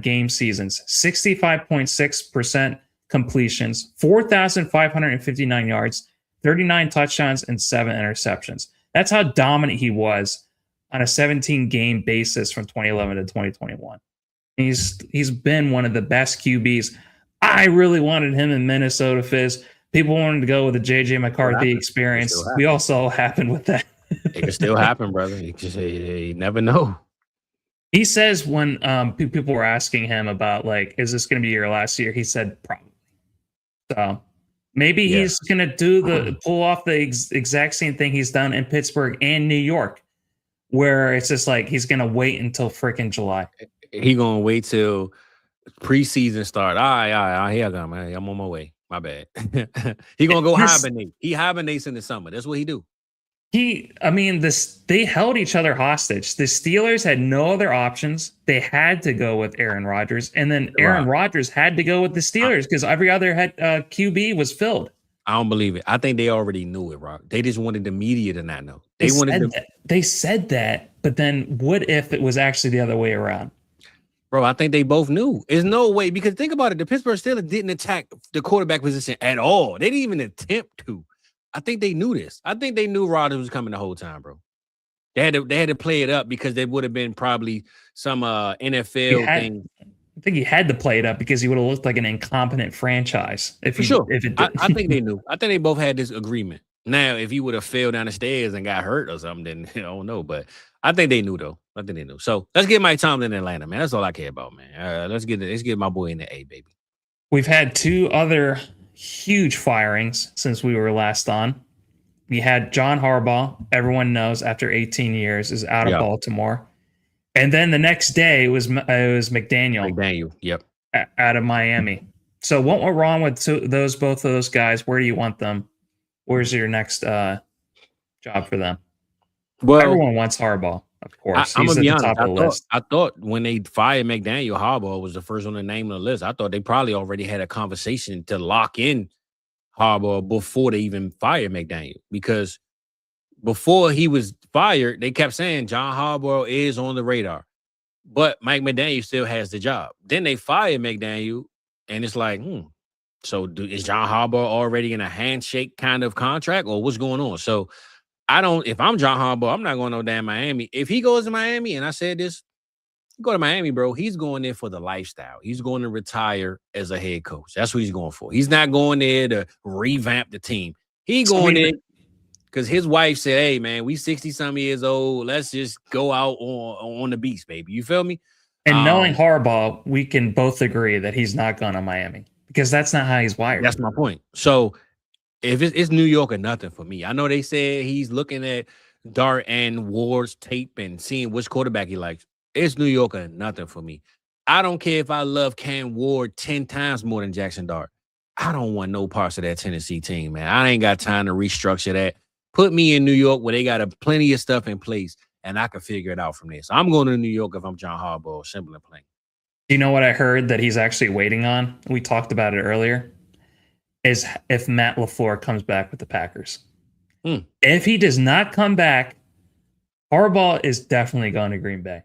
game seasons 65.6% completions, 4,559 yards, 39 touchdowns, and 7 interceptions. That's how dominant he was on a 17-game basis from 2011 to 2021. He's been one of the best QBs. I really wanted him in Minnesota, Fizz. People wanted to go with the J.J. McCarthy experience. We all saw what happened with that. It can still happen, brother. You never know. He says when people were asking him about, like, is this going to be your last year? He said probably. So maybe he's going to pull off the exact same thing he's done in Pittsburgh and New York, where it's just like he's going to wait until freaking July. He going to wait till preseason start. All right, here I go, man. I'm on my way. My bad. He going to go hibernate. He hibernates in the summer. That's what he do. They held each other hostage. The Steelers had no other options. They had to go with Aaron Rodgers, and then Aaron Rodgers had to go with the Steelers because every other QB was filled. I don't believe it. I think they already knew it, Rock. They just wanted the media to not know. They said that, but then what if it was actually the other way around? Bro, I think they both knew. There's no way, because think about it. The Pittsburgh Steelers didn't attack the quarterback position at all. They didn't even attempt to. I think they knew this. I think they knew Rodgers was coming the whole time, bro. They had to play it up because there would have been probably some NFL thing. I think he had to play it up because he would have looked like an incompetent franchise. I think they knew. I think they both had this agreement. Now, if he would have fell down the stairs and got hurt or something, then I don't know. But I think they knew, though. I think they knew. So let's get Mike Tomlin in Atlanta, man. That's all I care about, man. Let's get my boy in the A, baby. We've had 2 other huge firings since we were last on. We had John Harbaugh, everyone knows, after 18 years, is out of Baltimore. And then the next day it was McDaniel. McDaniel, yep. Out of Miami. So what went wrong with both of those guys? Where do you want them? Where's your next job for them? Well, everyone wants Harbaugh, of course. I'm gonna be honest. I thought when they fired McDaniel, Harbaugh was the first on the name on the list. I thought they probably already had a conversation to lock in Harbaugh before they even fired McDaniel, because before he was fired, they kept saying John Harbaugh is on the radar, but Mike McDaniel still has the job. Then they fired McDaniel, and it's like, so is John Harbaugh already in a handshake kind of contract, or what's going on? So if I'm John Harbaugh, I'm not going no damn Miami. If he goes to Miami, and I said this, go to Miami, bro, he's going there for the lifestyle. He's going to retire as a head coach. That's what he's going for. He's not going there to revamp the team. He's going there because his wife said, hey, man, we 60-some years old. Let's just go out on the beach, baby. You feel me? And knowing Harbaugh, we can both agree that he's not going to Miami, because that's not how he's wired. That's my point. So if it's New York or nothing for me. I know they said he's looking at Dart and Ward's tape and seeing which quarterback he likes. It's New York or nothing for me. I don't care if I love Cam Ward 10 times more than Jackson Dart. I don't want no parts of that Tennessee team, man. I ain't got time to restructure that. Put me in New York where they got plenty of stuff in place, and I can figure it out from there. So I'm going to New York if I'm John Harbaugh, simple and plain. You know what I heard that he's actually waiting on? We talked about it earlier. Is if Matt LaFleur comes back with the Packers. If he does not come back, Harbaugh is definitely going to Green Bay.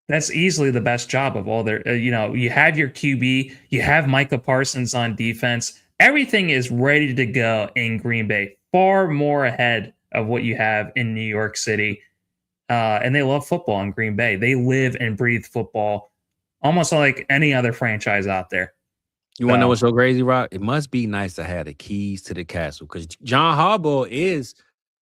That's easily the best job of all their, you have your QB, you have Micah Parsons on defense. Everything is ready to go in Green Bay, far more ahead of what you have in New York City. And they love football in Green Bay. They live and breathe football almost like any other franchise out there. You want to know what's so crazy, Rock? It must be nice to have the keys to the castle, because John Harbaugh is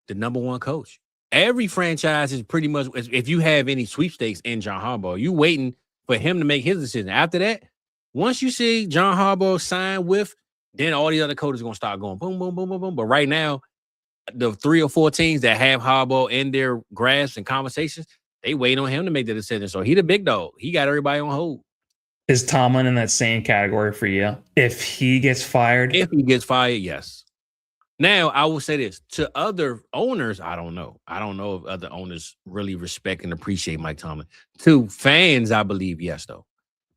the number 1 coach. Every franchise is pretty much, if you have any sweepstakes in John Harbaugh, you waiting for him to make his decision. After that, once you see John Harbaugh sign with, then all the other coaches are going to start going boom, boom, boom, boom, boom. But right now, the 3 or 4 teams that have Harbaugh in their grasp and conversations, they wait on him to make the decision. So he the big dog. He got everybody on hold. Is Tomlin in that same category for you? If he gets fired? If he gets fired, yes. Now, I will say this. To other owners, I don't know. I don't know if other owners really respect and appreciate Mike Tomlin. To fans, I believe yes, though.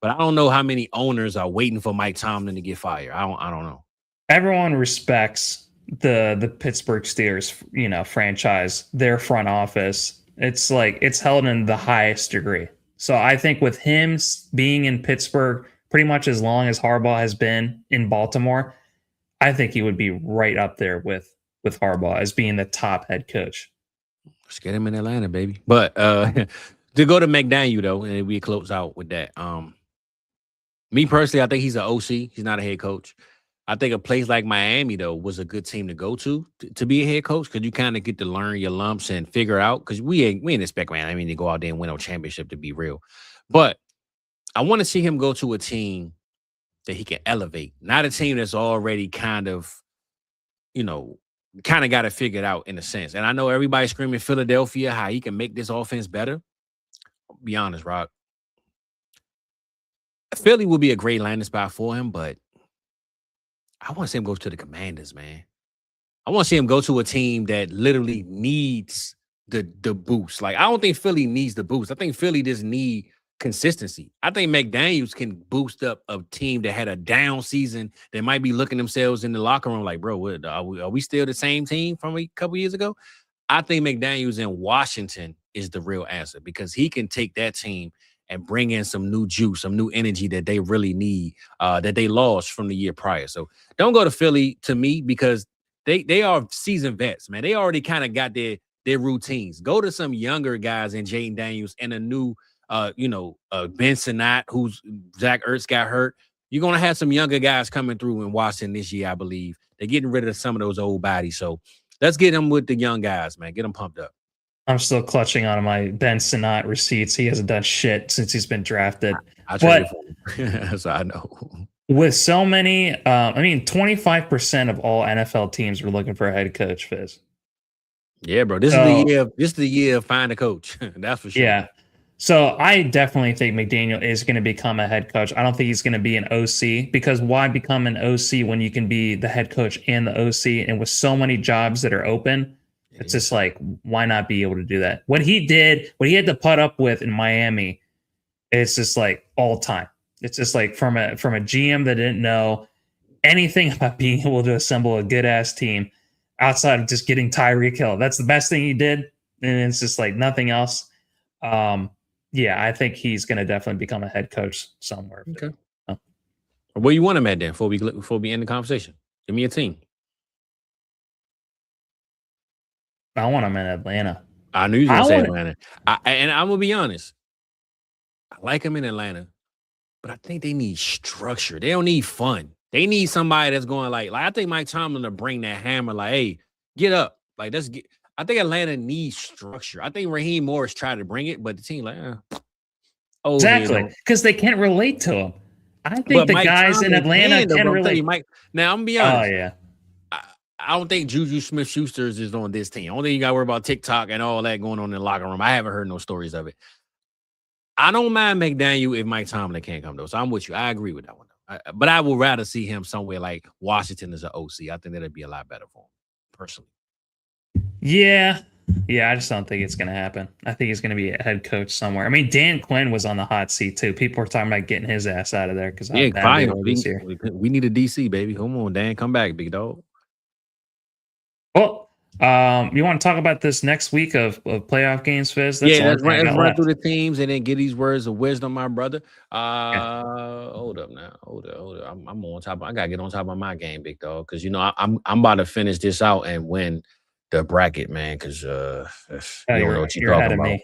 But I don't know how many owners are waiting for Mike Tomlin to get fired. I don't know. Everyone respects the Pittsburgh Steelers, franchise, their front office. It's like it's held in the highest degree. So I think with him being in Pittsburgh pretty much as long as Harbaugh has been in Baltimore, I think he would be right up there with Harbaugh as being the top head coach. Let's get him in Atlanta, baby. But to go to McDaniel, though, and we close out with that. Me personally, I think he's an OC. He's not a head coach. I think a place like Miami, though, was a good team to go to be a head coach, because you kind of get to learn your lumps and figure out, because we ain't expect Miami to go out there and win a championship, to be real. But I want to see him go to a team that he can elevate, not a team that's already kind of got it figured out in a sense. And I know everybody's screaming Philadelphia, how he can make this offense better. I'll be honest, Rock. Philly will be a great landing spot for him, but I want to see him go to the Commanders, man. I want to see him go to a team that literally needs the boost. Like, I don't think Philly needs the boost. I think Philly just need consistency. I think McDaniels can boost up a team that had a down season that might be looking themselves in the locker room like, bro, what, are we still the same team from a couple years ago? I think McDaniels in Washington is the real answer because he can take that team and bring in some new juice, some new energy that they really need, that they lost from the year prior. So don't go to Philly to me because they are seasoned vets, man. They already kind of got their routines. Go to some younger guys in Jaden Daniels and a new Ben Sinnott, who's Zach Ertz got hurt. You're going to have some younger guys coming through in Washington this year, I believe. They're getting rid of some of those old bodies. So let's get them with the young guys, man. Get them pumped up. I'm still clutching on my Ben Sinnott receipts. He hasn't done shit since he's been drafted. I traded for him. So I know. With so many, 25% of all NFL teams were looking for a head coach, Fizz. Yeah, bro. This is the year of find a coach. That's for sure. Yeah. So I definitely think McDaniel is going to become a head coach. I don't think he's going to be an OC because why become an OC when you can be the head coach and the OC? And with so many jobs that are open, it's just like, why not be able to do that? What he had to put up with in Miami, it's just like all time. It's just like from a GM that didn't know anything about being able to assemble a good ass team outside of just getting Tyreek Hill. That's the best thing he did. And it's just like nothing else. Yeah, I think he's going to definitely become a head coach somewhere. Okay. Where you want him at then before we end the conversation? Give me a team. I want him in Atlanta. I knew you were going to say Atlanta. And I'm going to be honest. I like him in Atlanta, but I think they need structure. They don't need fun. They need somebody that's going like I think Mike Tomlin to bring that hammer like, hey, get up. Like, let's get. I think Atlanta needs structure. I think Raheem Morris tried to bring it, but the team exactly, because they can't relate to him. I think the guys in Atlanta can relate. Now, I'm going to be honest. Oh, yeah. I don't think Juju Smith-Schuster is on this team. I don't think you got to worry about TikTok and all that going on in the locker room. I haven't heard no stories of it. I don't mind McDaniel if Mike Tomlin can't come, though. So I'm with you. I agree with that one. But I would rather see him somewhere like Washington as an OC. I think that'd be a lot better for him, personally. Yeah, I just don't think it's going to happen. I think he's going to be a head coach somewhere. I mean, Dan Quinn was on the hot seat, too. People were talking about getting his ass out of there because we need a DC, baby. Come on, Dan. Come back, big dog. Well, you want to talk about this next week of playoff games, Fizz? Let's run through the teams and then get these words of wisdom, my brother. Hold up now. Hold up. I'm on top. I gotta get on top of my game, big dog, because I'm about to finish this out and win the bracket, man. Because you don't know what you're talking about. You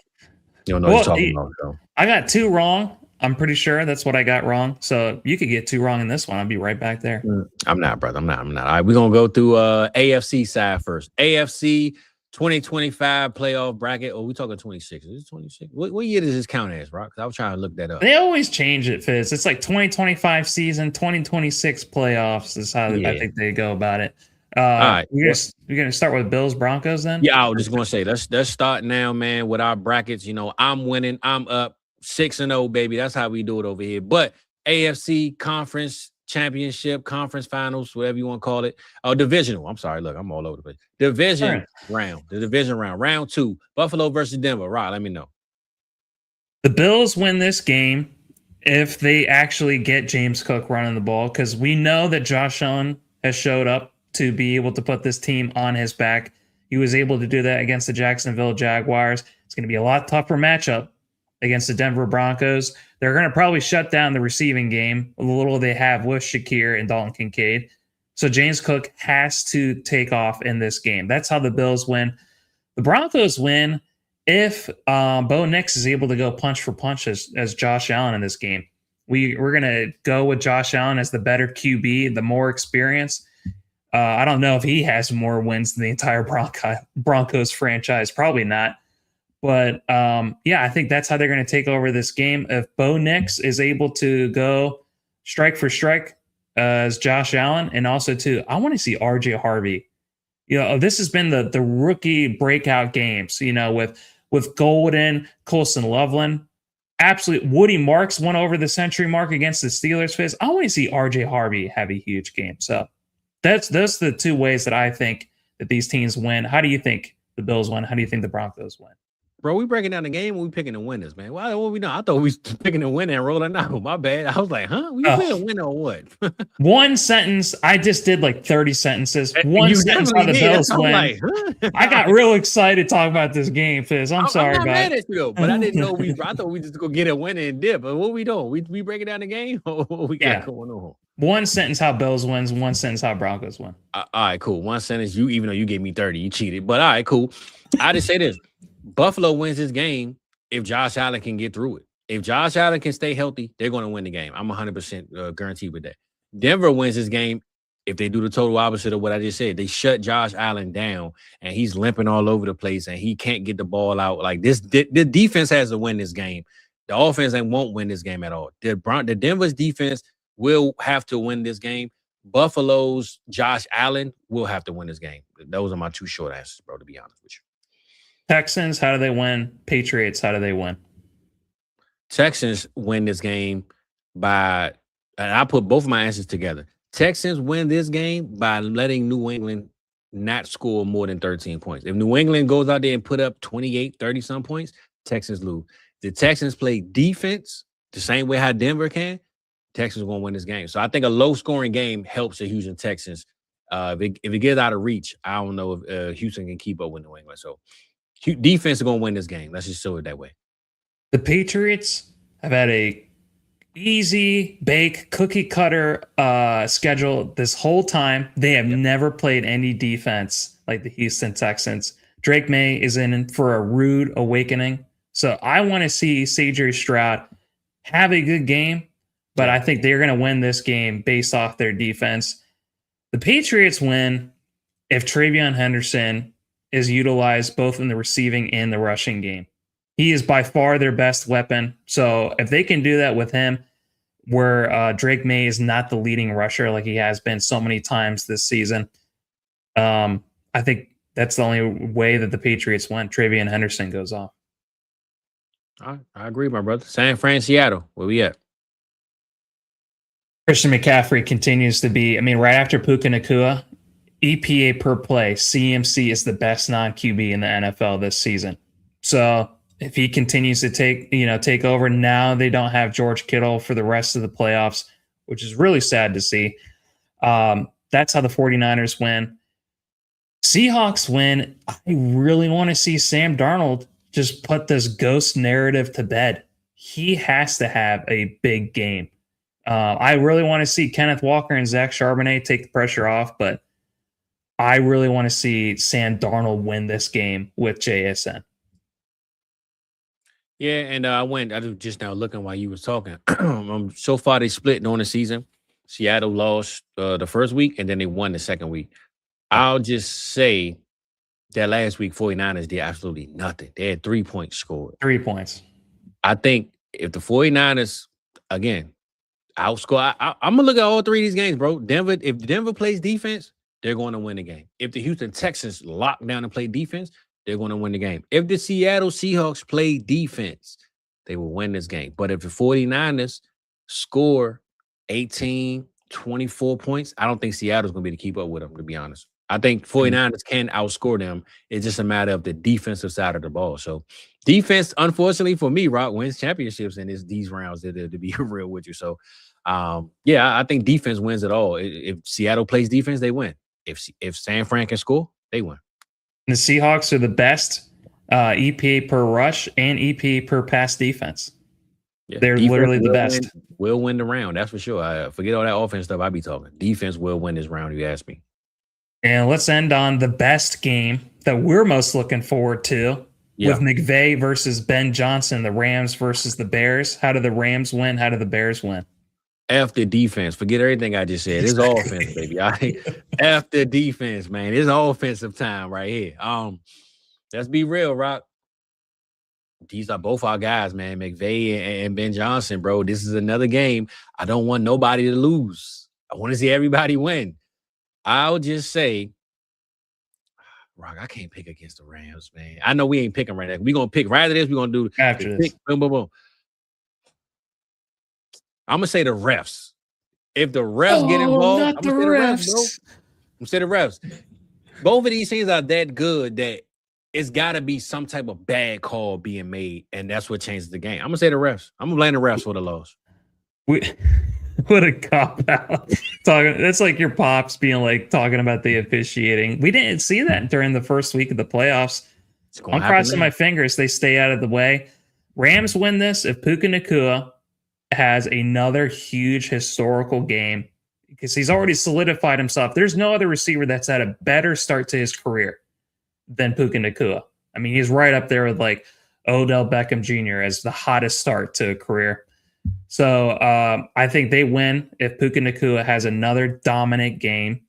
don't know what you're talking about. So. I got 2 wrong. I'm pretty sure that's what I got wrong. So you could get 2 wrong in this one. I'll be right back there. I'm not, brother. I'm not. All right, we're going to go through AFC side first. AFC 2025 playoff bracket. Oh, we talking 26. Is it 26? What year does this count as, Rock? I was trying to look that up. They always change it, Fizz. It's like 2025 season, 2026 playoffs is how I think they go about it. All right. We're gonna start with Bills Broncos then? Yeah, I was just going to say, let's start now, man, with our brackets. I'm winning. I'm up. 6-0, baby. That's how we do it over here. But AFC Conference Championship, Conference Finals, whatever you want to call it. Oh, divisional. I'm sorry. Look, I'm all over the place. Division round. The division round. Round 2. Buffalo versus Denver. Right, let me know. The Bills win this game if they actually get James Cook running the ball, because we know that Josh Allen has showed up to be able to put this team on his back. He was able to do that against the Jacksonville Jaguars. It's going to be a lot tougher matchup against the Denver Broncos. They're going to probably shut down the receiving game, a little they have with Shakir and Dalton Kincaid. So James Cook has to take off in this game. That's how the Bills win. The Broncos win if Bo Nix is able to go punch for punch as Josh Allen in this game. We're going to go with Josh Allen as the better QB, the more experience. I don't know if he has more wins than the entire Broncos franchise. Probably not. But, I think that's how they're going to take over this game. If Bo Nix is able to go strike for strike as Josh Allen, and also, too, I want to see RJ Harvey. This has been the rookie breakout games, with Golden, Colson Loveland. Absolutely. Woody Marks went over the century mark against the Steelers. Fizz. I want to see RJ Harvey have a huge game. So those are the 2 ways that I think that these teams win. How do you think the Bills win? How do you think the Broncos win? Bro, we breaking down the game or we picking the winners, man? Why? What we know? I thought we was picking the winner and rolling out. My bad. I was like, huh? We picking a winner or what? One sentence. I just did like 30 sentences. One sentence how the Bills win. Like, huh? I got real excited talking about this game, Fizz. I'm sorry, I'm not mad at you though, but I didn't know I thought we just go get a winner and dip. But what we doing? We breaking down the game or what we got going on? One sentence how Bills wins. One sentence how Broncos win. All right, cool. One sentence. Even though you gave me 30, you cheated. But all right, cool. I just say this. Buffalo wins this game if Josh Allen can get through it. If Josh Allen can stay healthy, they're going to win the game. I'm 100% guaranteed with that. Denver wins this game if they do the total opposite of what I just said. They shut Josh Allen down, and he's limping all over the place, and he can't get the ball out. Like this, the defense has to win this game. The offense won't win this game at all. The Denver's defense will have to win this game. Buffalo's Josh Allen will have to win this game. Those are my two short answers, bro, to be honest with you. Texans, how do they win? Patriots, how do they win? Texans win this game by, and I put both of my answers together. Texans win this game by letting New England not score more than 13 points. If New England goes out there and put up 28, 30-some points, Texans lose. The Texans play defense the same way how Denver can. Texans are going to win this game. So I think a low-scoring game helps the Houston Texans. If it gets out of reach, I don't know if Houston can keep up with New England. So defense is going to win this game. Let's just show it that way. The Patriots have had a easy bake cookie cutter schedule this whole time. They have never played any defense like the Houston Texans. Drake May is in for a rude awakening. So I want to see C.J. Stroud have a good game, but I think they're going to win this game based off their defense. The Patriots win if TreVeyon Henderson is utilized both in the receiving and the rushing game. He is by far their best weapon. So if they can do that with him, where Drake May is not the leading rusher like he has been so many times this season, I think that's the only way that the Patriots win. TreVeyon Henderson goes off. All right, I agree, my brother. San Fran, Seattle, where we at? Christian McCaffrey continues to be, right after Puka Nacua, EPA per play, CMC is the best non-QB in the NFL this season. So if he continues to take over, now they don't have George Kittle for the rest of the playoffs, which is really sad to see. That's how the 49ers win. Seahawks win. I really want to see Sam Darnold just put this ghost narrative to bed. He has to have a big game. I really want to see Kenneth Walker and Zach Charbonnet take the pressure off, but I really want to see Sam Darnold win this game with JSN. Yeah, and I was just now looking while you was talking. So far, they split during the season. Seattle lost the first week, and then they won the second week. I'll just say that last week, 49ers did absolutely nothing. They had 3 points scored. 3 points. I think if the 49ers, again, outscore, I'm going to look at all three of these games, bro. If Denver plays defense, they're going to win the game. If the Houston Texans lock down and play defense, they're going to win the game. If the Seattle Seahawks play defense, they will win this game. But if the 49ers score 18, 24 points, I don't think Seattle's going to be able to keep up with them, to be honest. I think 49ers can outscore them. It's just a matter of the defensive side of the ball. So defense, unfortunately for me, Rock, wins championships in these rounds, to be real with you. So, I think defense wins it all. If Seattle plays defense, they win. If San Fran can score, they win. The Seahawks are the best EPA per rush and EPA per pass defense. Yeah, they're literally the best. Will win the round, that's for sure. I forget all that offense stuff I be talking. Defense will win this round, if you ask me. And let's end on the best game that we're most looking forward to with McVay versus Ben Johnson, the Rams versus the Bears. How do the Rams win? How do the Bears win? After defense, forget everything I just said. It's offense, baby. All right? After defense, man. It's offensive time right here. Let's be real, Rock. These are both our guys, man. McVay and Ben Johnson, bro. This is another game. I don't want nobody to lose. I want to see everybody win. I'll just say, Rock, I can't pick against the Rams, man. I know we ain't picking right now. We're going to pick right after this. We're going to do after this. Boom, boom, boom. I'm going to say the refs. If the refs get involved, I'm going to say the refs, bro. I'm going to say the refs. Both of these things are that good that it's got to be some type of bad call being made, and that's what changes the game. I'm gonna say the refs. I'm gonna blame the refs for the loss. What a cop out. That's like your pops being like talking about the officiating. We didn't see that during the first week of the playoffs. I'm crossing my fingers they stay out of the way. Rams win this if Puka Nacua has another huge historical game because he's already solidified himself. There's no other receiver that's had a better start to his career than Puka Nacua. I mean, he's right up there with like Odell Beckham Jr. as the hottest start to a career. So I think they win if Puka Nacua has another dominant game.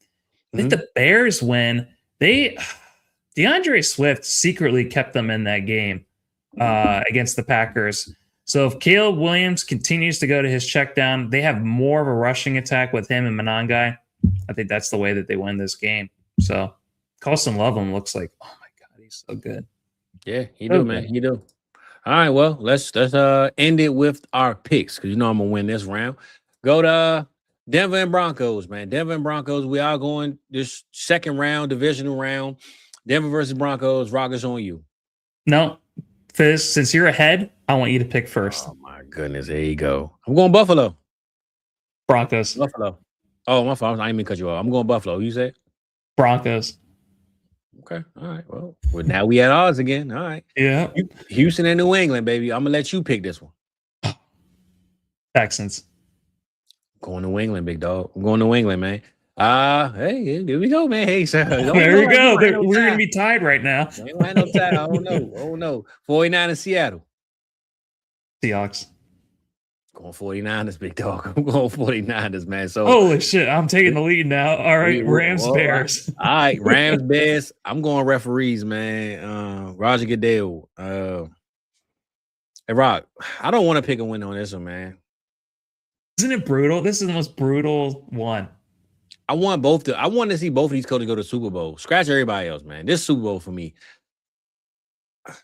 I think the Bears win. DeAndre Swift secretly kept them in that game against the Packers. So if Caleb Williams continues to go to his check down, they have more of a rushing attack with him and Monangai. I think that's the way that they win this game. So Colston Loveland looks like, oh my God, he's so good. Yeah, he do, man. He do. All right, well, let's end it with our picks because you know I'm gonna win this round. Go to Denver and Broncos, man. Denver and Broncos, we are going this second round, divisional round. Denver versus Broncos. Rockets on you. No, Fizz, since you're ahead, I want you to pick first. Oh my goodness, there you go. I'm going Buffalo. Broncos. Buffalo. Oh, my fault. I didn't mean to cut you off. I'm going Buffalo. You said Broncos. Okay. All right. Well, now we at odds again. All right. Yeah. Houston and New England, baby. I'm gonna let you pick this one. Texans. Going to New England, big dog. I'm going to New England, man. Hey, here we go, man. Hey, sir. There we go. We're gonna be tied right now. Ain't had no tie. Oh no. 49 in Seattle. Seahawks. Going 49ers, big dog. I'm going 49ers, man. So holy shit, I'm taking the lead now. All right, Rams, Bears. All right, Rams, Bears. I'm going referees, man. Roger Goodell. Hey, Rock, I don't want to pick a win on this one, man. Isn't it brutal? This is the most brutal one. I want to see both of these coaches go to the Super Bowl. Scratch everybody else, man. This Super Bowl for me. I'm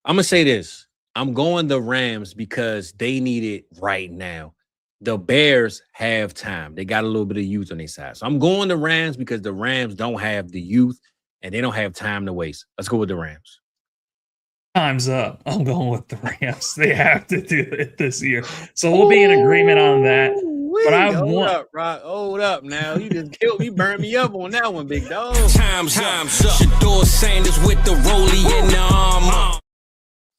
gonna say this. I'm going the Rams because they need it right now. The Bears have time. They got a little bit of youth on their side. So I'm going the Rams because the Rams don't have the youth and they don't have time to waste. Let's go with the Rams. Time's up. I'm going with the Rams. They have to do it this year. So we'll be in agreement on that. But hold up, Rock. Hold up now. You just killed me, burned me up on that one, big dog. Time's up. Shador Sanders with the rollie in the arm.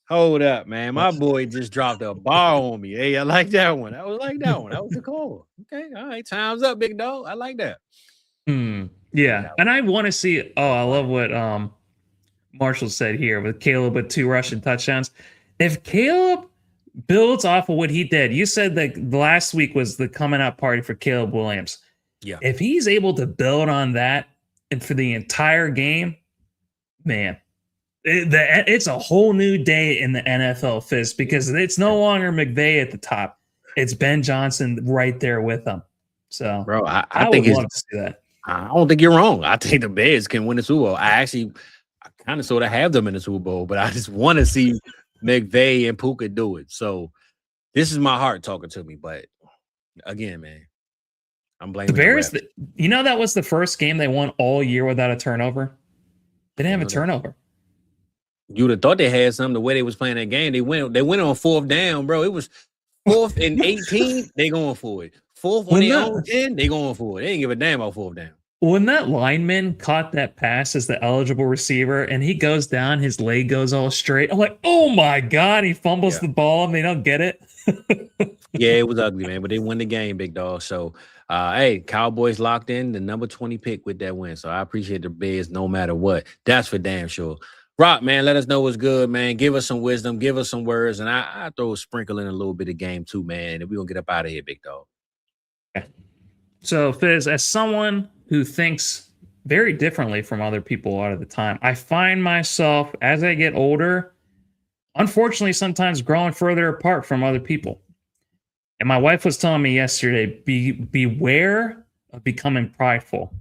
Hold up, man. My boy just dropped a bar on me. Hey, I like that one. I was like that one. That was a call. Okay. All right. Time's up, big dog. I like that. Yeah. And I want to see. Oh, I love what Marshall said here with Caleb with 2 rushing touchdowns. If Caleb builds off of what he did, you said that last week was the coming out party for Caleb Williams. Yeah. If he's able to build on that and for the entire game, man. It's a whole new day in the NFL, Fizz, because it's no longer McVay at the top. It's Ben Johnson right there with him. So, bro, I think would love to see that. I don't think you're wrong. I think the Bears can win the Super Bowl. I kind of sort of have them in the Super Bowl, but I just want to see McVay and Puka do it. So this is my heart talking to me. But again, man, I'm blaming the Bears. That was the first game they won all year without a turnover. They didn't have a turnover. You would have thought they had something the way they was playing that game. They went on 4th down, bro. It was 4th and 18. They going for it. 4th on their own 10. They going for it. They didn't give a damn about 4th down. When that lineman caught that pass as the eligible receiver and he goes down, his leg goes all straight. I'm like, oh my God, he fumbles the ball and they don't get it. Yeah, it was ugly, man, but they won the game, big dog. So, hey, Cowboys locked in the number 20 pick with that win. So I appreciate the Bears no matter what. That's for damn sure. Rock, man, let us know what's good, man. Give us some wisdom. Give us some words. And I throw a sprinkle in a little bit of game too, man. And we're going to get up out of here, big dog. Okay. So, Fizz, as someone who thinks very differently from other people a lot of the time, I find myself, as I get older, unfortunately, sometimes growing further apart from other people. And my wife was telling me yesterday, beware of becoming prideful.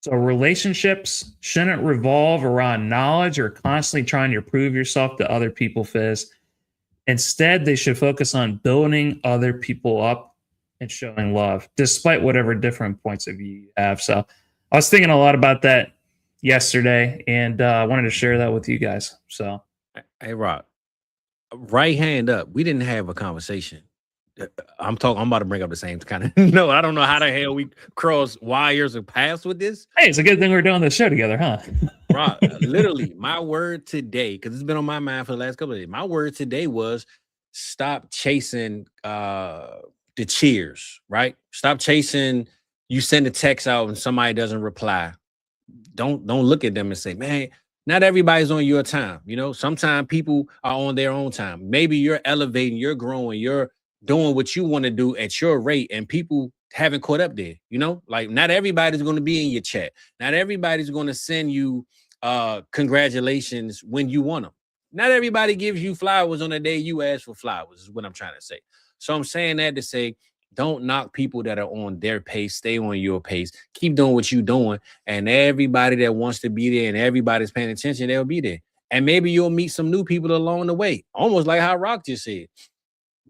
So relationships shouldn't revolve around knowledge or constantly trying to prove yourself to other people, Fizz. Instead, they should focus on building other people up and showing love, despite whatever different points of view you have. So I was thinking a lot about that yesterday, and I wanted to share that with you guys. So, hey, Rock, right hand up. We didn't have a conversation. I'm about to bring up the same kind of. No, I don't know how the hell we cross wires or paths with this. Hey, it's a good thing we're doing this show together, huh? Rock, literally, my word today, because it's been on my mind for the last couple of days. My word today was stop chasing the cheers, right? Stop chasing. You send a text out and somebody doesn't reply. Don't look at them and say, man, not everybody's on your time. You know, sometimes people are on their own time. Maybe you're elevating, you're growing, you're doing what you want to do at your rate, and people haven't caught up there. You know, like not everybody's going to be in your chat. Not everybody's going to send you congratulations when you want them. Not everybody gives you flowers on the day you ask for flowers, is what I'm trying to say. So I'm saying that to say, don't knock people that are on their pace. Stay on your pace. Keep doing what you're doing. And everybody that wants to be there and everybody's paying attention, they'll be there. And maybe you'll meet some new people along the way, almost like how Rock just said.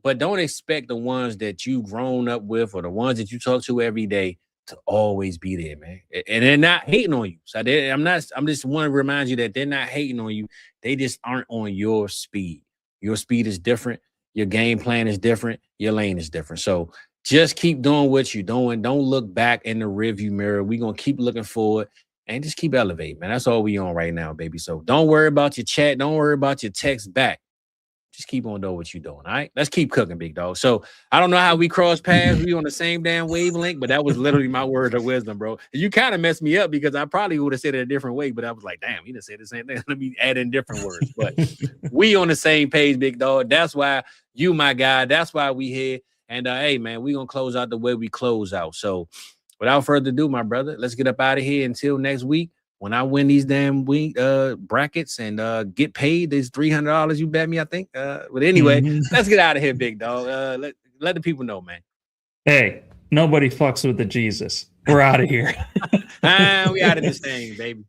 But don't expect the ones that you've grown up with or the ones that you talk to every day to always be there, man. And they're not hating on you. So I'm just want to remind you that they're not hating on you. They just aren't on your speed. Your speed is different. Your game plan is different. Your lane is different. So just keep doing what you're doing. Don't look back in the rearview mirror. We're going to keep looking forward and just keep elevating, man. That's all we on right now, baby. So don't worry about your chat. Don't worry about your text back. Just keep on doing what you're doing, all right? Let's keep cooking, big dog. So I don't know how we cross paths. We on the same damn wavelength, but that was literally my word of wisdom, bro. You kind of messed me up because I probably would have said it a different way, but I was like, damn, he done said the same thing. Let me add in different words. But we on the same page, big dog. That's why you my guy. That's why we here. And hey, man, we going to close out the way we close out. So without further ado, my brother, let's get up out of here until next week. When I win these damn brackets and get paid this $300 you bet me, I think. But anyway, let's get out of here, big dog. Let the people know, man. Hey, nobody fucks with the Jesus. We're out of here. We out of this thing, baby.